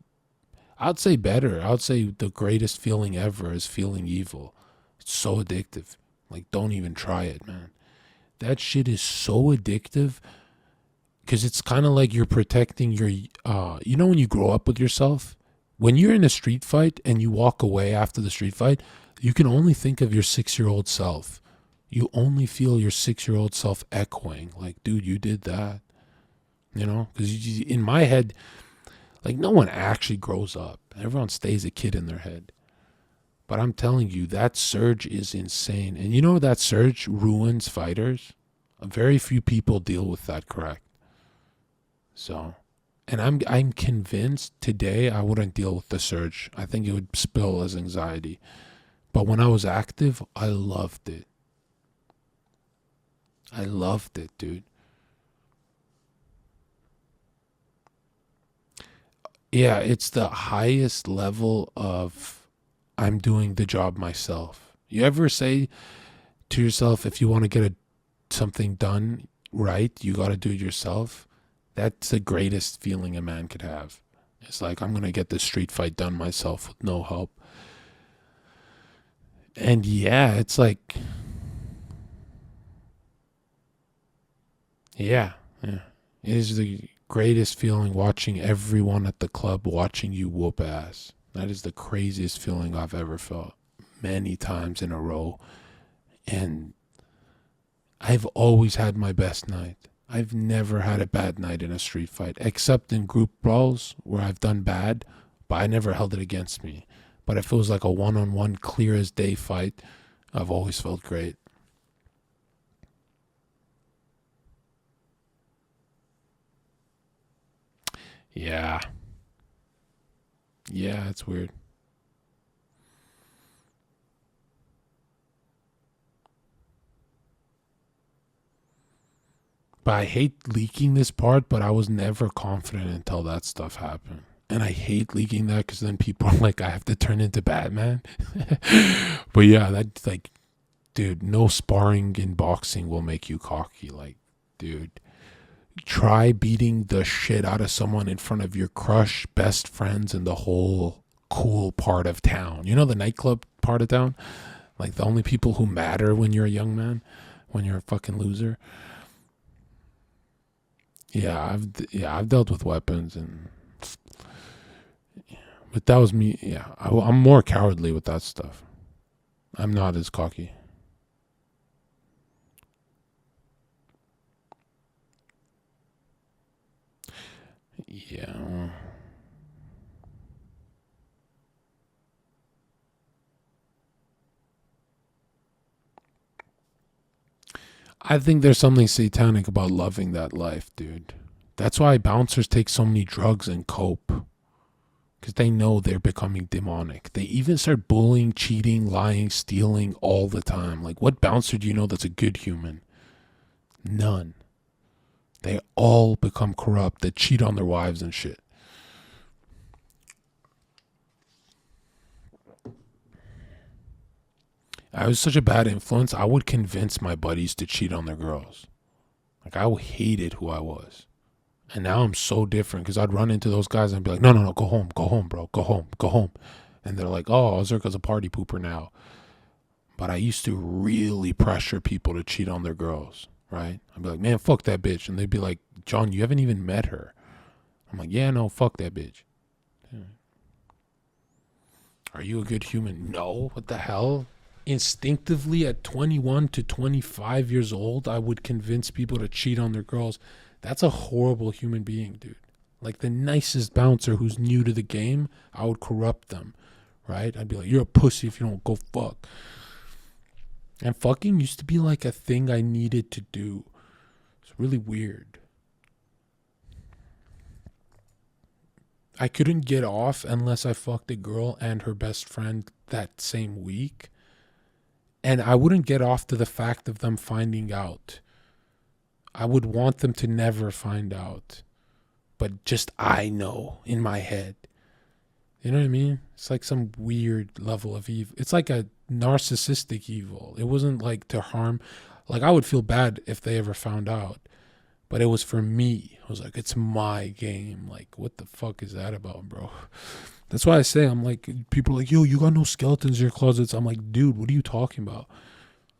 I'd say better. I'd say the greatest feeling ever is feeling evil. It's so addictive. Like, don't even try it, man. That shit is so addictive because it's kind of like you're protecting your, you know, when you grow up with yourself, when you're in a street fight and you walk away after the street fight, you can only think of your 6-year-old self. You only feel your 6-year-old self echoing, like, dude, you did that. You know, because in my head, like, no one actually grows up. Everyone stays a kid in their head. But I'm telling you, that surge is insane. And you know, that surge ruins fighters. Very few people deal with that correct. So, and I'm convinced today I wouldn't deal with the surge. I think it would spill as anxiety. But when I was active, I loved it. I loved it, dude. Yeah, it's the highest level of I'm doing the job myself. You ever say to yourself, if you want to get something done right, you got to do it yourself? That's the greatest feeling a man could have. It's like, I'm going to get this street fight done myself with no help. And yeah, it's like, yeah. It is the greatest feeling watching everyone at the club watching you whoop ass. That is the craziest feeling I've ever felt, many times in a row. And I've always had my best night. I've never had a bad night in a street fight, except in group brawls where I've done bad, but I never held it against me. But if it was like a one-on-one clear as day fight, I've always felt great. Yeah. Yeah, it's weird. But I hate leaking this part, but I was never confident until that stuff happened. And I hate leaking that because then people are like, I have to turn into Batman. But yeah, that's like, dude, no sparring in boxing will make you cocky. Like, dude, try beating the shit out of someone in front of your crush, best friends, and the whole cool part of town. You know, the nightclub part of town? Like, the only people who matter when you're a young man, when you're a fucking loser. Yeah, I've dealt with weapons, and but that was me. Yeah, I'm more cowardly with that stuff. I'm not as cocky. Yeah. I think there's something satanic about loving that life, dude. That's why bouncers take so many drugs and cope. Because they know they're becoming demonic. They even start bullying, cheating, lying, stealing all the time. Like, what bouncer do you know that's a good human? None. They all become corrupt. They cheat on their wives and shit. I was such a bad influence. I would convince my buddies to cheat on their girls. Like, I hated who I was. And now I'm so different because I'd run into those guys and I'd be like, no, go home, bro, go home. And they're like, oh, Zherka's a party pooper now. But I used to really pressure people to cheat on their girls, right? I'd be like, man, fuck that bitch. And they'd be like, John, you haven't even met her. I'm like, yeah, no, fuck that bitch. Yeah. Are you a good human? No, what the hell? Instinctively at 21 to 25 years old, I would convince people to cheat on their girls. That's a horrible human being, dude. Like the nicest bouncer who's new to the game, I would corrupt them, right? I'd be like, you're a pussy if you don't go fuck. And fucking used to be like a thing I needed to do. It's really weird. I couldn't get off unless I fucked a girl and her best friend that same week. And I wouldn't get off to the fact of them finding out. I would want them to never find out. But just I know in my head. You know what I mean? It's like some weird level of evil. It's like a narcissistic evil. It wasn't like to harm. Like I would feel bad if they ever found out. But it was for me. I was like, it's my game. Like, what the fuck is that about, bro? That's why I say, I'm like, people are like, yo, you got no skeletons in your closets. I'm like, dude, what are you talking about?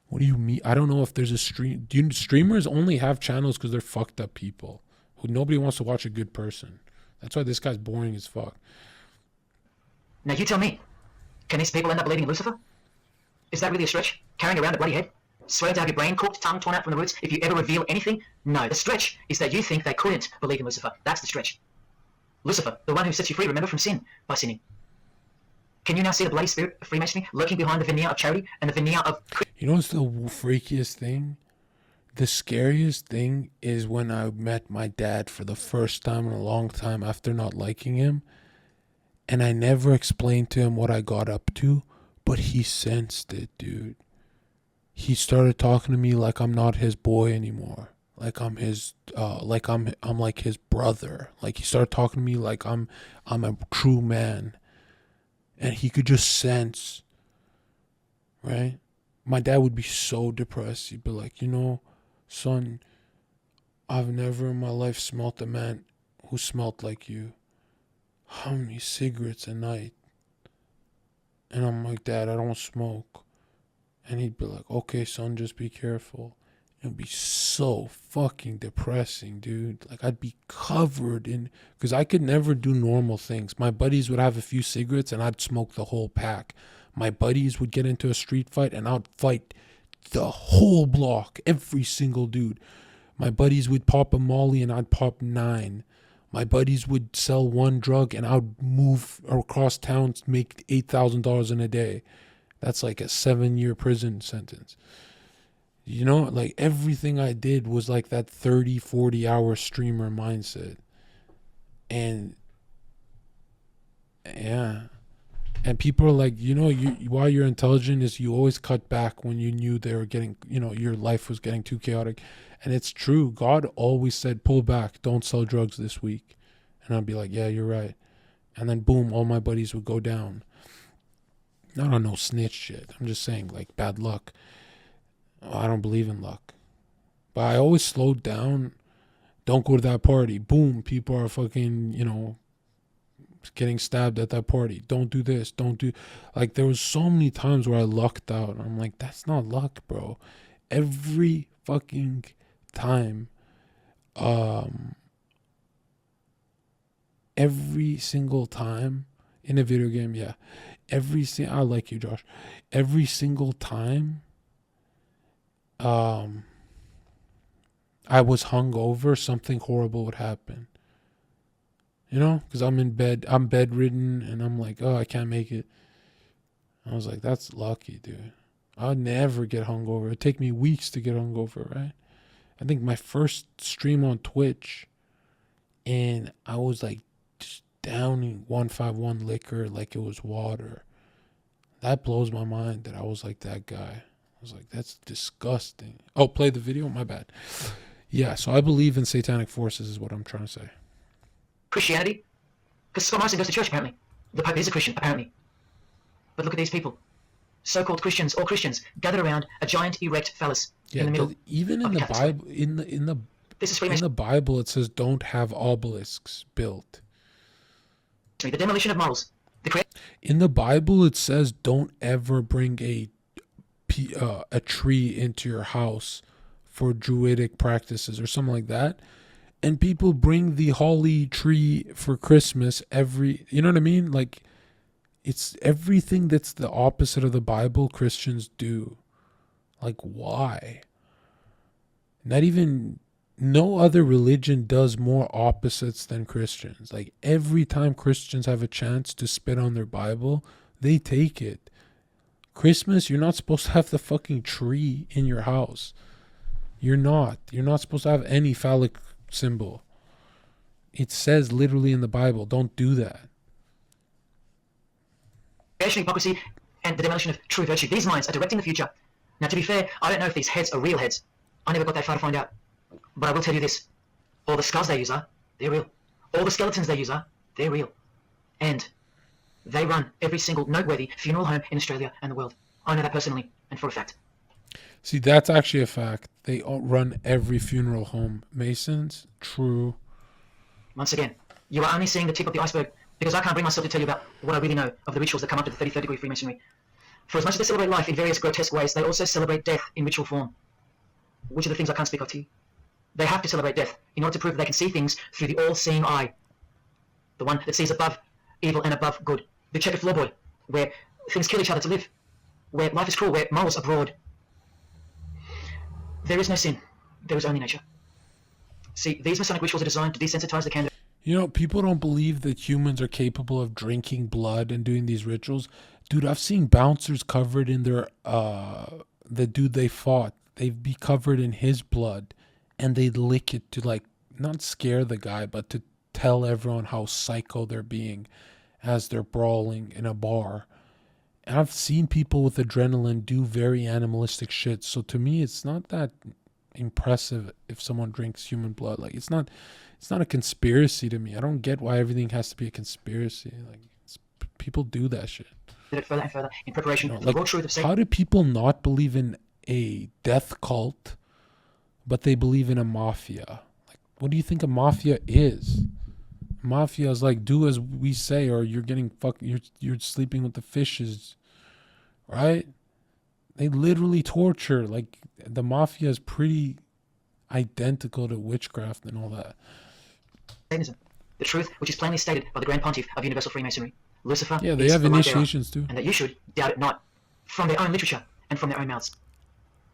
What do you mean? I don't know if there's a stream. Streamers only have channels because they're fucked up people who nobody wants to watch a good person. That's why this guy's boring as fuck. Now you tell me, can these people end up believing in Lucifer? Is that really a stretch? Carrying around a bloody head? Swearing to have your brain cooked, tongue torn out from the roots if you ever reveal anything? No, the stretch is that you think they couldn't believe in Lucifer. That's the stretch. Lucifer, the one who sets you free, remember, from sin, by sinning. Can you now see the bloody spirit of Freemasonry lurking behind the veneer of charity and the veneer of... You know what's the freakiest thing? The scariest thing is when I met my dad for the first time in a long time after not liking him. And I never explained to him what I got up to, but he sensed it, dude. He started talking to me like I'm not his boy anymore. Like I'm his, like I'm like his brother. Like he started talking to me like I'm a true man. And he could just sense, right? My dad would be so depressed. He'd be like, you know, son, I've never in my life smelt a man who smelt like you. How many cigarettes a night? And I'm like, Dad, I don't smoke. And he'd be like, okay, son, just be careful. It would be so fucking depressing, dude. Like, I'd be covered in... Because I could never do normal things. My buddies would have a few cigarettes and I'd smoke the whole pack. My buddies would get into a street fight and I'd fight the whole block. Every single dude. My buddies would pop a Molly and I'd pop 9. My buddies would sell one drug and I'd move across town to make $8,000 in a day. That's like a 7-year prison sentence. You know, like everything I did was like that 30, 40-hour streamer mindset. And yeah. And people are like, you know, why you're intelligent is you always cut back when you knew they were getting, you know, your life was getting too chaotic. And it's true. God always said, pull back, don't sell drugs this week. And I'd be like, yeah, you're right. And then boom, all my buddies would go down. Not on no snitch shit. I'm just saying, like, bad luck. I don't believe in luck. But I always slowed down. Don't go to that party. Boom, people are fucking, you know, getting stabbed at that party. Don't do this. Don't do... Like, there was so many times where I lucked out. I'm like, that's not luck, bro. Every fucking time. Every single time in a video game, yeah. I like you, Josh. Every single time I was hungover, something horrible would happen. You know, because I'm in bed, I'm bedridden, and I'm like, oh, I can't make it. I was like, that's lucky, dude. I'd never get hungover. It'd take me weeks to get hungover, right? I think my first stream on Twitch, and I was like just downing 151 liquor like it was water. That blows my mind that I was like that guy. I was like, that's disgusting. Oh, play the video? My bad. Yeah, so I believe in satanic forces is what I'm trying to say. Christianity? Because Scott Morrison goes to church, apparently. The Pope is a Christian, apparently. But look at these people. so-called Christians, all Christians, gathered around a giant erect phallus Yeah, in the middle. even in the Bible, This is in Freemasonry. the Bible, it says don't have obelisks built. The demolition of morals. In the Bible, it says don't ever bring a tree into your house for Druidic practices or something like that. And people bring the holly tree for Christmas you know what I mean? Like, it's everything that's the opposite of the Bible Christians do. Like, why? No other religion does more opposites than Christians. Like, every time Christians have a chance to spit on their Bible, they take it. Christmas, you're not supposed to have the fucking tree in your house. You're not supposed to have any phallic symbol. It says literally in the Bible, don't do that. Creation, hypocrisy, and the demolition of true virtue. These minds are directing the future. Now, to be fair, I don't know if these heads are real heads. I never got that far to find out. But I will tell you this. All the skulls they use they're real. All the skeletons they use they're real. And they run every single noteworthy funeral home in Australia and the world. I know that personally and for a fact. See, that's actually a fact. They run every funeral home. Masons, true. Once again, you are only seeing the tip of the iceberg because I can't bring myself to tell you about what I really know of the rituals that come up to the 33rd degree Freemasonry. For as much as they celebrate life in various grotesque ways, they also celebrate death in ritual form. Which are the things I can't speak of to you? They have to celebrate death in order to prove that they can see things through the all-seeing eye. The one that sees above evil and above good. The checkered floor boy, where things kill each other to live. Where life is cruel, where morals are broad. There is no sin. There is only nature. See, these Masonic rituals are designed to desensitize the candidate. You know, people don't believe that humans are capable of drinking blood and doing these rituals. Dude, I've seen bouncers covered in their, the dude they fought. They'd be covered in his blood, and they'd lick it to, like, not scare the guy, but to tell everyone how psycho they're being as they're brawling in a bar. And I've seen people with adrenaline do very animalistic shit. So to me, it's not that impressive if someone drinks human blood. Like, it's not a conspiracy to me. I don't get why everything has to be a conspiracy. Like, people do that shit. Further and further in preparation for the raw truth of Satan. How do people not believe in a death cult, but they believe in a mafia? Like, what do you think a mafia is? Mafia is like, do as we say, or you're getting fucked. You're sleeping with the fishes, right? They literally torture. Like, the mafia is pretty identical to witchcraft and all that. Satanism, the truth which is plainly stated by the Grand Pontiff of Universal Freemasonry, Lucifer. Yeah, they have initiations too. And that you should doubt it not, from their own literature and from their own mouths,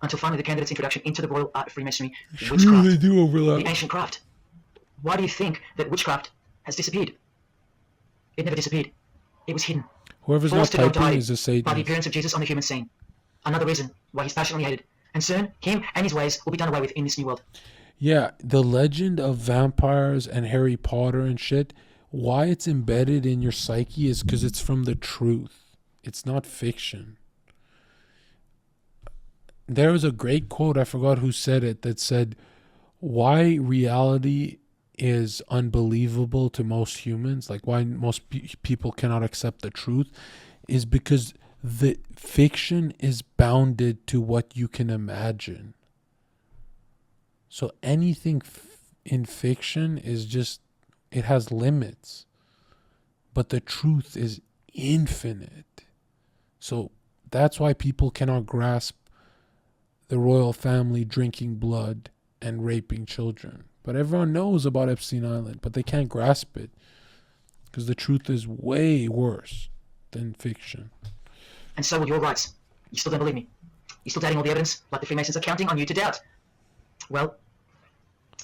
until finally the candidate's introduction into the royal art of Freemasonry, witchcraft, they do overlap. the ancient craft. Why do you think that witchcraft has disappeared? It never disappeared. It was hidden. Whoever's Forced not to typing die is a by the Satanist. appearance of Jesus on the human scene. Another reason why he's passionately hated. And soon, him and his ways will be done away with in this new world. Yeah, the legend of vampires and Harry Potter and shit, why it's embedded in your psyche is because it's from the truth. It's not fiction. There was a great quote, I forgot who said it, that said, why reality is unbelievable to most humans, like why most people cannot accept the truth, is because the fiction is bounded to what you can imagine. So anything in fiction is just, it has limits. But the truth is infinite. So that's why people cannot grasp the royal family drinking blood and raping children. But everyone knows about Epstein Island, but they can't grasp it. Because the truth is way worse than fiction. And so will your rights. You still don't believe me? You still doubting all the evidence, like the Freemasons are counting on you to doubt? Well,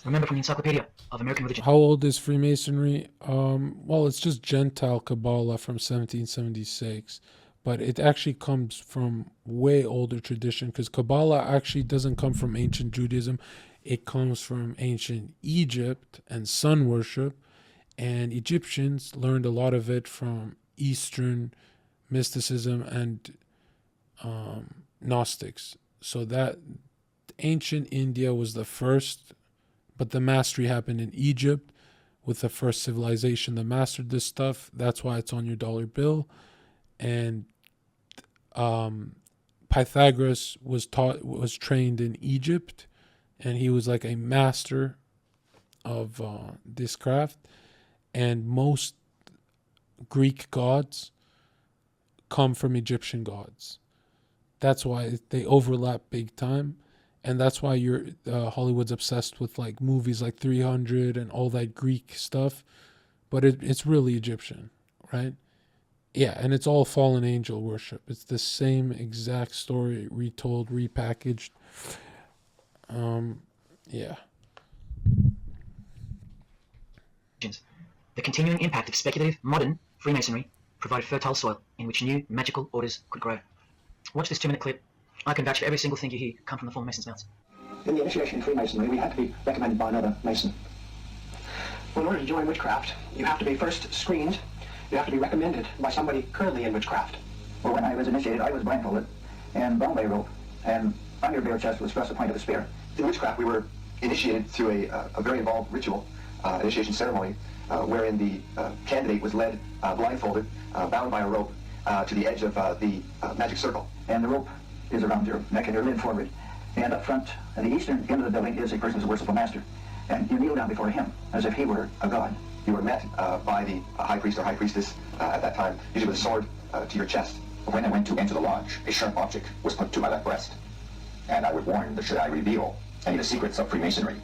remember from the Encyclopedia of American Religion. How old is Freemasonry? Well, it's just Gentile Kabbalah from 1776. But it actually comes from way older tradition, because Kabbalah actually doesn't come from ancient Judaism. It comes from ancient Egypt and sun worship. And Egyptians learned a lot of it from Eastern mysticism and Gnostics. So that ancient India was the first, but the mastery happened in Egypt with the first civilization that mastered this stuff. That's why it's on your dollar bill. And Pythagoras was trained in Egypt, and he was like a master of this craft. And most Greek gods come from Egyptian gods. That's why they overlap big time, and that's why Hollywood's obsessed with like movies like 300 and all that Greek stuff, but it's really Egyptian, right? Yeah, and it's all fallen angel worship. It's the same exact story retold, repackaged. Yeah. The continuing impact of speculative, modern Freemasonry provided fertile soil in which new magical orders could grow. Watch this 2-minute clip. I can vouch for every single thing you hear come from the former Masons' mouths. In the initiation in Freemasonry, we had to be recommended by another Mason. Well, in order to join witchcraft, you have to be first screened. You have to be recommended by somebody currently in witchcraft. Well, when I was initiated, I was blindfolded and bound by a rope, and on your bare chest was thrust the point of a spear. In witchcraft, we were initiated through a very involved ritual, initiation ceremony, wherein the candidate was led blindfolded, bound by a rope, to the edge of the magic circle. And the rope is around your neck and your lid forward. And up front, at the eastern end of the building, is a person who's a worshipful master. And you kneel down before him, as if he were a god. You were met by the high priest or high priestess at that time, usually with a sword to your chest. When I went to enter the lodge, a sharp object was put to my left breast. And I was warned that should I reveal any of the secrets of Freemasonry,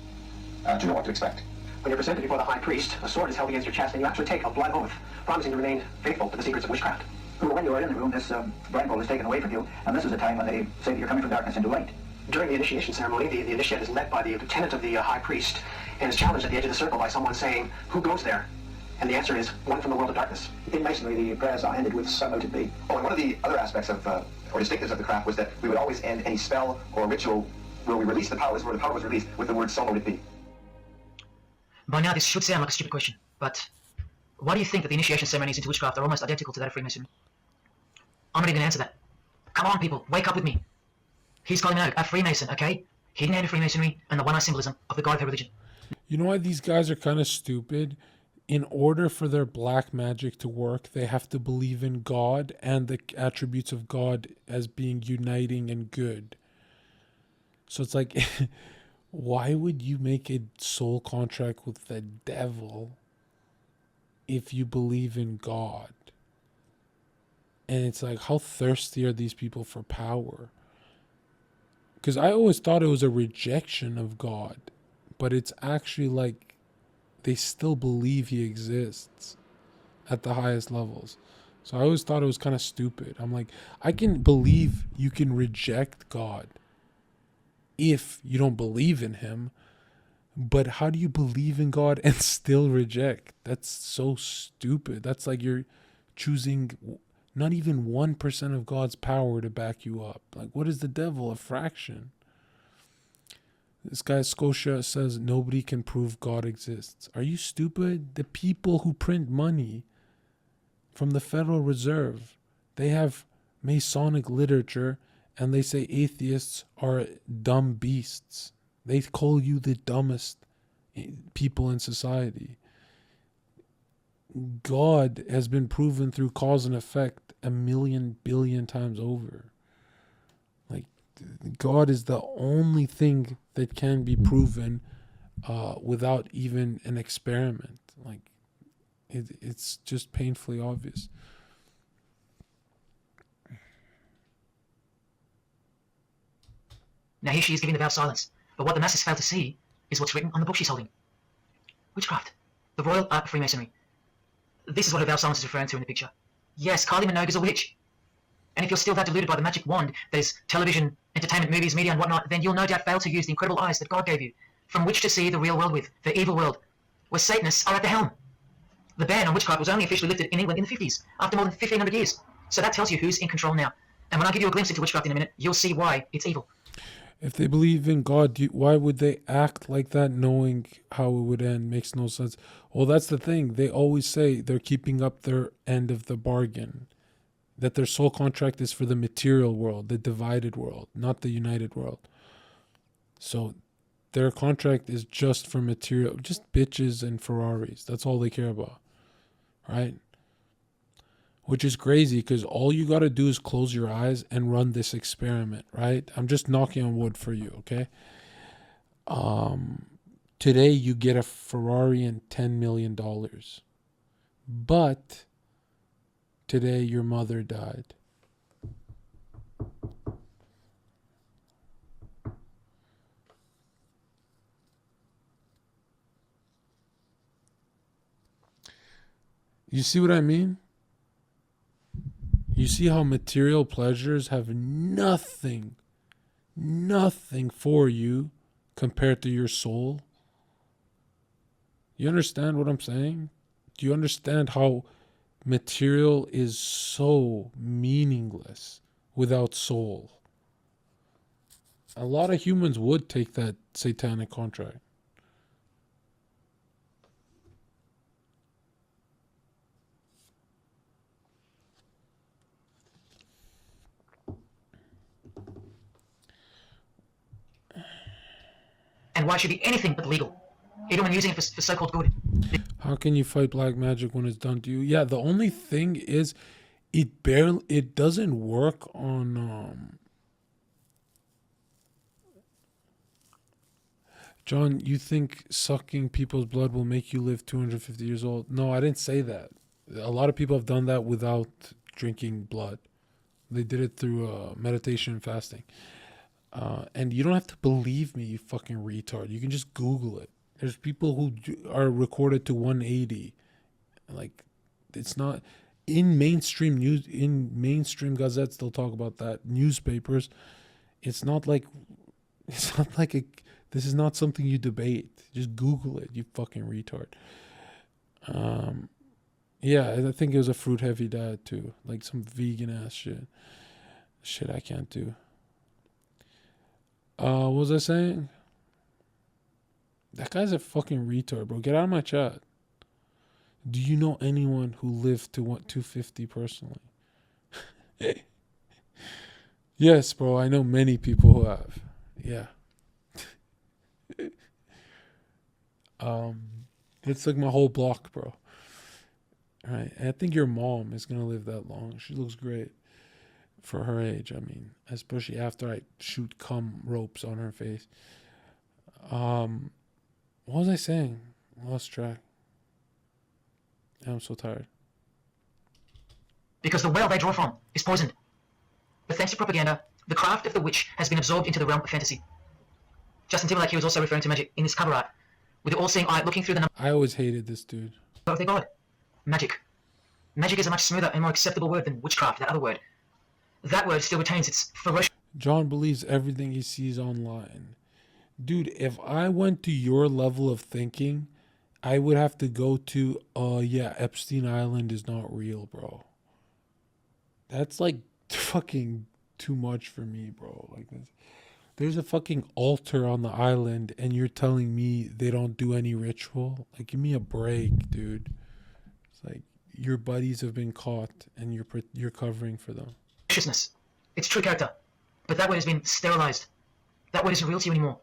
to know what to expect. When you're presented before the high priest, a sword is held against your chest, and you actually take a blood oath, promising to remain faithful to the secrets of witchcraft. When you are in the room, this blindfold is taken away from you, and this is the time when they say that you're coming from darkness into light. During the initiation ceremony, the initiate is led by the lieutenant of the high priest, and is challenged at the edge of the circle by someone saying, "Who goes there?" And the answer is, "One from the world of darkness." In Masonry, the prayers are ended with "Saluted be." Oh, and one of the other aspects of, or distinctives of the craft was that we would always end any spell or ritual where we release the powers, where the power was released, with the word "So mote it be." By now, this should sound like a stupid question, but why do you think that the initiation ceremonies into witchcraft are almost identical to that of Freemasonry? I'm not even going to answer that. Come on, people, wake up with me. He's calling out a Freemason, okay? Hidden hand of Freemasonry and the one-eye symbolism of the god of her religion. You know why these guys are kind of stupid? In order for their black magic to work, they have to believe in God and the attributes of God as being uniting and good. So it's like, why would you make a soul contract with the devil if you believe in God? And it's like, how thirsty are these people for power? Because I always thought it was a rejection of God, but it's actually like they still believe he exists at the highest levels. So I always thought it was kind of stupid. I'm like, I can believe you can reject God if you don't believe in him, but how do you believe in God and still reject? That's so stupid. That's like you're choosing not even 1% of God's power to back you up. Like, what is the devil? A fraction. This guy Scotia says nobody can prove God exists. Are you stupid? The people who print money from the Federal Reserve, they have Masonic literature, and they say atheists are dumb beasts. They call you the dumbest people in society. God has been proven through cause and effect 1 billion times over. Like, God is the only thing that can be proven without even an experiment. Like, it's just painfully obvious. Now here she is giving the vow of silence, but what the masses fail to see is what's written on the book she's holding. Witchcraft. The royal art of Freemasonry. This is what her vow of silence is referring to in the picture. Yes, Kylie Minogue's a witch. And if you're still that deluded by the magic wand that is television, entertainment, movies, media and whatnot, then you'll no doubt fail to use the incredible eyes that God gave you, from which to see the real world with, the evil world, where Satanists are at the helm. The ban on witchcraft was only officially lifted in England in the 50s, after more than 1,500 years. So that tells you who's in control now. And when I give you a glimpse into witchcraft in a minute, you'll see why it's evil. If they believe in God, why would they act like that knowing how it would end? Makes no sense. Well, that's the thing. They always say they're keeping up their end of the bargain. That their soul contract is for the material world, the divided world, not the united world. So their contract is just for material, just bitches and Ferraris. That's all they care about, right? which is crazy because all you got to do is close your eyes and run this experiment, right? I'm just knocking on wood for you, okay? Today you get a Ferrari and $10 million. But today your mother died. You see what I mean? You see how material pleasures have nothing for you compared to your soul? You understand what I'm saying? Do you understand how material is so meaningless without soul? A lot of humans would take that satanic contract. And why should it be anything but legal, even when using it for so-called good? How can you fight black magic when it's done to you? Yeah, the only thing is it doesn't work on John, you think sucking people's blood will make you live 250 years old? No, I didn't say that. A lot of people have done that without drinking blood. They did it through meditation and fasting. And you don't have to believe me, you fucking retard. You can just Google it. There's people who are recorded to 180. Like, it's not in mainstream news. In mainstream gazettes, they'll talk about that. Newspapers. It's not like this is not something you debate. Just Google it, you fucking retard. Yeah, I think it was a fruit heavy diet too, like some vegan ass shit. Shit I can't do. What was I saying? That guy's a fucking retard, bro. Get out of my chat. Do you know anyone who lived to 250 personally? Yes, bro. I know many people who have. Yeah. It's like my whole block, bro. All right. I think your mom is gonna live that long. She looks great for her age. I mean, especially after I shoot cum ropes on her face. What was I saying? I lost track. I'm so tired. Because the well they draw from is poisoned. But thanks to propaganda, the craft of the witch has been absorbed into the realm of fantasy. Justin Timberlake here was also referring to magic in this cover art, with the all-seeing eye looking through the number I always hated this dude. of their god. Magic. Magic is a much smoother and more acceptable word than witchcraft, that other word. That word still retains its ferocious... John believes everything he sees online. Dude, if I went to your level of thinking, I would have to go to, Epstein Island is not real, bro. That's like fucking too much for me, bro. Like this. There's a fucking altar on the island and you're telling me they don't do any ritual? Like, give me a break, dude. It's like your buddies have been caught and you're covering for them. Its true character. But that word has been sterilized. That word isn't real to you anymore.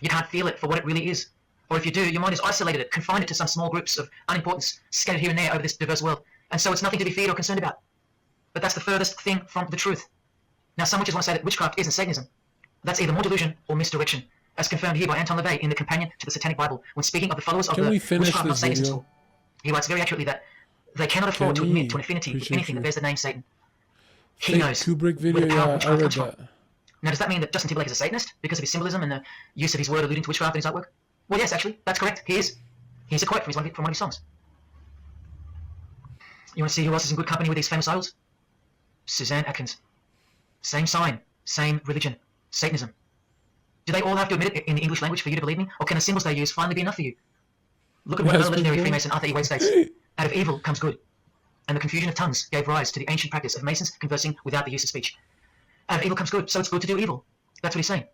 You can't feel it for what it really is. Or if you do, your mind has isolated it, confined it to some small groups of unimportance scattered here and there over this diverse world. And so it's nothing to be feared or concerned about. But that's the furthest thing from the truth. Now, some witches want to say that witchcraft isn't Satanism. That's either more delusion or misdirection, as confirmed here by Anton LaVey in the Companion to the Satanic Bible, when speaking of the followers of the Witchcraft Not Satanism school. He writes very accurately that they cannot afford to admit to an affinity with anything that bears the name Satan. He knows Kubrick video, where the power of I witchcraft read comes that. from. Now, does that mean that Justin Timberlake is a Satanist because of his symbolism and the use of his word alluding to witchcraft in his artwork? Well, yes, actually, that's correct. He is. Here's a quote from one of his songs. You want to see who else is in good company with these famous idols? Suzanne Atkins. Same sign, same religion, Satanism. Do they all have to admit it in the English language for you to believe me? Or can the symbols they use finally be enough for you? Look at what the legendary Freemason Arthur E. Wade states. Out of evil comes good. And the confusion of tongues gave rise to the ancient practice of Masons conversing without the use of speech. Out of evil comes good, so it's good to do evil. That's what he's saying.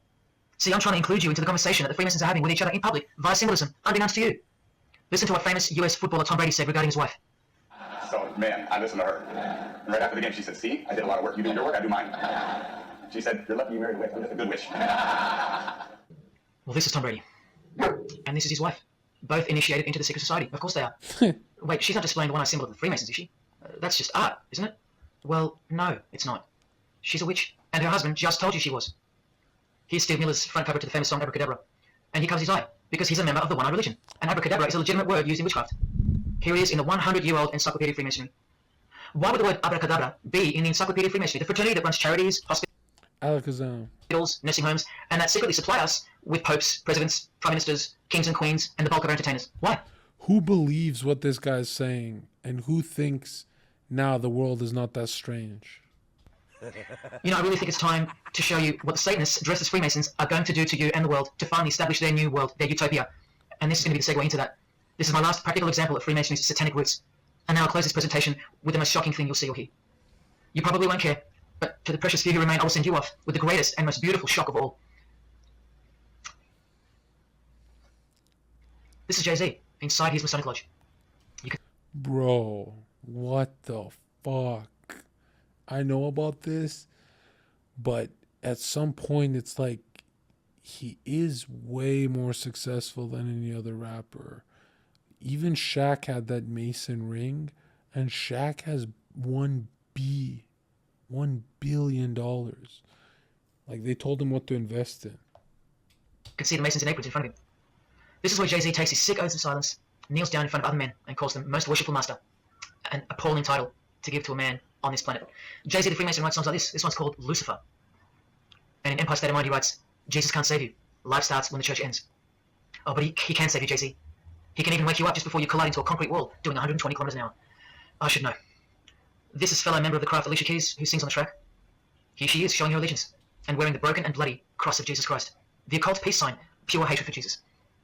See, I'm trying to include you into the conversation that the Freemasons are having with each other in public, via symbolism, unbeknownst to you. Listen to what famous US footballer Tom Brady said regarding his wife. So, man, I listened to her. And right after the game, she said, see, I did a lot of work. You do your work, I do mine. She said, you're lucky you married a witch. I'm just a good witch. Well, this is Tom Brady. And this is his wife. Both initiated into the secret society. Of course they are. Wait, she's not displaying the one-eye symbol of the Freemasons, is she? That's just art, isn't it? Well, no, it's not. She's a witch, and her husband just told you she was. Here's Steve Miller's front cover to the famous song Abracadabra, and he covers his eye because he's a member of the One-Eye Religion, and abracadabra is a legitimate word used in witchcraft. Here he is in the 100-year-old Encyclopedia of Freemasonry. Why would the word abracadabra be in the Encyclopedia of Freemasonry, the fraternity that runs charities, hospitals, nursing homes, and that secretly supply us with popes, presidents, prime ministers, kings and queens, and the bulk of our entertainers? Why? Who believes what this guy's saying, and who thinks now the world is not that strange? You know, I really think it's time to show you what the Satanists dressed as Freemasons are going to do to you and the world to finally establish their new world, their utopia. And this is going to be the segue into that. This is my last practical example of Freemasonry's satanic roots. And now I'll close this presentation with the most shocking thing you'll see or hear. You probably won't care, but to the precious few who remain, I will send you off with the greatest and most beautiful shock of all. This is Jay-Z inside his Masonic Lodge. Bro, what the fuck? I know about this, but at some point it's like he is way more successful than any other rapper. Even Shaq had that Mason ring, and Shaq has $1 billion. Like, they told him what to invest in. You can see the Masons in aprons in front of him. This is where Jay-Z takes his sick oaths of silence, kneels down in front of other men, and calls them most worshipful master. An appalling title to give to a man on this planet. Jay-Z the Freemason writes songs like this. This one's called Lucifer. And in Empire State of Mind he writes, Jesus can't save you. Life starts when the church ends. Oh, but he can save you, Jay-Z. He can even wake you up just before you collide into a concrete wall, doing 120 kilometers an hour. I should know. This is fellow member of the craft, Alicia Keys, who sings on the track. Here she is, showing her allegiance, and wearing the broken and bloody cross of Jesus Christ. The occult peace sign, pure hatred for Jesus.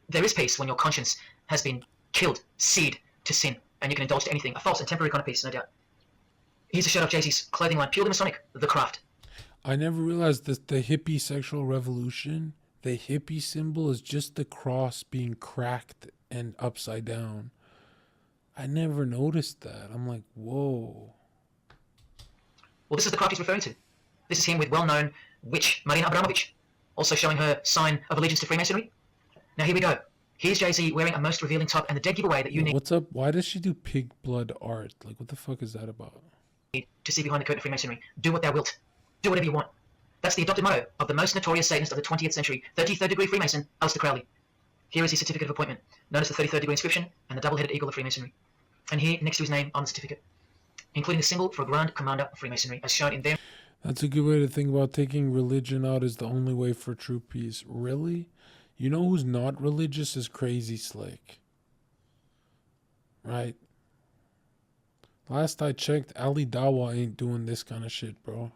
There is peace when your conscience has been killed, seared to sin, and you can indulge to anything. A false and temporary kind of peace, no doubt. Here's a shot of Jay-Z's clothing line, purely Masonic, the craft. I never realized that the hippie sexual revolution, the hippie symbol is just the cross being cracked and upside down. I never noticed that. I'm like, whoa. Well, this is the craft he's referring to. This is him with well-known witch Marina Abramovich, also showing her sign of allegiance to Freemasonry. Now here we go. Here's Jay-Z wearing a most revealing top and the dead giveaway that you need. What's up? Why does she do pig blood art? Like, what the fuck is that about? To see behind the curtain of Freemasonry. Do what thou wilt. Do whatever you want. That's the adopted motto of the most notorious Satanist of the 20th century, 33rd degree Freemason, Aleister Crowley. Here is his certificate of appointment, known as the 33rd degree inscription and the double-headed eagle of Freemasonry. And here, next to his name on the certificate, including the symbol for a Grand Commander of Freemasonry, as shown in their... That's a good way to think about taking religion out as the only way for true peace. Really? You know who's not religious is Crazy Slick. Right? Last I checked, Ali Dawa ain't doing this kind of shit, bro.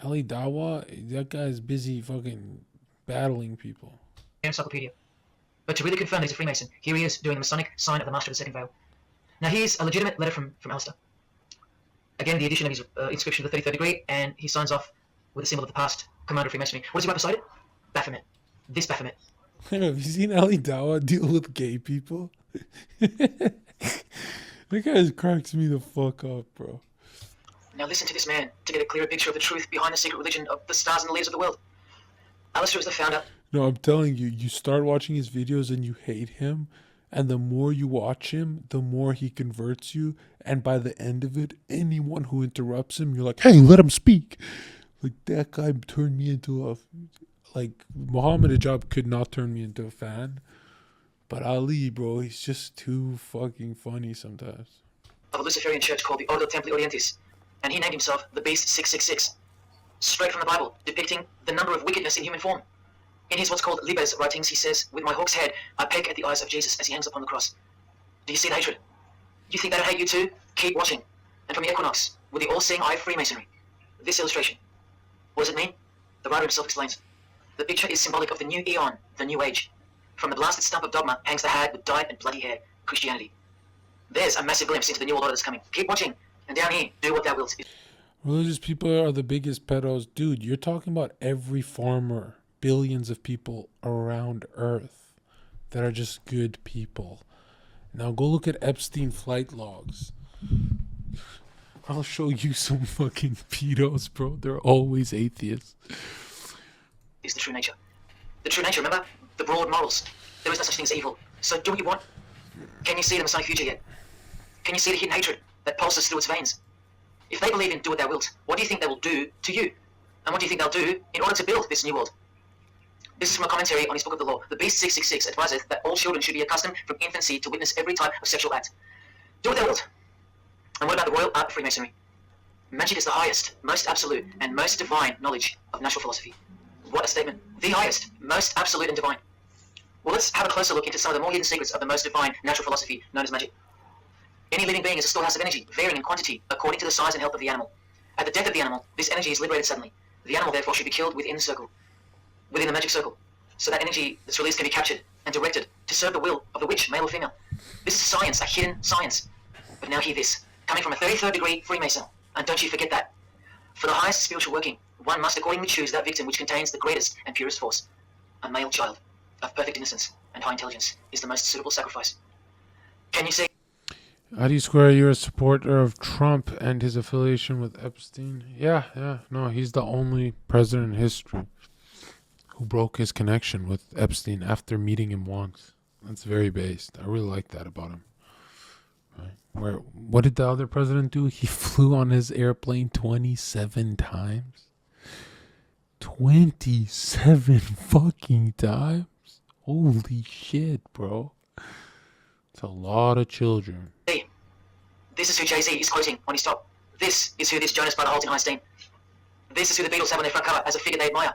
Ali Dawa, that guy's busy fucking battling people. Encyclopedia. But to really confirm that he's a Freemason, here he is doing the Masonic sign of the Master of the Second Veil. Now here's a legitimate letter from Aleister. Again, the addition of his inscription of the 33rd degree, and he signs off with a symbol of the past Commander of Freemasonry. What does he write beside it? Baphomet. This Baphomet. Have you seen Ali Dawa deal with gay people? That guy cracks me the fuck up, bro. Now listen to this man to get a clearer picture of the truth behind the secret religion of the stars and the leaders of the world. Aleister is the founder. No, I'm telling you, you start watching his videos and you hate him, and the more you watch him, the more he converts you, and by the end of it, anyone who interrupts him, you're like, hey, let him speak. Like, that guy turned me into a... Like, Muhammad Hijab could not turn me into a fan, but Ali, bro, he's just too fucking funny sometimes. Of a Luciferian church called the Ordo Templi Orientis, and he named himself the Beast 666, straight from the Bible, depicting the number of wickedness in human form. In his what's called Libes writings, he says, with my hawk's head, I peck at the eyes of Jesus as he hangs upon the cross. Do you see the hatred? You think that I hate you too? Keep watching. And from the equinox, with the all-seeing eye of Freemasonry, this illustration. What does it mean? The writer himself explains. The picture is symbolic of the new eon, the new age. From the blasted stump of dogma hangs the hag with dyed and bloody hair, Christianity. There's a massive glimpse into the new order that's coming. Keep watching. And down here, do what thou wilt. Religious people are the biggest pedos. Dude, you're talking about every farmer, billions of people around Earth that are just good people. Now go look at Epstein flight logs. I'll show you some fucking pedos, bro. They're always atheists. Is the true nature. The true nature, remember? The broad morals. There is no such thing as evil. So do what you want. Can you see the Masonic future yet? Can you see the hidden hatred that pulses through its veins. If they believe in do what thou wilt, what do you think they will do to you? And what do you think they'll do in order to build this new world? This is from a commentary on his book of the law. The Beast 666 adviseth that all children should be accustomed from infancy to witness every type of sexual act. Do what thou wilt. And what about the royal art of Freemasonry? Magic is the highest, most absolute, and most divine knowledge of natural philosophy. What a statement. The highest, most absolute and divine. Well, let's have a closer look into some of the more hidden secrets of the most divine natural philosophy known as magic. Any living being is a storehouse of energy, varying in quantity according to the size and health of the animal. At the death of the animal, this energy is liberated suddenly. The animal therefore should be killed within the magic circle, so that energy that's released can be captured and directed to serve the will of the witch, male or female. This is science, a hidden science. But now hear this, coming from a 33rd degree Freemason, and don't you forget that. For the highest spiritual working, one must accordingly choose that victim which contains the greatest and purest force. A male child of perfect innocence and high intelligence is the most suitable sacrifice. Can you see? How do you square you're a supporter of Trump and his affiliation with Epstein? Yeah. No, he's the only president in history who broke his connection with Epstein after meeting him once. That's very based. I really like that about him. Right? What did the other president do? He flew on his airplane 27 times. 27 fucking times? Holy shit, bro. It's a lot of children. Hey, this is who Jay-Z is quoting on his top. This is who this Jonas brother holds in high esteem. This is who the Beatles have on their front cover as a figure they admire.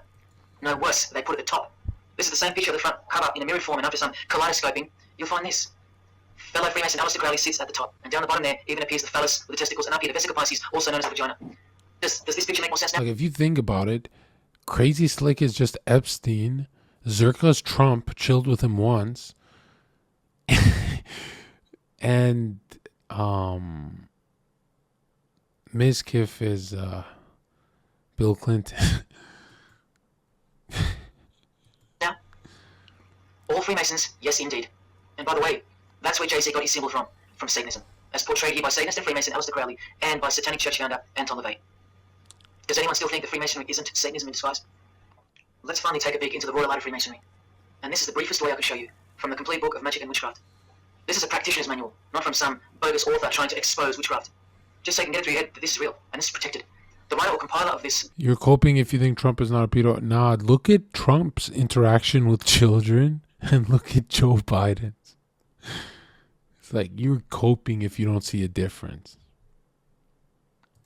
No worse, they put it at the top. This is the same picture of the front cover in a mirror form, and after some kaleidoscoping, you'll find this. Fellow Freemason Aleister Crowley sits at the top, and down the bottom there even appears the phallus with the testicles, and up here the vesica Pisces, also known as the vagina. Does this picture make more sense now? Like, if you think about it, Crazy Slick is just Epstein, Zherka's Trump, chilled with him once, and Mizkif is Bill Clinton. Now, all Freemasons, yes indeed. And by the way, that's where Jay-Z got his symbol from Satanism, as portrayed here by Satanist and Freemason Aleister Crowley, and by Satanic Church founder Anton LaVey. Does anyone still think that Freemasonry isn't Satanism in disguise? Let's finally take a peek into the royal art of Freemasonry. And this is the briefest way I can show you, from the complete book of Magic and Witchcraft. This is a practitioner's manual, not from some bogus author trying to expose witchcraft. Just so you can get it through your head that this is real, and this is protected. The writer or compiler of this... You're coping if you think Trump is not a pedo. Nah, look at Trump's interaction with children, and look at Joe Biden's. It's like, you're coping if you don't see a difference.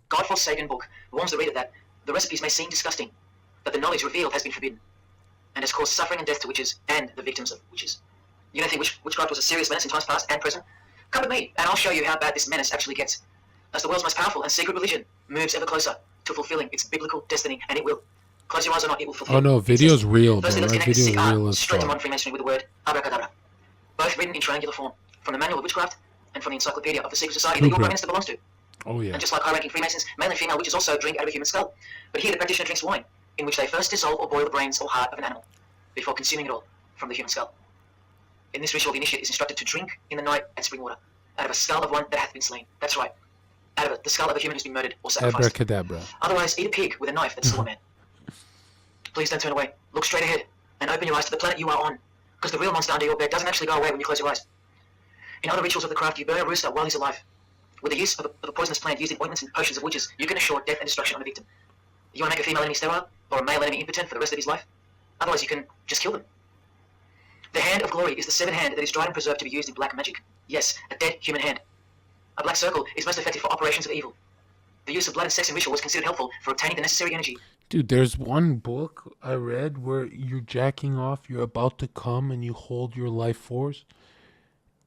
God-forsaken book warns the reader that the recipes may seem disgusting, but the knowledge revealed has been forbidden, and has caused suffering and death to witches and the victims of witches. You don't think witchcraft was a serious menace in times past and present? Come with me, and I'll show you how bad this menace actually gets, as the world's most powerful and secret religion moves ever closer to fulfilling its biblical destiny, and it will. Close your eyes or not, it will fulfill. Oh no, video's real, bro. Firstly, let's That connect video's the real as straight to fuck. modern Freemasonry with the word abracadabra, both written in triangular form, from the Manual of Witchcraft and from the Encyclopedia of the Secret Society that your Prime Minister belongs to. Oh yeah. And just like high-ranking Freemasons, male and female witches also drink out of a human skull. But here the practitioner drinks wine, in which they first dissolve or boil the brains or heart of an animal, before consuming it all from the human skull. In this ritual, the initiate is instructed to drink in the night at spring water, out of a skull of one that hath been slain. That's right. Out of it, the skull of a human who's been murdered or sacrificed. Abracadabra. Otherwise, eat a pig with a knife that's still a man. Please don't turn away. Look straight ahead, and open your eyes to the planet you are on, because the real monster under your bed doesn't actually go away when you close your eyes. In other rituals of the craft, you burn a rooster while he's alive. With the use of a poisonous plant used in ointments and potions of witches, you can assure death and destruction on the victim. You want to make a female enemy sterile, or a male enemy impotent for the rest of his life? Otherwise, you can just kill them. The hand of glory is the severed hand that is dried and preserved to be used in black magic. Yes, a dead human hand. A black circle is most effective for operations of evil. The use of blood and sex in ritual was considered helpful for obtaining the necessary energy. Dude, there's one book I read where you're jacking off, you're about to come, and you hold your life force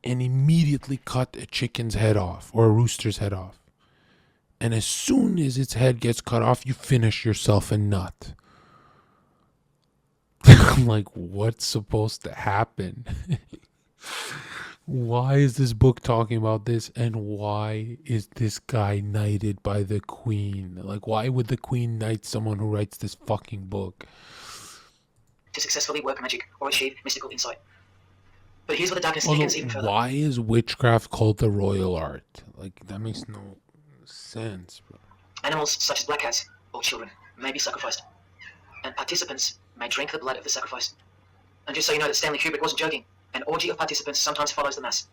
and immediately cut a chicken's head off or a rooster's head off. And as soon as its head gets cut off, you finish yourself a nut. I'm like, what's supposed to happen? Why is this book talking about this? And why is this guy knighted by the queen? Like, why would the queen knight someone who writes this fucking book? To successfully work magic or achieve mystical insight. But here's where the darkness Also, thickens even further. why is witchcraft called the royal art? Like, that makes no sense, bro. Animals such as black cats or children may be sacrificed, and participants may drink the blood of the sacrifice. And just so you know that Stanley Kubrick wasn't joking, an orgy of participants sometimes follows the mass.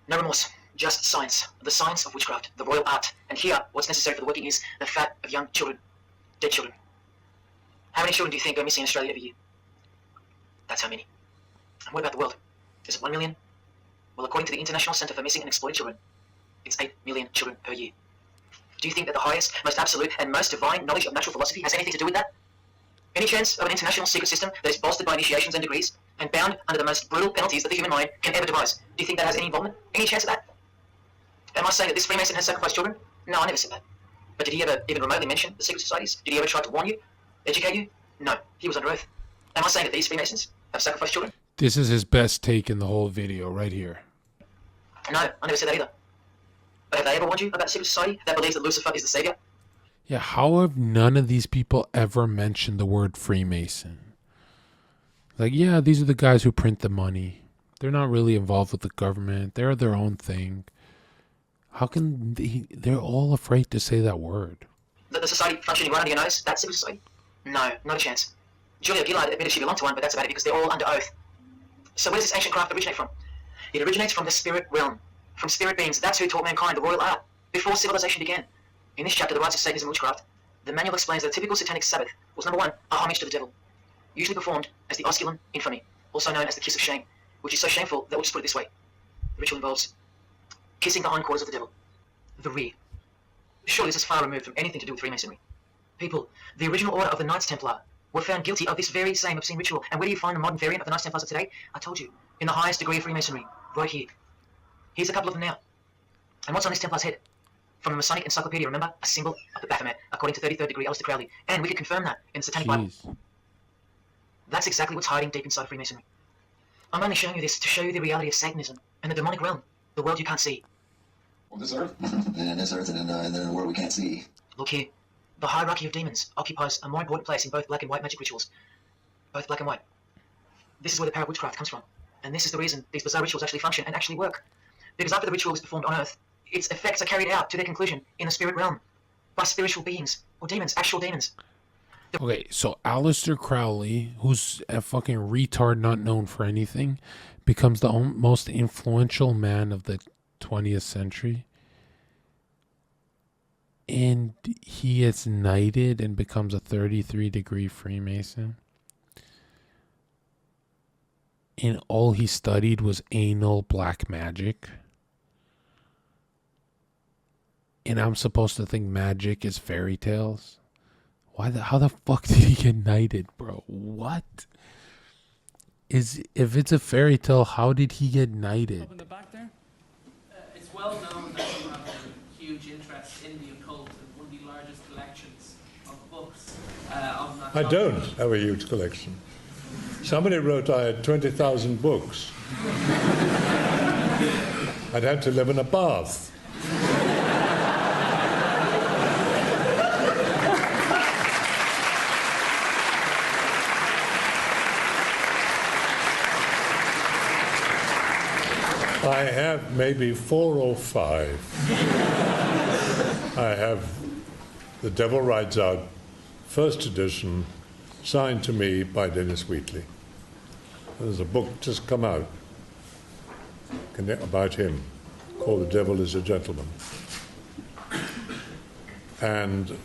No remorse. just science, the science of witchcraft, the royal art. And here, what's necessary for the working is the fat of young children, dead children. How many children do you think go missing in Australia every year? That's how many. And what about the world? Is it 1 million? Well, according to the International Centre for Missing and Exploited Children, it's 8 million children per year. Do you think that the highest, most absolute, and most divine knowledge of natural philosophy has anything to do with that? Any chance of an international secret system that is bolstered by initiations and degrees, and bound under the most brutal penalties that the human mind can ever devise? Do you think that has any involvement? Any chance of that? Am I saying that this Freemason has sacrificed children? No, I never said that. But did he ever even remotely mention the secret societies? Did he ever try to warn you? Educate you? No, he was under oath. Am I saying that these Freemasons have sacrificed children? This is his best take in the whole video right here. No, I never said that either. But have they ever warned you about a secret society that believes that Lucifer is the savior? Yeah, how have none of these people ever mentioned the word Freemason? Like, yeah, these are the guys who print the money. They're not really involved with the government. They're their own thing. How can they're all afraid to say that word? The society functioning right under your nose, that secret society? No, not a chance. Julia Gillard admitted she belonged to one, but that's about it because they're all under oath. So where does this ancient craft originate from? It originates from the spirit realm, from spirit beings. That's who taught mankind the royal art, before civilization began. In this chapter, The Rites of Satanism and Witchcraft, the manual explains that a typical satanic Sabbath was, number one, a homage to the devil, usually performed as the osculum infamy, also known as the kiss of shame, which is so shameful that we'll just put it this way. The ritual involves kissing the hindquarters of the devil, the rear. Surely this is far removed from anything to do with Freemasonry. People, the original order of the Knights Templar were found guilty of this very same obscene ritual. And where do you find the modern variant of the Knights Templars of today? I told you, in the highest degree of Freemasonry, right here. Here's a couple of them now. And what's on this Templar's head? From the Masonic Encyclopedia, remember? A symbol of the Baphomet, according to 33rd degree Aleister Crowley. And we could confirm that in the Satanic Bible. That's exactly what's hiding deep inside Freemasonry. I'm only showing you this to show you the reality of Satanism and the demonic realm, the world you can't see. Well, this earth, and this earth, and then in a world we can't see. Look here. The hierarchy of demons occupies a more important place in both black and white magic rituals. Both black and white. This is where the power of witchcraft comes from. And this is the reason these bizarre rituals actually function and actually work. Because after the ritual is performed on Earth, its effects are carried out to their conclusion in the spirit realm by spiritual beings or demons, actual demons. Okay, so Aleister Crowley, who's a fucking retard not known for anything, becomes the most influential man of the 20th century. And he gets knighted and becomes a 33-degree Freemason. And all he studied was anal black magic. And I'm supposed to think magic is fairy tales? How the fuck did he get knighted, bro? What? If it's a fairy tale, how did he get knighted? Up in the back there? It's well known that you have a huge interest in the occult and one of the largest collections of books of that. I don't have a huge collection. Somebody wrote I had 20,000 books. I'd have to live in a bath. I have maybe 4 or 5. I have The Devil Rides Out, first edition, signed to me by Dennis Wheatley. There's a book just come out about him called The Devil is a Gentleman. And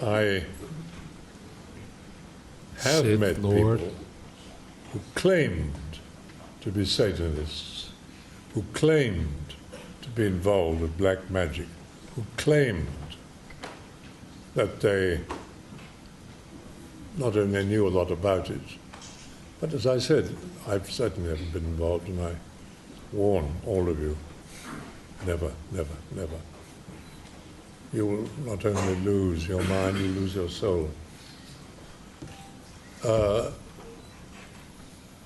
I have Sith met Lord. people who claimed to be Satanists, who claimed to be involved with black magic, who claimed that they not only knew a lot about it, but as I said, I've certainly never been involved, and I warn all of you, never, never, never. You will not only lose your mind, you lose your soul.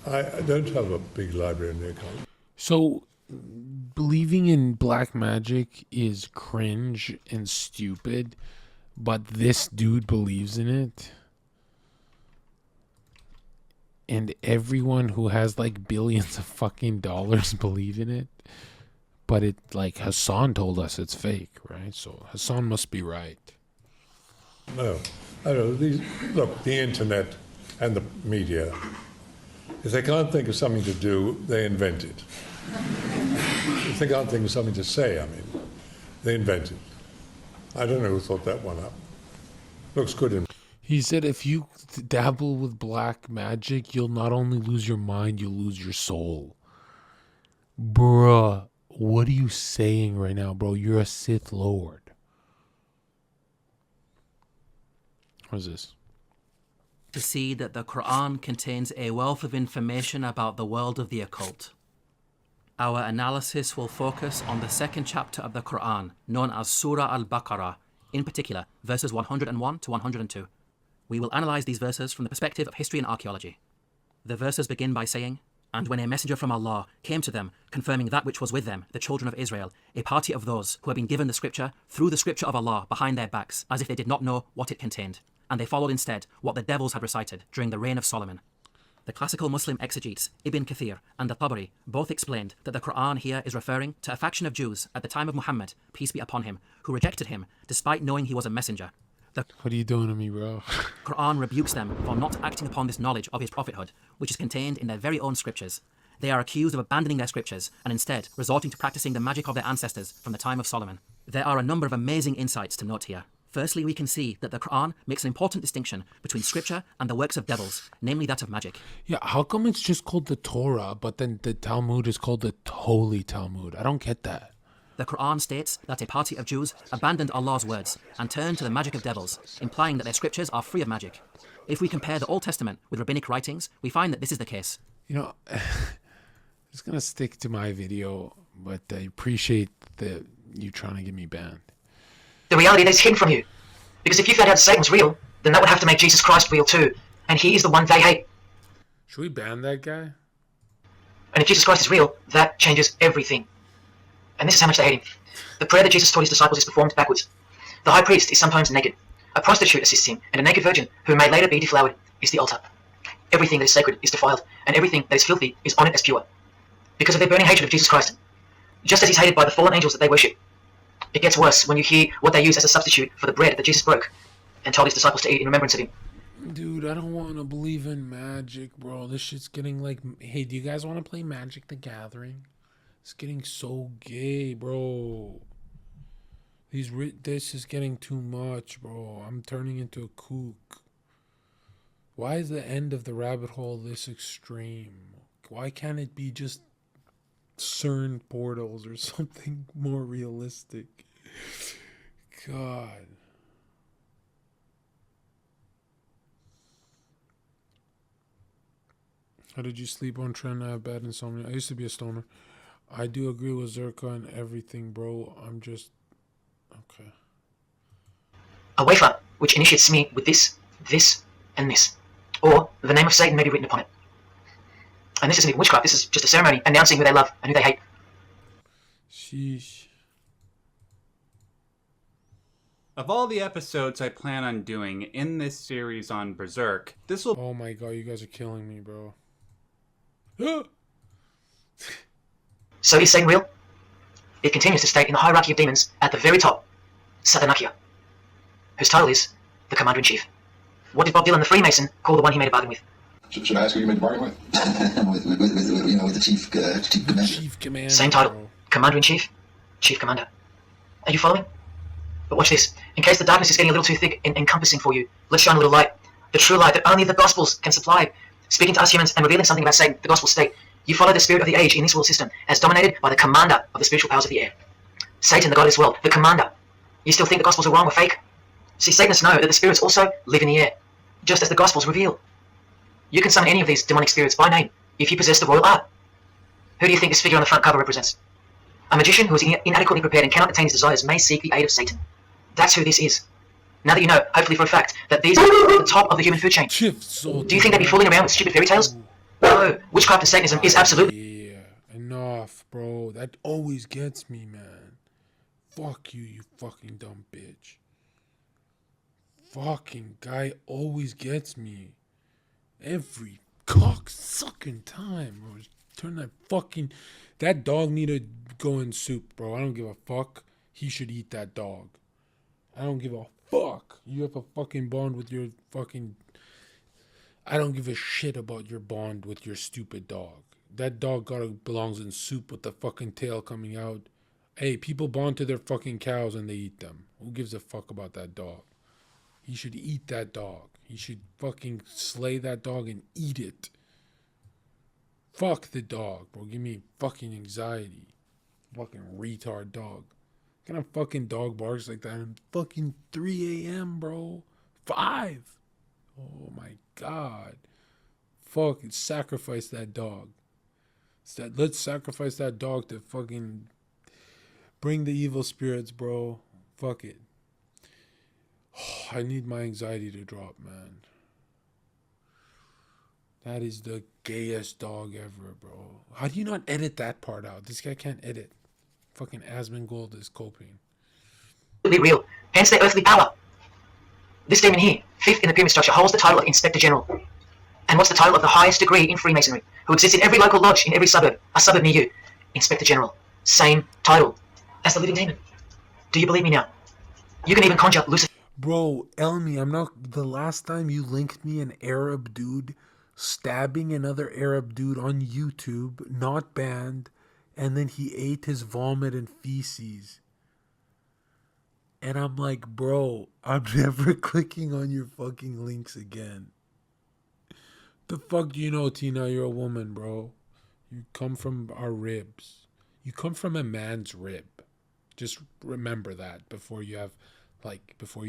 I don't have a big library in the account. So, believing in black magic is cringe and stupid, but this dude believes in it. And everyone who has like billions of fucking dollars believe in it. But it, like Hassan told us, it's fake, right? So Hassan must be right. No, I don't know. Look, the internet and the media, if they can't think of something to do, they invent it. think I'll think of something to say. I mean, they invented. I don't know who thought that one up. Looks good in. He said if you dabble with black magic, you'll not only lose your mind, you'll lose your soul. Bruh, what are you saying right now, bro? You're a Sith Lord. What is this? To see that the Quran contains a wealth of information about the world of the occult. Our analysis will focus on the second chapter of the Quran, known as Surah Al-Baqarah, in particular, verses 101 to 102. We will analyze these verses from the perspective of history and archaeology. The verses begin by saying, "And when a messenger from Allah came to them, confirming that which was with them, the children of Israel, a party of those who had been given the scripture threw the scripture of Allah behind their backs, as if they did not know what it contained, and they followed instead what the devils had recited during the reign of Solomon." The classical Muslim exegetes Ibn Kathir and Al-Tabari both explained that the Quran here is referring to a faction of Jews at the time of Muhammad, peace be upon him, who rejected him despite knowing he was a messenger. The What are you doing to me, bro? Quran rebukes them for not acting upon this knowledge of his prophethood, which is contained in their very own scriptures. They are accused of abandoning their scriptures and instead resorting to practicing the magic of their ancestors from the time of Solomon. There are a number of amazing insights to note here. Firstly, we can see that the Quran makes an important distinction between scripture and the works of devils, namely that of magic. Yeah, how come it's just called the Torah, but then the Talmud is called the Holy Talmud? I don't get that. The Quran states that a party of Jews abandoned Allah's words and turned to the magic of devils, implying that their scriptures are free of magic. If we compare the Old Testament with rabbinic writings, we find that this is the case. You know, it's going to stick to my video, but I appreciate that you trying to get me banned. The reality that is hidden from you. Because if you found out Satan was real, then that would have to make Jesus Christ real too. And he is the one they hate. Should we ban that guy? And if Jesus Christ is real, that changes everything. And this is how much they hate him. The prayer that Jesus taught his disciples is performed backwards. The high priest is sometimes naked. A prostitute assists him, and a naked virgin, who may later be deflowered, is the altar. Everything that is sacred is defiled, and everything that is filthy is honoured as pure. Because of their burning hatred of Jesus Christ. Just as he's hated by the fallen angels that they worship. It gets worse when you hear what they use as a substitute for the bread that Jesus broke and told his disciples to eat in remembrance of him. Dude, I don't want to believe in magic, bro. This shit's getting like... Hey, do you guys want to play Magic the Gathering? It's getting so gay, bro. This is getting too much, bro. I'm turning into a kook. Why is the end of the rabbit hole this extreme? Why can't it be just CERN portals or something more realistic? God. How did you sleep on trend? I have bad insomnia. I used to be a stoner. I do agree with Zherka and everything, bro. I'm just... Okay. A wafer, which initiates me with this, and this. Or, the name of Satan may be written upon it. And this isn't even witchcraft, this is just a ceremony announcing who they love and who they hate. Sheesh. Of all the episodes I plan on doing in this series on Berserk, this will... Oh my god, you guys are killing me, bro. So is Satan real? It continues to state in the hierarchy of demons at the very top, Satanakya, whose title is the Commander-in-Chief. What did Bob Dylan, the Freemason, call the one he made a bargain with? Should I ask who you made the bargain with? with the chief commander. Chief commander. Same title, Commander-in-Chief, Chief Commander. Are you following? But watch this. In case the darkness is getting a little too thick and encompassing for you, let's shine a little light. The true light that only the Gospels can supply. Speaking to us humans and revealing something about Satan, the Gospels state, you follow the spirit of the age in this world system, as dominated by the commander of the spiritual powers of the air. Satan, the god of this world, the commander. You still think the Gospels are wrong or fake? See, Satanists know that the spirits also live in the air, just as the Gospels reveal. You can summon any of these demonic spirits by name, if you possess the royal art. Who do you think this figure on the front cover represents? A magician who is inadequately prepared and cannot attain his desires may seek the aid of Satan. That's who this is. Now that you know, hopefully for a fact, that these are the top of the human food chain. Do you think they'd be fooling around with stupid fairy tales? No, witchcraft and Satanism is absolutely... Yeah, enough, bro. That always gets me, man. Fuck you, you fucking dumb bitch. Fucking guy always gets me. Every cocksucking time, bro. Turn that fucking... That dog need to go in soup, bro. I don't give a fuck. He should eat that dog. I don't give a fuck. You have a fucking bond with your fucking... I don't give a shit about your bond with your stupid dog. That dog belongs in soup with the fucking tail coming out. Hey, people bond to their fucking cows and they eat them. Who gives a fuck about that dog? He should eat that dog. He should fucking slay that dog and eat it. Fuck the dog, bro. Give me fucking anxiety. Fucking retard dog. What kind of fucking dog barks like that at fucking 3 a.m., bro? 5. Oh my god. Fucking sacrifice that dog. Let's sacrifice that dog to fucking bring the evil spirits, bro. Fuck it. I need my anxiety to drop, man. That is the gayest dog ever, bro. How do you not edit that part out? This guy can't edit. Fucking Asmongold is coping. Be real, hence their earthly power. This demon here, 5th in the pyramid structure, holds the title of Inspector General. And what's the title of the highest degree in Freemasonry, who exists in every local lodge in every suburb, a suburb near you? Inspector General. Same title as the living demon. Do you believe me now? You can even conjure Lucifer. Bro, Elmi, I'm not... The last time you linked me an Arab dude stabbing another Arab dude on YouTube, not banned, and then he ate his vomit and feces. And I'm like, bro, I'm never clicking on your fucking links again. The fuck do you know, Tina? You're a woman, bro. You come from our ribs. You come from a man's rib. Just remember that before you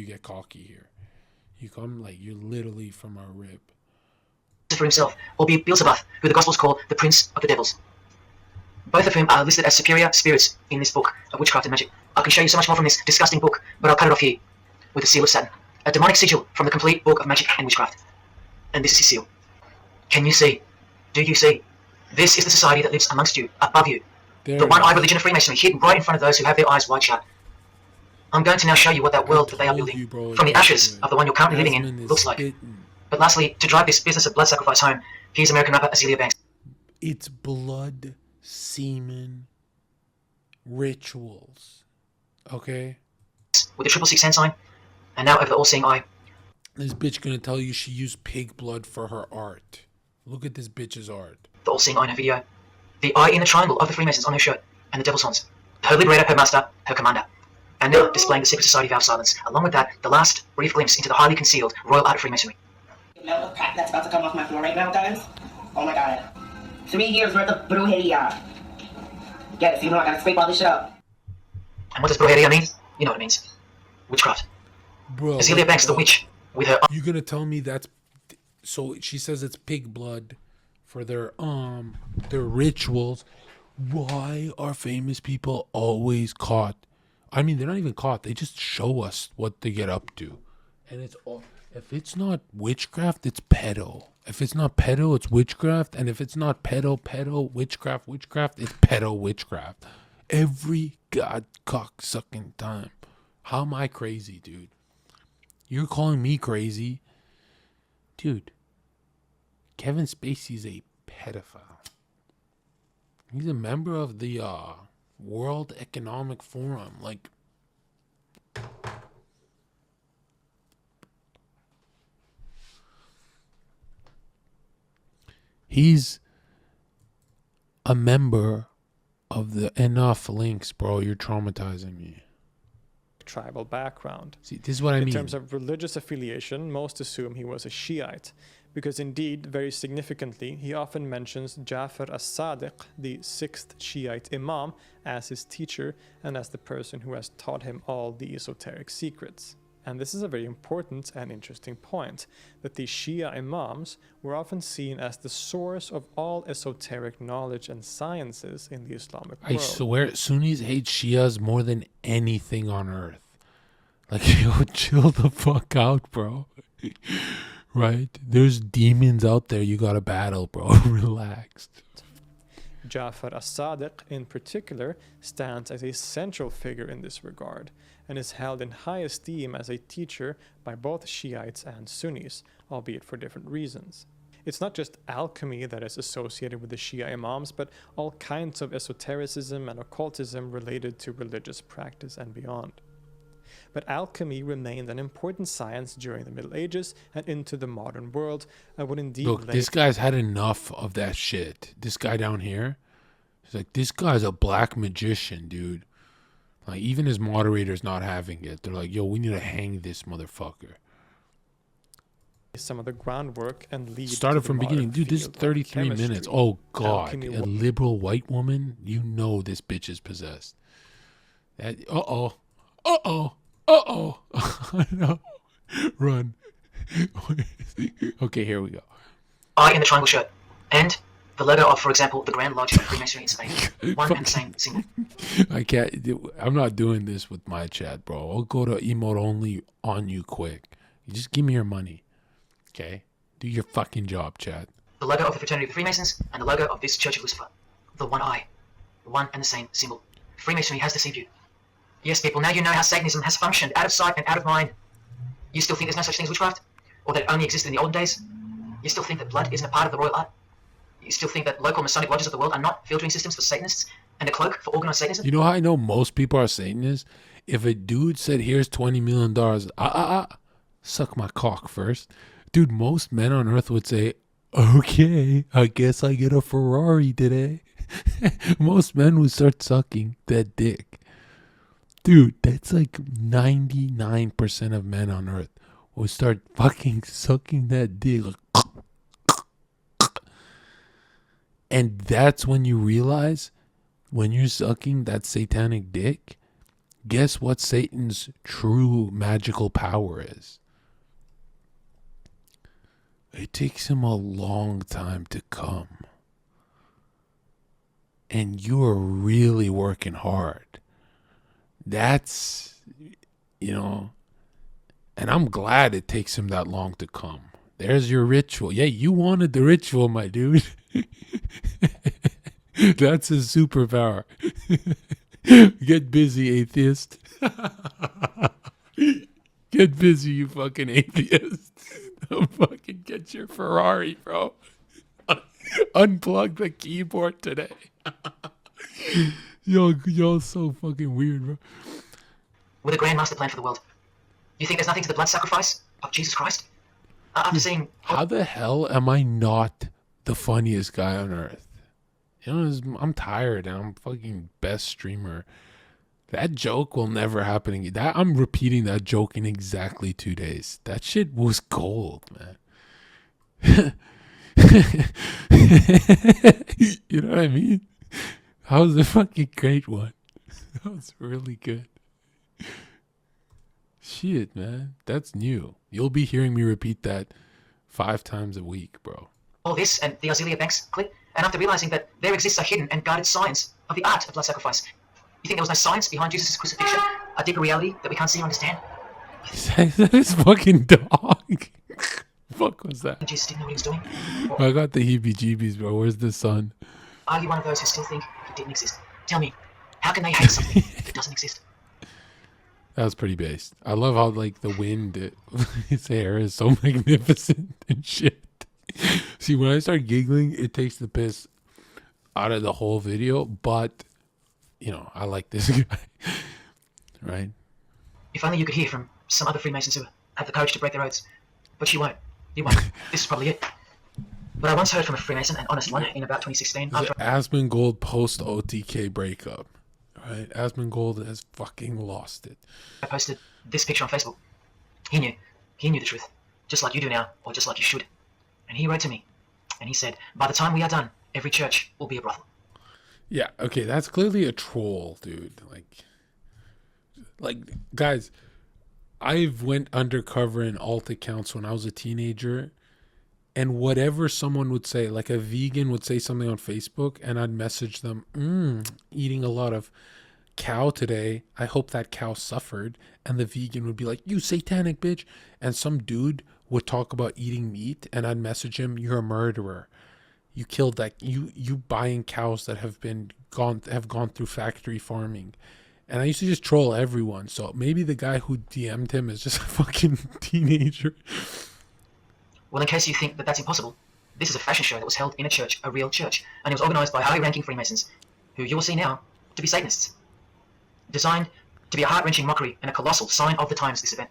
get cocky here. You come you're literally from our rib. For himself, or be Beelzebub, who the Gospels call the Prince of the Devils. Both of whom are listed as superior spirits in this book of witchcraft and magic. I can show you so much more from this disgusting book, but I'll cut it off here with the seal of Saturn, a demonic sigil from the complete book of magic and witchcraft. And this is his seal. Can you see? Do you see? This is the society that lives amongst you, above you. The one-eyed religion of Freemasonry, hidden right in front of those who have their eyes wide shut. I'm going to now show you what that world that they are building, from the ashes of the one you're currently living in, looks like. But lastly, to drive this business of blood sacrifice home, here's American rapper Azealia Banks. It's blood, semen, rituals. Okay? With the 666 hand sign, and now over the all-seeing eye. This bitch gonna tell you she used pig blood for her art. Look at this bitch's art. The all-seeing eye in her video. The eye in the triangle of the Freemasons on her shirt, and the devil's horns. Her liberator, her master, her commander. And now displaying the secret society vow of silence. Along with that, the last brief glimpse into the highly concealed royal art of Freemasonry. Amount of crap that's about to come off my floor right now, guys. Oh my god. 3 years worth of brujeria. Get it, so you know I gotta scrape all this shit up. And what does brujeria mean? You know what it means. Witchcraft. Bro, Azealia Banks, the witch, with her... You gonna tell me that's... So she says it's pig blood for their rituals. Why are famous people always caught? I mean, they're not even caught. They just show us what they get up to. And it's all... If it's not witchcraft, it's pedo. If it's not pedo, it's witchcraft. And if it's not pedo, witchcraft, it's pedo, witchcraft. Every god cock-sucking time. How am I crazy, dude? You're calling me crazy? Dude, Kevin Spacey's a pedophile. He's a member of the World Economic Forum. Like... He's a member of the... Enough links, bro. You're traumatizing me. Tribal background. See, this is what I mean. In terms of religious affiliation, most assume he was a Shiite, because indeed, very significantly, he often mentions Ja'far as-Sadiq, the 6th Shiite Imam, as his teacher and as the person who has taught him all the esoteric secrets. And this is a very important and interesting point, that the Shia Imams were often seen as the source of all esoteric knowledge and sciences in the Islamic world. I swear, Sunnis hate Shias more than anything on earth. Like, yo, chill the fuck out, bro. Right? There's demons out there you gotta battle, bro. Relax. Ja'far as-Sadiq, in particular, stands as a central figure in this regard, and is held in high esteem as a teacher by both Shiites and Sunnis, albeit for different reasons. It's not just alchemy that is associated with the Shia Imams, but all kinds of esotericism and occultism related to religious practice and beyond. But alchemy remained an important science during the Middle Ages and into the modern world, and would indeed Look, this guy's had enough of that shit. This guy down here, he's like, this guy's a black magician, dude. Like, even his moderator's not having it. They're like, yo, we need to hang this motherfucker. Some of the groundwork and lead Started to the from beginning. modern Dude, this is field of 33 minutes. chemistry. Oh, God. Alchemy A liberal white woman? You know this bitch is possessed. Uh-oh. Uh-oh. Uh-oh. No. Run. Okay, here we go. I in the triangle shirt. And the logo of, for example, the Grand Lodge of Freemasonry in Spain. One and the same symbol. I can't. I'm not doing this with my chat, bro. I'll go to emote only on you quick. You just give me your money. Okay? Do your fucking job, chat. The logo of the Fraternity of the Freemasons and the logo of this Church of Lucifer. The one eye. One and the same symbol. Freemasonry has deceived you. Yes, people, now you know how Satanism has functioned out of sight and out of mind. You still think there's no such thing as witchcraft? Or that it only existed in the olden days? You still think that blood isn't a part of the royal art? You still think that local Masonic lodges of the world are not filtering systems for Satanists and a cloak for organized Satanism? You know how I know most people are Satanists? If a dude said, here's $20 million, suck my cock first. Dude, most men on earth would say, okay, I guess I get a Ferrari today. Most men would start sucking that dick. Dude, that's like 99% of men on earth will start fucking sucking that dick. Like, and that's when you realize, when you're sucking that satanic dick, guess what Satan's true magical power is? It takes him a long time to come. And you're really working hard. That's, and I'm glad it takes him that long to come. There's your ritual. Yeah, you wanted the ritual, my dude. That's his superpower. Get busy, atheist. Get busy, you fucking atheist. Don't fucking get your Ferrari, bro. Unplug the keyboard today. Y'all so fucking weird, bro. With a grand master plan for the world. You think there's nothing to the blood sacrifice of Jesus Christ? After seeing... How the hell am I not the funniest guy on earth? I'm tired and I'm fucking best streamer. That joke will never happen again. I'm repeating that joke in exactly 2 days. That shit was gold, man. You know what I mean? That was a fucking great one. That was really good. Shit, man. That's new. You'll be hearing me repeat that 5 times a week, bro. All this and the Auxilia Banks clip, and after realizing that there exists a hidden and guarded science of the art of blood sacrifice. You think there was no science behind Jesus' crucifixion? A deeper reality that we can't see or understand? Is that his fucking dog? Fuck was that? Jesus didn't know what he was doing? I got the heebie-jeebies, bro. Where's the sun? Are you one of those who still think he didn't exist? Tell me, how can they hate something that doesn't exist? That was pretty based. I love how, like, the wind, his hair is so magnificent and shit. See, when I start giggling, it takes the piss out of the whole video, but, I like this guy. Right? If only you could hear from some other Freemasons who have the courage to break their oaths. But you won't. You won't. This is probably it. But I once heard from a Freemason, an honest one, in about 2016. Asmongold post-OTK breakup. Right? Asmongold has fucking lost it. I posted this picture on Facebook. He knew. He knew the truth. Just like you do now, or just like you should. And he wrote to me. And he said, by the time we are done, every church will be a brothel. Yeah, okay, that's clearly a troll, dude. Like, guys, I've went undercover in alt accounts when I was a teenager, and whatever someone would say, like a vegan would say something on Facebook, and I'd message them, eating a lot of cow today. I hope that cow suffered. And the vegan would be like, you satanic bitch. And some dude would talk about eating meat, and I'd message him, you're a murderer. You killed that. You buying cows that have gone through factory farming. And I used to just troll everyone. So maybe the guy who DM'd him is just a fucking teenager. Well, in case you think that that's impossible, this is a fashion show that was held in a church, a real church, and it was organized by high-ranking Freemasons, who you will see now to be Satanists. Designed to be a heart-wrenching mockery and a colossal sign of the times, this event.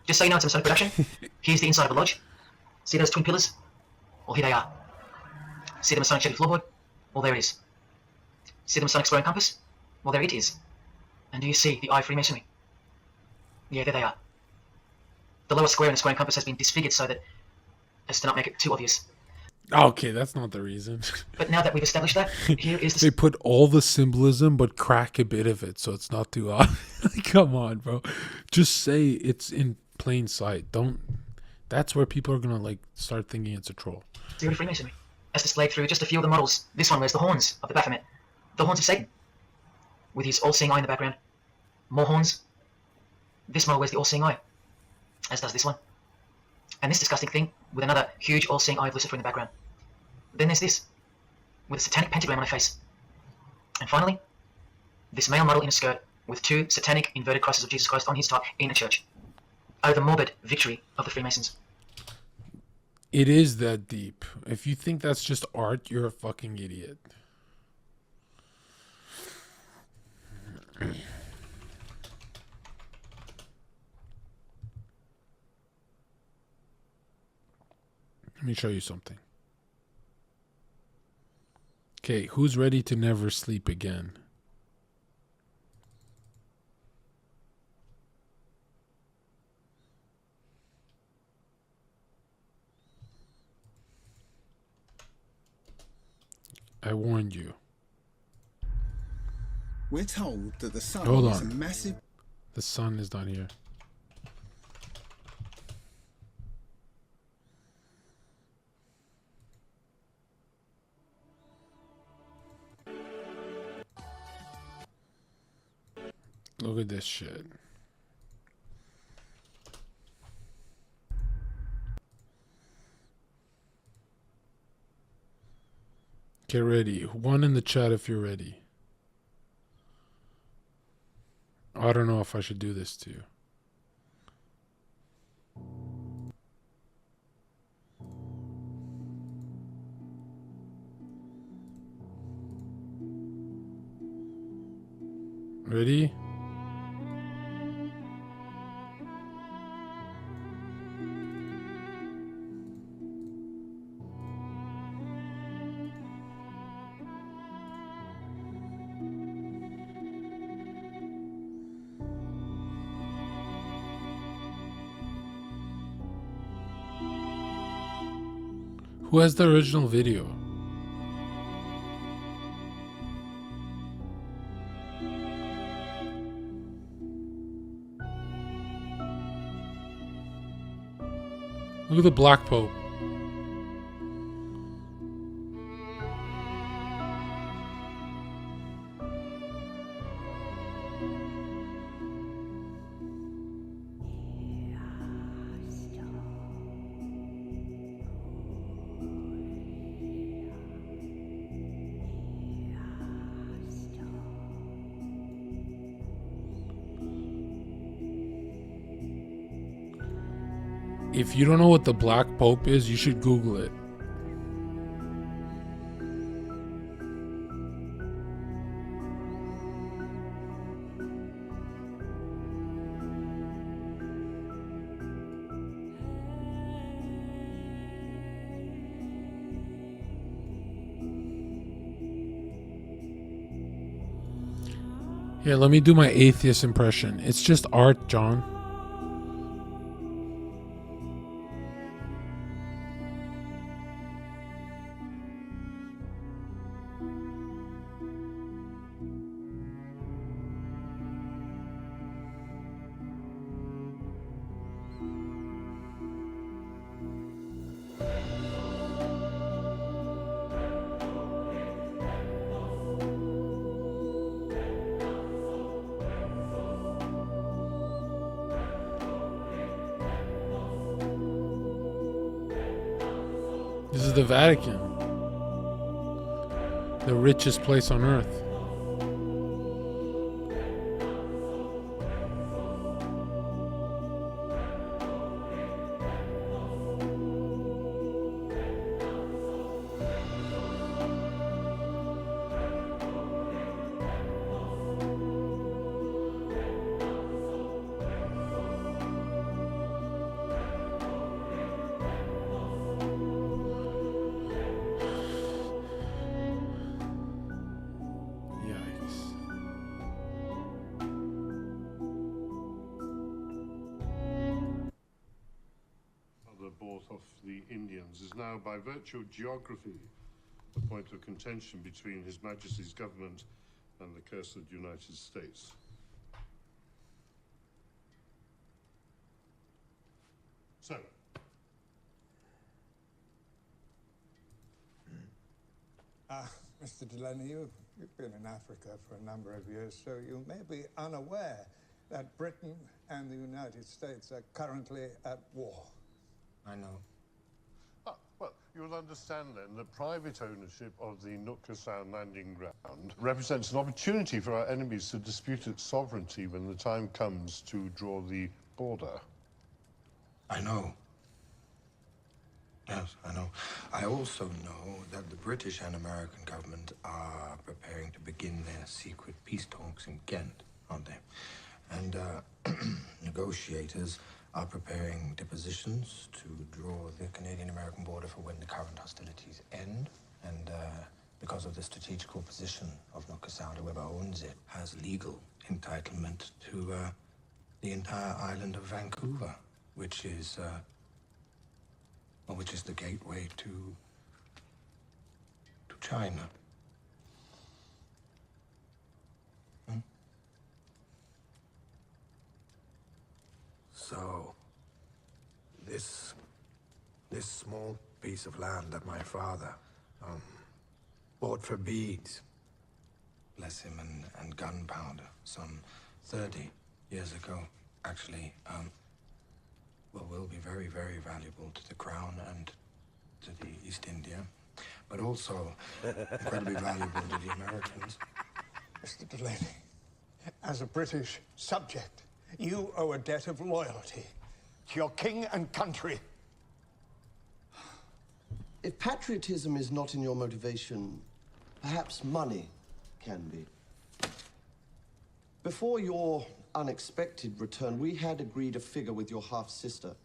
Just so you know, it's a Masonic production. Here's the inside of a lodge. See those twin pillars? Well, here they are. See the Masonic shaded floorboard? Well, there it is. See the Masonic square and compass? Well, there it is. And do you see the eye Freemasonry? Yeah, there they are. The lower square in the square and compass has been disfigured so that as to not make it too obvious. Okay, that's not the reason. But now that we've established that, here is the... They put all the symbolism but crack a bit of it so it's not too obvious. Come on, bro. Just say it's in plain sight. Don't... That's where people are gonna like start thinking it's a troll. Theory of Freemasonry, as displayed through just a few of the models. This one wears the horns of the Baphomet, the horns of Satan, with his all-seeing eye in the background. More horns. This model wears the all-seeing eye, as does this one. And this disgusting thing with another huge all-seeing eye of Lucifer in the background. Then there's this, with a satanic pentagram on her face. And finally, this male model in a skirt with two satanic inverted crosses of Jesus Christ on his top in a church. Oh, the morbid victory of the Freemasons. It is that deep. If you think that's just art, you're a fucking idiot. Let me show you something. Okay, who's ready to never sleep again? I warned you. We're told that the sun Hold is a on. massive... The sun is not here. Look at this shit. Get ready. One in the chat if you're ready. I don't know if I should do this to you. Ready? Who has the original video? Look at the Black Pope. If you don't know what the Black Pope is, you should Google it. Here, let me do my atheist impression. It's just art, John. This is the Vatican, the richest place on earth. lands is now, by virtue of geography, a point of contention between His Majesty's government and the cursed United States. So, Mr. Delaney, you've been in Africa for a number of years, so you may be unaware that Britain and the United States are currently at war. I know. Well, you'll understand then that private ownership of the Nootka Sound landing ground represents an opportunity for our enemies to dispute its sovereignty when the time comes to draw the border. I know. Yes, I know. I also know that the British and American government are preparing to begin their secret peace talks in Ghent, aren't they? And negotiators are preparing depositions to draw the Canadian-American border for when the current hostilities end. And because of the strategical position of Nootka Sound, whoever owns it has legal entitlement to the entire island of Vancouver, which is the gateway to China. So, this small piece of land that my father bought for beads, bless him, and gunpowder some 30 years ago, actually, will be very, very valuable to the Crown and to the East India, but also incredibly valuable to the Americans. Mr. Delaney, as a British subject, you owe a debt of loyalty to your king and country. If patriotism is not in your motivation, perhaps money can be. Before your unexpected return, we had agreed a figure with your half-sister.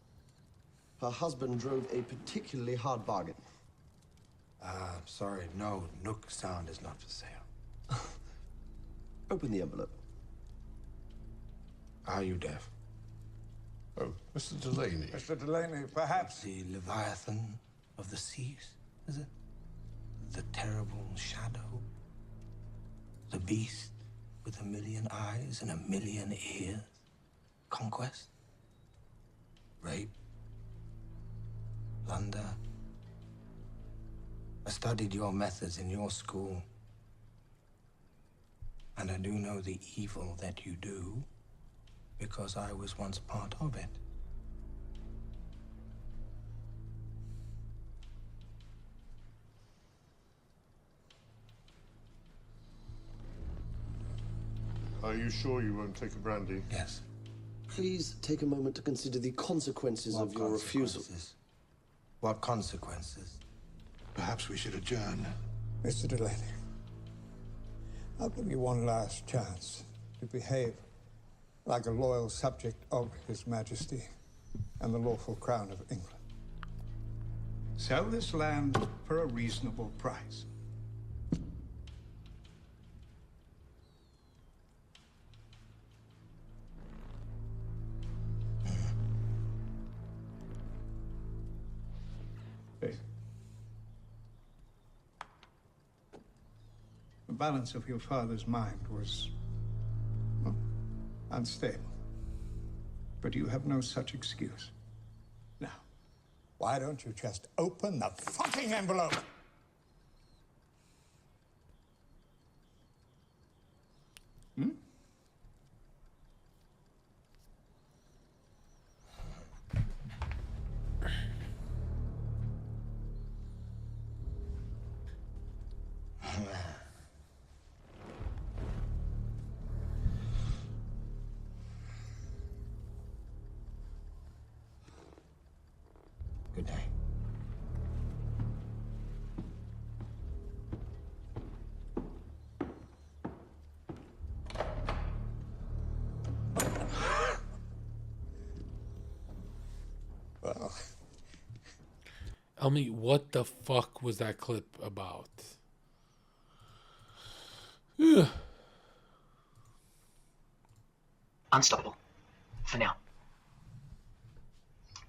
Her husband drove a particularly hard bargain. Sorry, no, Nook Sound is not for sale. Open the envelope. Are you deaf? Oh, Mr. Delaney. Mr. Delaney, perhaps... The Leviathan of the seas, is it? The terrible shadow? The beast with 1,000,000 eyes and 1,000,000 ears? Conquest? Rape? Plunder? I studied your methods in your school, and I do know the evil that you do because I was once part of it. Are you sure you won't take a brandy? Yes. Please take a moment to consider the consequences of your refusal. What consequences? Perhaps we should adjourn. Mr. Delaney, I'll give you one last chance to behave like a loyal subject of His Majesty and the lawful crown of England. Sell this land for a reasonable price. The balance of your father's mind was, well, unstable. But you have no such excuse. Now, why don't you just open the fucking envelope? Hmm? Good day. Well, Elmi, what the fuck was that clip about? Ugh. Unstoppable. For now.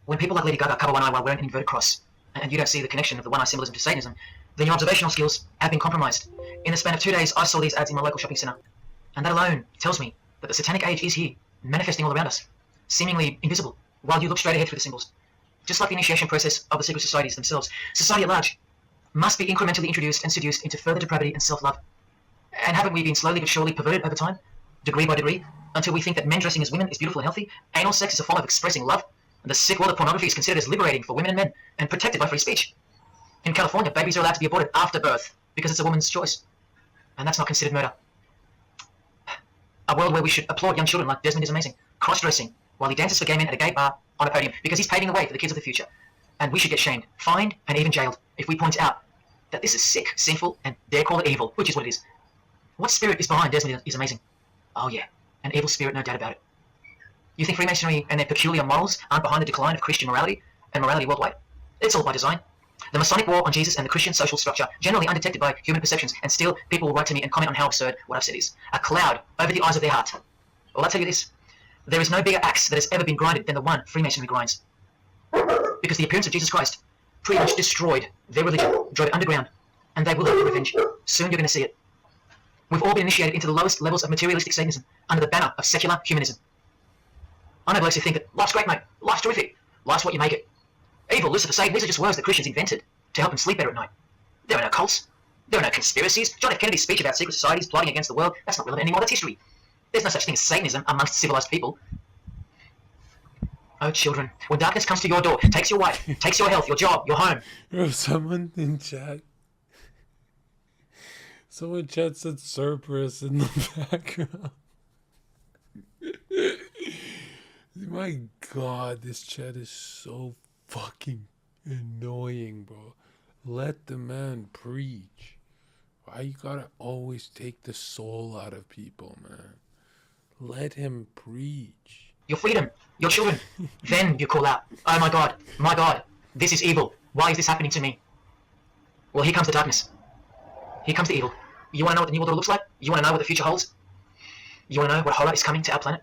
When people like Lady Gaga cover one eye while wearing an inverted cross, and you don't see the connection of the one-eye symbolism to Satanism, then your observational skills have been compromised. In the span of 2 days, I saw these ads in my local shopping centre, and that alone tells me that the satanic age is here, manifesting all around us, seemingly invisible, while you look straight ahead through the symbols. Just like the initiation process of the secret societies themselves, society at large must be incrementally introduced and seduced into further depravity and self-love. And haven't we been slowly but surely perverted over time, degree by degree, until we think that men dressing as women is beautiful and healthy, anal sex is a form of expressing love, and the sick world of pornography is considered as liberating for women and men, and protected by free speech. In California, babies are allowed to be aborted after birth, because it's a woman's choice. And that's not considered murder. A world where we should applaud young children like Desmond is amazing, cross-dressing, while he dances for gay men at a gay bar on a podium, because he's paving the way for the kids of the future. And we should get shamed, fined, and even jailed if we point out that this is sick, sinful, and dare call it evil, which is what it is. What spirit is behind Desmond is amazing. Oh yeah, an evil spirit, no doubt about it. You think Freemasonry and their peculiar morals aren't behind the decline of Christian morality and morality worldwide? It's all by design. The Masonic war on Jesus and the Christian social structure, generally undetected by human perceptions, and still people will write to me and comment on how absurd what I've said is. A cloud over the eyes of their heart. Well, I'll tell you this. There is no bigger axe that has ever been grinded than the one Freemasonry grinds. Because the appearance of Jesus Christ pretty much destroyed their religion, drove it underground, and they will have their revenge. Soon you're going to see it. We've all been initiated into the lowest levels of materialistic Satanism under the banner of secular humanism. I know blokes who think that life's great, mate, life's terrific, life's what you make it. Evil, Lucifer, Satan, these are just words that Christians invented to help them sleep better at night. There are no cults. There are no conspiracies. John F. Kennedy's speech about secret societies plotting against the world, that's not relevant anymore, that's history. There's no such thing as Satanism amongst civilized people. Oh, children, when darkness comes to your door, takes your wife, takes your health, your job, your home. Bro, someone in chat said Cerberus in the background. My God, this chat is so fucking annoying, bro. Let the man preach. Why you gotta always take the soul out of people, man? Let him preach. Your freedom, your children. Then you call out, oh my God, this is evil. Why is this happening to me? Well, here comes the darkness. Here comes the evil. You want to know what the New World Order looks like? You want to know what the future holds? You want to know what horror is coming to our planet?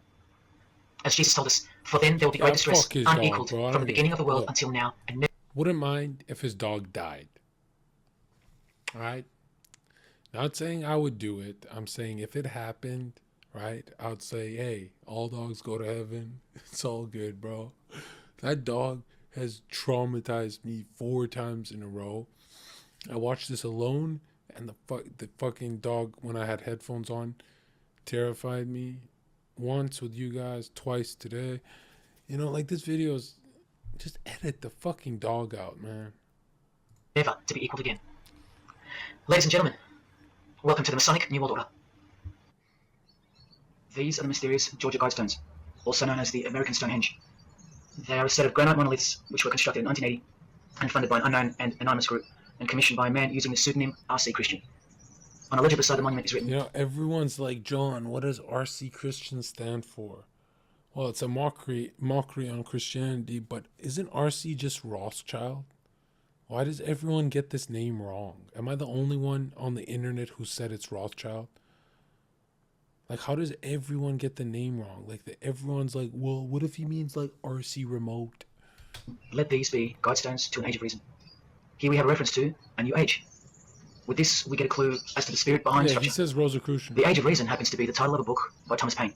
As Jesus told us, for then there will be great distress, unequaled from the beginning of the world until now. And wouldn't mind if his dog died. Alright? Not saying I would do it. I'm saying if it happened, right, I would say, hey, all dogs go to heaven. It's all good, bro. That dog has traumatized me 4 times in a row. I watched this alone, and the fucking dog, when I had headphones on, terrified me. Once with you guys, twice today. You know, like, this video's... Just edit the fucking dog out, man. Never to be equaled again. Ladies and gentlemen, welcome to the Masonic New World Order. These are the mysterious Georgia Guidestones, also known as the American Stonehenge. They are a set of granite monoliths which were constructed in 1980 and funded by an unknown and anonymous group and commissioned by a man using the pseudonym R.C. Christian. On a ledger beside the monument is written... You know, everyone's like, John, what does R.C. Christian stand for? Well, it's a mockery on Christianity, but isn't R.C. just Rothschild? Why does everyone get this name wrong? Am I the only one on the internet who said it's Rothschild? Like, how does everyone get the name wrong? Like, everyone's like, well, what if he means, like, R.C. Remote? Let these be guidestones to an age of reason. Here we have a reference to a new age. With this, we get a clue as to the spirit behind the structure. He says Rosicrucian. The Age of Reason happens to be the title of a book by Thomas Paine.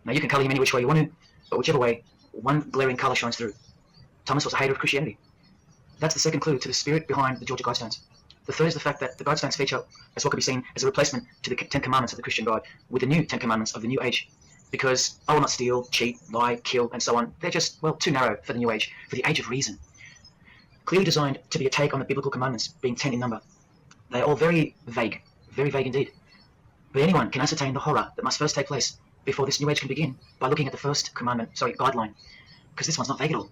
Now, you can colour him any which way you want to, but whichever way, one glaring colour shines through. Thomas was a hater of Christianity. That's the second clue to the spirit behind the Georgia Guidestones. The third is the fact that the Guidestones feature as what could be seen as a replacement to the 10 Commandments of the Christian God with the new 10 Commandments of the New Age. Because I will not steal, cheat, lie, kill, and so on. They're just, well, too narrow for the New Age, for the Age of Reason. Clearly designed to be a take on the biblical commandments, being 10 in number. They are all very vague indeed. But anyone can ascertain the horror that must first take place before this new age can begin by looking at the first guideline. Because this one's not vague at all.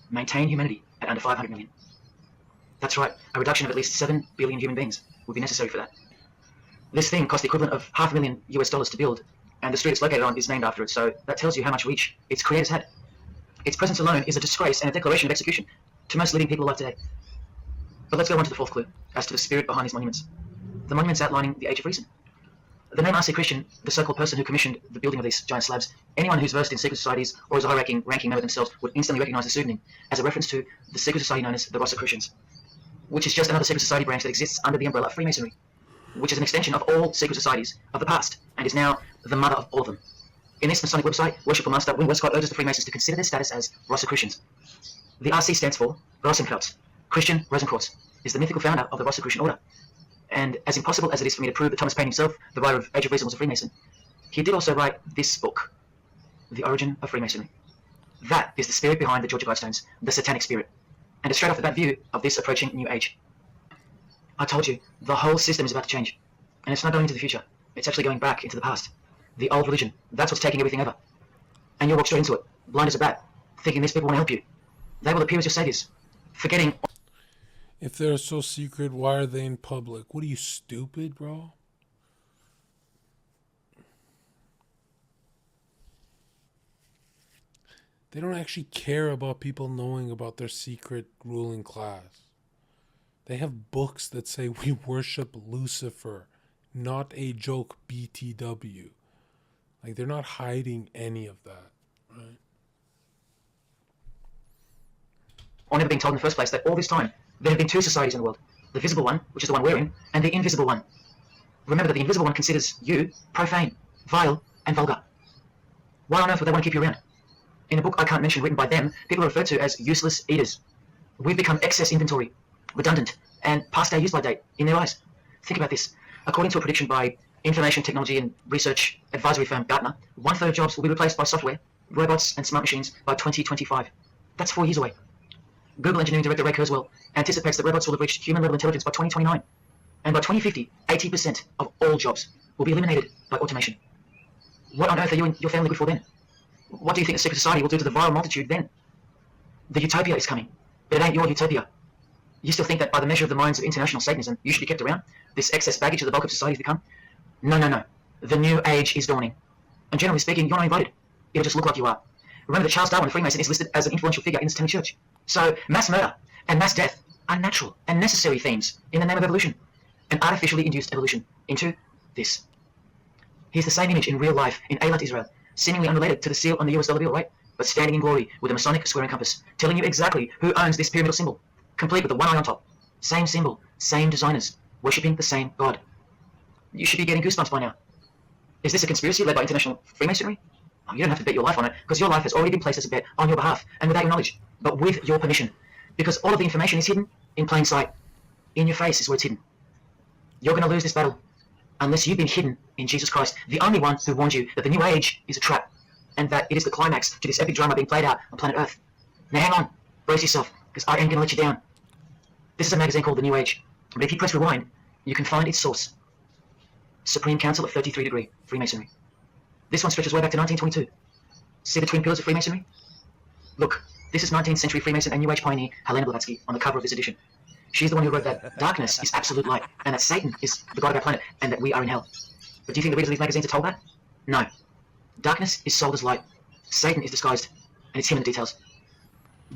Maintain humanity at under 500 million. That's right, a reduction of at least 7 billion human beings would be necessary for that. This thing cost the equivalent of $500,000 to build, and the street it's located on is named after it, so that tells you how much reach its creators had. Its presence alone is a disgrace and a declaration of execution to most living people alive today. But let's go on to the fourth clue, as to the spirit behind these monuments. The monuments outlining the Age of Reason. The name R.C. Christian, the so-called person who commissioned the building of these giant slabs, anyone who's versed in secret societies or is a high-ranking member themselves would instantly recognize the pseudonym as a reference to the secret society known as the Rosicrucians, which is just another secret society branch that exists under the umbrella of Freemasonry, which is an extension of all secret societies of the past and is now the mother of all of them. In this Masonic website, Worshipful Master Win Westcott urges the Freemasons to consider their status as Rosicrucians. The RC stands for Rosenkreuz. Christian Rosenkreuz is the mythical founder of the Rosicrucian order. And as impossible as it is for me to prove that Thomas Paine himself, the writer of Age of Reason, was a Freemason, he did also write this book, The Origin of Freemasonry. That is the spirit behind the Georgia Guidestones, the satanic spirit. And it's straight off of that view of this approaching New Age. I told you, the whole system is about to change. And it's not going into the future. It's actually going back into the past. The old religion. That's what's taking everything over. And you'll walk straight into it, blind as a bat, thinking these people want to help you. They will appear as your saviors, forgetting... If they're so secret, why are they in public? What are you, stupid, bro? They don't actually care about people knowing about their secret ruling class. They have books that say we worship Lucifer, not a joke BTW. Like, they're not hiding any of that, right? Or never being told in the first place that all this time there have been two societies in the world. The visible one, which is the one we're in, and the invisible one. Remember that the invisible one considers you profane, vile, and vulgar. Why on earth would they want to keep you around? In a book I can't mention written by them, people are referred to as useless eaters. We've become excess inventory, redundant, and past our use-by date in their eyes. Think about this. According to a prediction by information technology and research advisory firm Gartner, 1/3 of jobs will be replaced by software, robots, and smart machines by 2025. That's 4 years away. Google engineering director Ray Kurzweil anticipates that robots will have reached human-level intelligence by 2029. And by 2050, 80% of all jobs will be eliminated by automation. What on earth are you and your family good for then? What do you think the secret society will do to the vile multitude then? The utopia is coming, but it ain't your utopia. You still think that by the measure of the minds of international Satanism, you should be kept around? This excess baggage that the bulk of society has become? No, no, no. The new age is dawning. And generally speaking, you're not invited. It'll just look like you are. Remember that Charles Darwin, a Freemason, is listed as an influential figure in the Satanic Church. So, mass murder and mass death are natural and necessary themes in the name of evolution. An artificially induced evolution into this. Here's the same image in real life in Eilat, Israel, seemingly unrelated to the seal on the US dollar bill, right? But standing in glory with a Masonic square and compass, telling you exactly who owns this pyramidal symbol, complete with the one eye on top. Same symbol, same designers, worshipping the same God. You should be getting goosebumps by now. Is this a conspiracy led by international Freemasonry? Oh, you don't have to bet your life on it, because your life has already been placed as a bet on your behalf, and without your knowledge, but with your permission. Because all of the information is hidden in plain sight. In your face is where it's hidden. You're going to lose this battle, unless you've been hidden in Jesus Christ, the only one who warned you that the new age is a trap, and that it is the climax to this epic drama being played out on planet Earth. Now hang on, brace yourself, because I am going to let you down. This is a magazine called The New Age, but if you press rewind, you can find its source. Supreme Council of 33 Degree Freemasonry. This one stretches way back to 1922. See the twin pillars of Freemasonry? Look, this is 19th century Freemason and New Age pioneer Helena Blavatsky on the cover of this edition. She's the one who wrote that darkness is absolute light, and that Satan is the god of our planet, and that we are in hell. But do you think the readers of these magazines are told that? No. Darkness is sold as light. Satan is disguised, and it's him in the details.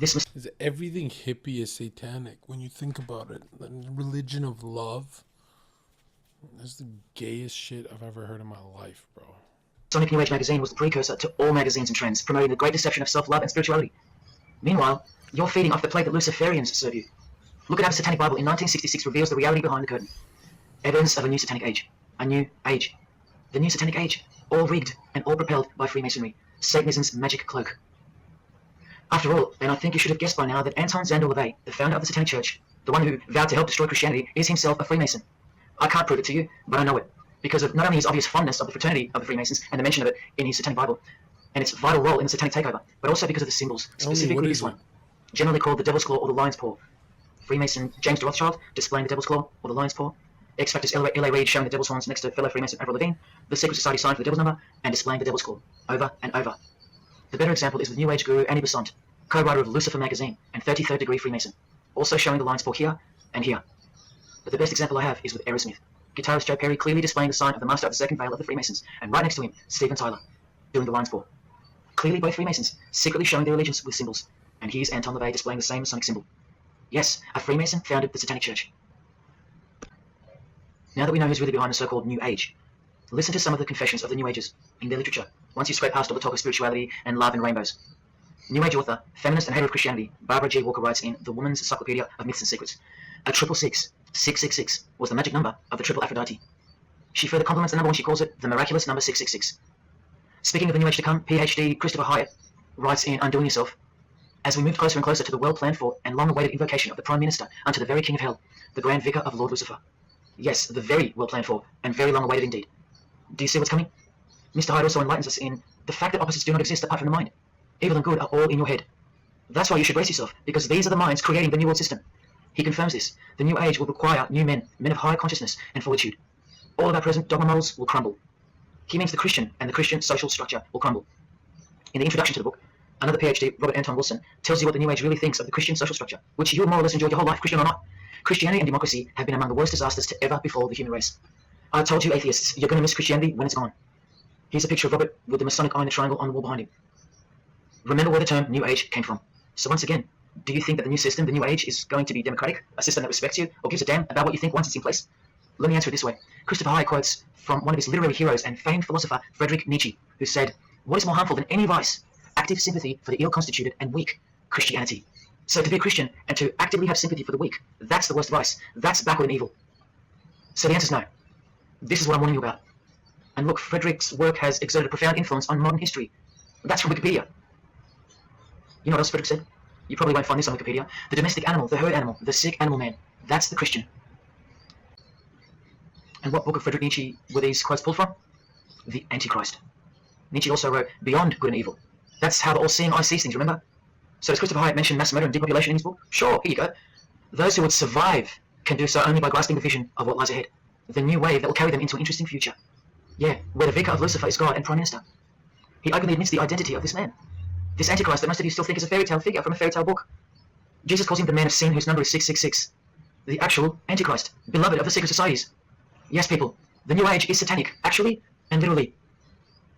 Is everything hippie is satanic when you think about it? The religion of love. That's the gayest shit I've ever heard in my life, bro. Sonic New Age magazine was the precursor to all magazines and trends, promoting the great deception of self-love and spirituality. Meanwhile, you're feeding off the plate that Luciferians serve you. Look at how the Satanic Bible in 1966 reveals the reality behind the curtain. Evidence of a new satanic age. A new age. The new satanic age. All rigged and all propelled by Freemasonry. Satanism's magic cloak. After all, and I think you should have guessed by now that Anton Szandor LaVey, the founder of the Satanic Church, the one who vowed to help destroy Christianity, is himself a Freemason. I can't prove it to you, but I know it, because of not only his obvious fondness of the fraternity of the Freemasons and the mention of it in his Satanic Bible, and its vital role in the Satanic takeover, but also because of the symbols, specifically this one, generally called the Devil's Claw or the Lion's Paw. Freemason James de Rothschild displaying the Devil's Claw or the Lion's Paw. X-Factor's L.A. Reid showing the Devil's Horns next to fellow Freemason Avril Lavigne, the Secret Society sign for the Devil's Number, and displaying the Devil's Claw, over and over. The better example is with New Age guru Annie Besant, co-writer of Lucifer magazine and 33rd Degree Freemason, also showing the Lion's Paw here and here. But the best example I have is with Aerosmith. Guitarist Joe Perry clearly displaying the sign of the Master of the Second Veil of the Freemasons, and right next to him, Steven Tyler, doing the Lion's Paw. Clearly both Freemasons, secretly showing their allegiance with symbols, and here's Anton LaVey displaying the same Masonic symbol. Yes, a Freemason founded the Satanic Church. Now that we know who's really behind the so-called New Age, Listen to some of the confessions of the New Agers in their literature, once you scrape past all the talk of spirituality and love and rainbows. New Age author, feminist and hater of Christianity, Barbara G. Walker writes in The Woman's Encyclopedia of Myths and Secrets, a 666 was the magic number of the triple Aphrodite. She further compliments the number when she calls it the miraculous number 666. Speaking of the New Age to come, PhD Christopher Hyatt writes in Undoing Yourself, as we moved closer and closer to the well-planned-for and long-awaited invocation of the Prime Minister unto the very King of Hell, the Grand Vicar of Lord Lucifer. Yes, the very well-planned-for and very long-awaited indeed. Do you see what's coming? Mr. Hyde also enlightens us in the fact that opposites do not exist apart from the mind. Evil and good are all in your head. That's why you should brace yourself, because these are the minds creating the New World System. He confirms this. The New Age will require new men, men of high consciousness and fortitude. All of our present dogma models will crumble. He means the Christian and the Christian social structure will crumble. In the introduction to the book, another PhD, Robert Anton Wilson, tells you what the New Age really thinks of the Christian social structure, which you have more or less enjoyed your whole life, Christian or not. Christianity and democracy have been among the worst disasters to ever befall the human race. I told you, atheists, you're going to miss Christianity when it's gone. Here's a picture of Robert with the Masonic eye in the triangle on the wall behind him. Remember where the term New Age came from. So once again, do you think that the new system, the New Age, is going to be democratic, a system that respects you, or gives a damn about what you think once it's in place? Let me answer it this way. Christopher Hyatt quotes from one of his literary heroes and famed philosopher, Friedrich Nietzsche, who said, "What is more harmful than any vice? Active sympathy for the ill-constituted and weak Christianity." So to be a Christian and to actively have sympathy for the weak, that's the worst vice. That's backward and evil. So the answer is no. This is what I'm warning you about. And look, Friedrich's work has exerted a profound influence on modern history. That's from Wikipedia. You know what else Friedrich said? You probably won't find this on Wikipedia. The domestic animal, the herd animal, the sick animal man. That's the Christian. And what book of Friedrich Nietzsche were these quotes pulled from? The Antichrist. Nietzsche also wrote Beyond Good and Evil. That's how the all-seeing eye sees things, remember? So does Christopher Hyatt mention mass murder and depopulation in his book? Sure, here you go. Those who would survive can do so only by grasping the vision of what lies ahead. The new wave that will carry them into an interesting future. Yeah, where the Vicar of Lucifer is God and Prime Minister. He openly admits the identity of this man. This Antichrist that most of you still think is a fairy tale figure from a fairy tale book. Jesus calls him the man of sin whose number is 666. The actual Antichrist, beloved of the secret societies. Yes, people, the New Age is satanic, actually and literally.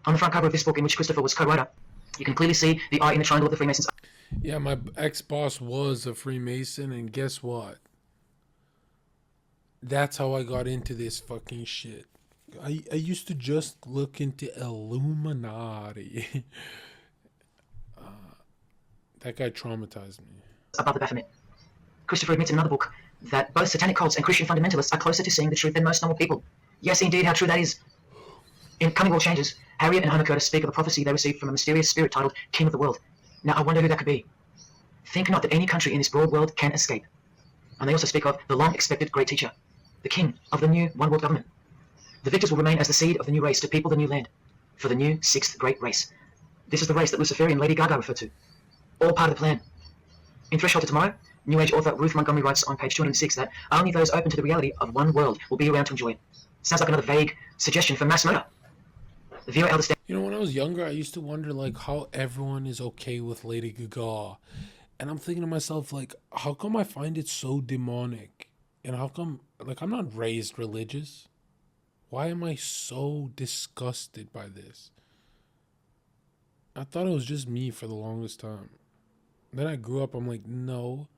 On the front cover of this book, in which Christopher was co-writer, you can clearly see the eye in the triangle of the Freemasons. Yeah, my ex-boss was a Freemason, and guess what? That's how I got into this fucking shit. I used to just look into Illuminati. That guy traumatized me. Above the Baphomet. Christopher admits in another book that both satanic cults and Christian fundamentalists are closer to seeing the truth than most normal people. Yes, indeed, how true that is. In Coming World Changes, Harriet and Homer Curtis speak of a prophecy they received from a mysterious spirit titled King of the World. Now, I wonder who that could be. Think not that any country in this broad world can escape. And they also speak of the long-expected great teacher, the king of the new one-world government. The victors will remain as the seed of the new race to people the new land, for the new sixth great race. This is the race that Luciferian Lady Gaga referred to. All part of the plan. In Threshold to Tomorrow, New Age author Ruth Montgomery writes on page 206 that only those open to the reality of one world will be around to enjoy it. Sounds like another vague suggestion for mass murder. The viewer understands. You know, when I was younger, I used to wonder, like, how everyone is okay with Lady Gaga. And I'm thinking to myself, like, how come I find it so demonic? And how come, like, I'm not raised religious. Why am I so disgusted by this? I thought it was just me for the longest time. Then I grew up, I'm like, no.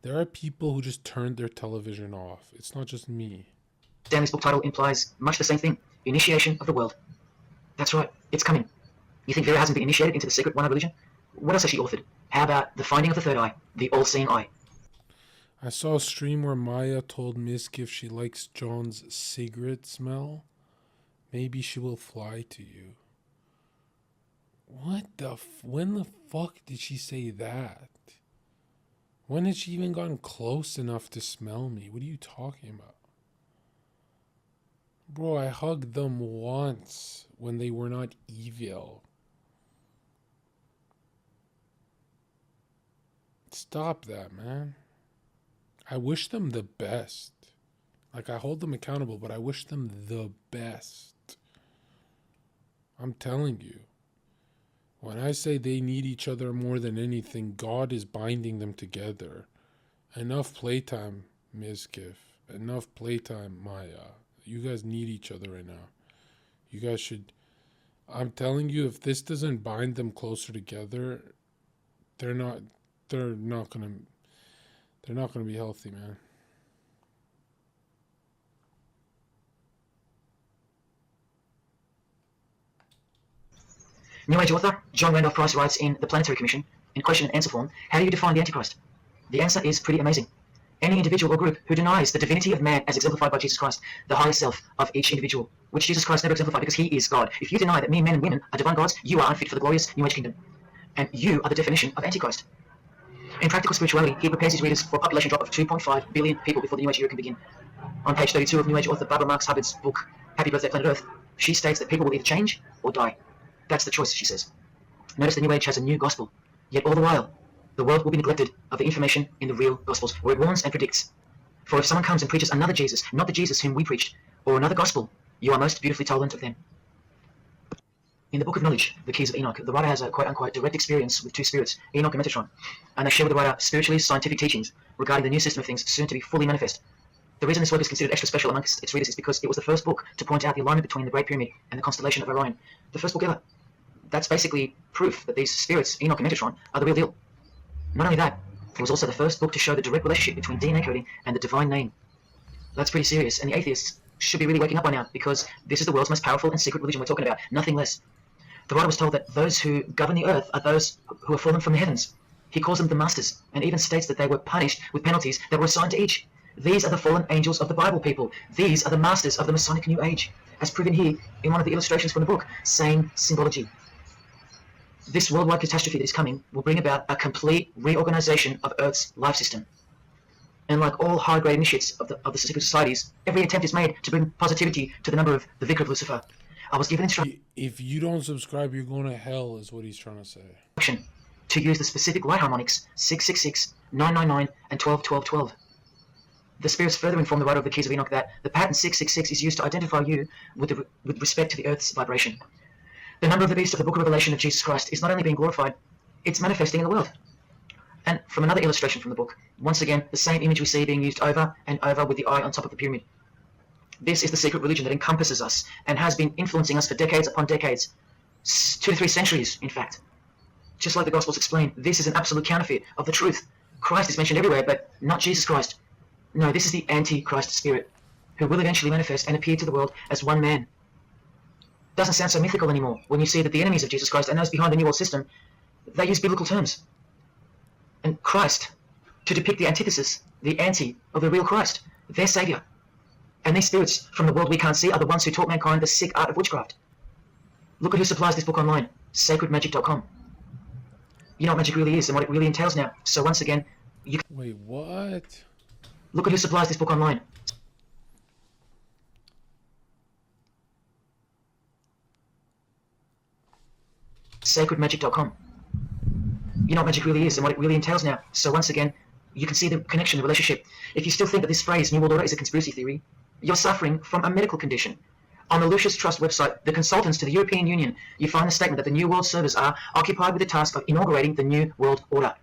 There are people who just turned their television off. It's not just me. Stanley's book title implies much the same thing. Initiation of the world. That's right, it's coming. You think Vera hasn't been initiated into the secret one-eye religion? What else has she authored? How about The Finding of the Third Eye, the all-seeing eye? I saw a stream where Maya told Misk if she likes John's cigarette smell, maybe she will fly to you. What the when the fuck did she say that? When had she even gotten close enough to smell me? What are you talking about? Bro, I hugged them once when they were not evil. Stop that, man. I wish them the best. Like, I hold them accountable, but I wish them the best. I'm telling you. When I say they need each other more than anything, God is binding them together. Enough playtime, Mizkif. Enough playtime, Maya. You guys need each other right now. You guys should... I'm telling you, if this doesn't bind them closer together, they're not gonna be healthy, man. New Age author John Randolph Price writes in The Planetary Commission, in question and answer form, how do you define the Antichrist? The answer is pretty amazing. Any individual or group who denies the divinity of man as exemplified by Jesus Christ, the highest self of each individual, which Jesus Christ never exemplified because he is God. If you deny that mere men and women are divine gods, you are unfit for the glorious New Age kingdom. And you are the definition of Antichrist. In Practical Spirituality, he prepares his readers for a population drop of 2.5 billion people before the New Age era can begin. On page 32 of New Age author Barbara Marx Hubbard's book, Happy Birthday Planet Earth, she states that people will either change or die. That's the choice, she says. Notice the New Age has a new gospel, yet all the while, the world will be neglected of the information in the real Gospels, where it warns and predicts. For if someone comes and preaches another Jesus, not the Jesus whom we preached, or another gospel, you are most beautifully tolerant of them. In the Book of Knowledge, The Keys of Enoch, the writer has a quote-unquote direct experience with two spirits, Enoch and Metatron, and they share with the writer spiritually scientific teachings regarding the new system of things soon to be fully manifest. The reason this work is considered extra special amongst its readers is because it was the first book to point out the alignment between the Great Pyramid and the constellation of Orion. The first book ever. That's basically proof that these spirits, Enoch and Metatron, are the real deal. Not only that, it was also the first book to show the direct relationship between DNA coding and the divine name. That's pretty serious, and the atheists should be really waking up by now, because this is the world's most powerful and secret religion we're talking about, nothing less. The writer was told that those who govern the earth are those who have fallen from the heavens. He calls them the masters, and even states that they were punished with penalties that were assigned to each. These are the fallen angels of the Bible, people. These are the masters of the Masonic New Age, as proven here in one of the illustrations from the book. Same symbology. This worldwide catastrophe that is coming will bring about a complete reorganization of Earth's life system. And like all high-grade initiates of the secret societies, every attempt is made to bring positivity to the number of the Vicar of Lucifer. I was given instruction If you don't subscribe, you're going to hell, is what he's trying to say. to use the specific light harmonics 666, 999, and 121212. The spirits further inform the writer of the Keys of Enoch that the pattern 666 is used to identify you with respect to the Earth's vibration. The number of the beast of the Book of Revelation of Jesus Christ is not only being glorified, it's manifesting in the world. And from another illustration from the book, once again, the same image we see being used over and over with the eye on top of the pyramid. This is the secret religion that encompasses us and has been influencing us for decades upon decades, 2 to 3 centuries, in fact. Just like the Gospels explain, this is an absolute counterfeit of the truth. Christ is mentioned everywhere, but not Jesus Christ. No, this is the Antichrist spirit, who will eventually manifest and appear to the world as one man. Doesn't sound so mythical anymore when you see that the enemies of Jesus Christ and those behind the New World System, they use biblical terms. And Christ, to depict the antithesis, the anti of the real Christ, their saviour. And these spirits from the world we can't see are the ones who taught mankind the sick art of witchcraft. Look at who supplies this book online, sacredmagic.com. You know what magic really is and what it really entails now. So once again, you can... Wait, what? Look at who supplies this book online. Sacredmagic.com. You know what magic really is and what it really entails now. So once again, you can see the connection, the relationship. If you still think that this phrase, New World Order, is a conspiracy theory, you're suffering from a medical condition. On the Lucius Trust website, the consultants to the European Union, you find the statement that the New World servers are occupied with the task of inaugurating the New World Order.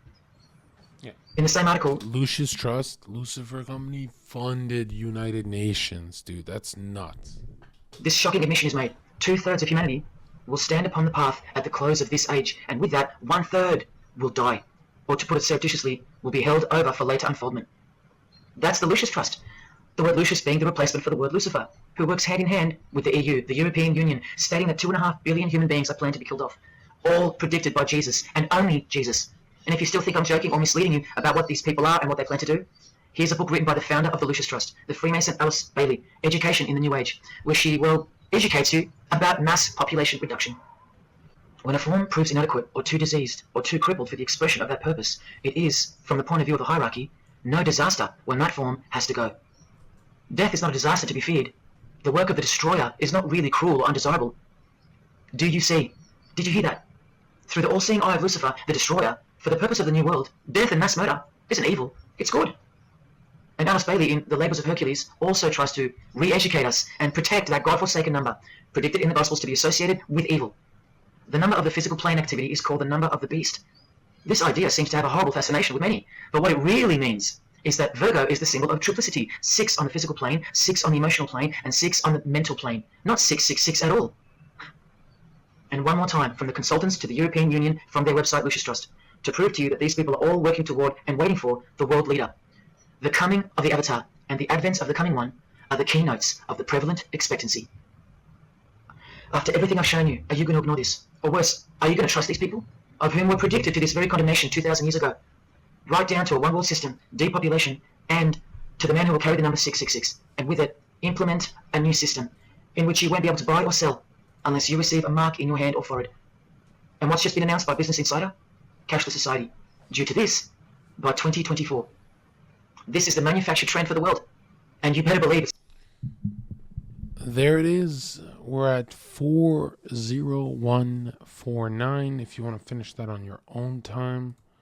Yeah. In the same article, Lucius Trust, Lucifer Company, funded United Nations, dude. That's nuts. This shocking admission is made. 2/3 of humanity will stand upon the path at the close of this age, and with that, 1/3 will die, or to put it surreptitiously, will be held over for later unfoldment. That's the Lucius Trust. The word Lucius being the replacement for the word Lucifer, who works hand in hand with the EU, the European Union, stating that 2.5 billion human beings are planned to be killed off, all predicted by Jesus, and only Jesus. And if you still think I'm joking or misleading you about what these people are and what they plan to do, here's a book written by the founder of the Lucius Trust, the Freemason Alice Bailey, Education in the New Age, where she, educates you about mass population reduction. When a form proves inadequate or too diseased or too crippled for the expression of that purpose, it is, from the point of view of the hierarchy, no disaster when that form has to go. Death is not a disaster to be feared. The work of the destroyer is not really cruel or undesirable. Do you see? Did you hear that? Through the all-seeing eye of Lucifer, the destroyer, for the purpose of the new world, death and mass murder isn't evil, it's good. And Alice Bailey in The Labours of Hercules also tries to re-educate us and protect that God-forsaken number, predicted in the Gospels to be associated with evil. The number of the physical plane activity is called the number of the beast. This idea seems to have a horrible fascination with many, but what it really means is that Virgo is the symbol of triplicity, 6 on the physical plane, 6 on the emotional plane, and 6 on the mental plane, not 666 at all. And one more time, from the consultants to the European Union, from their website Lucius Trust, to prove to you that these people are all working toward and waiting for the world leader. The coming of the Avatar and the advent of the coming one are the keynotes of the prevalent expectancy. After everything I've shown you, are you going to ignore this? Or worse, are you going to trust these people, of whom were predicted to this very condemnation 2,000 years ago, right down to a one-world system, depopulation, and to the man who will carry the number 666, and with it, implement a new system in which you won't be able to buy or sell unless you receive a mark in your hand or forehead. And what's just been announced by Business Insider? Cashless society. Due to this, by 2024. This is the manufactured trend for the world, and you better believe it's... There it is. We're at 40149. If you want to finish that on your own time.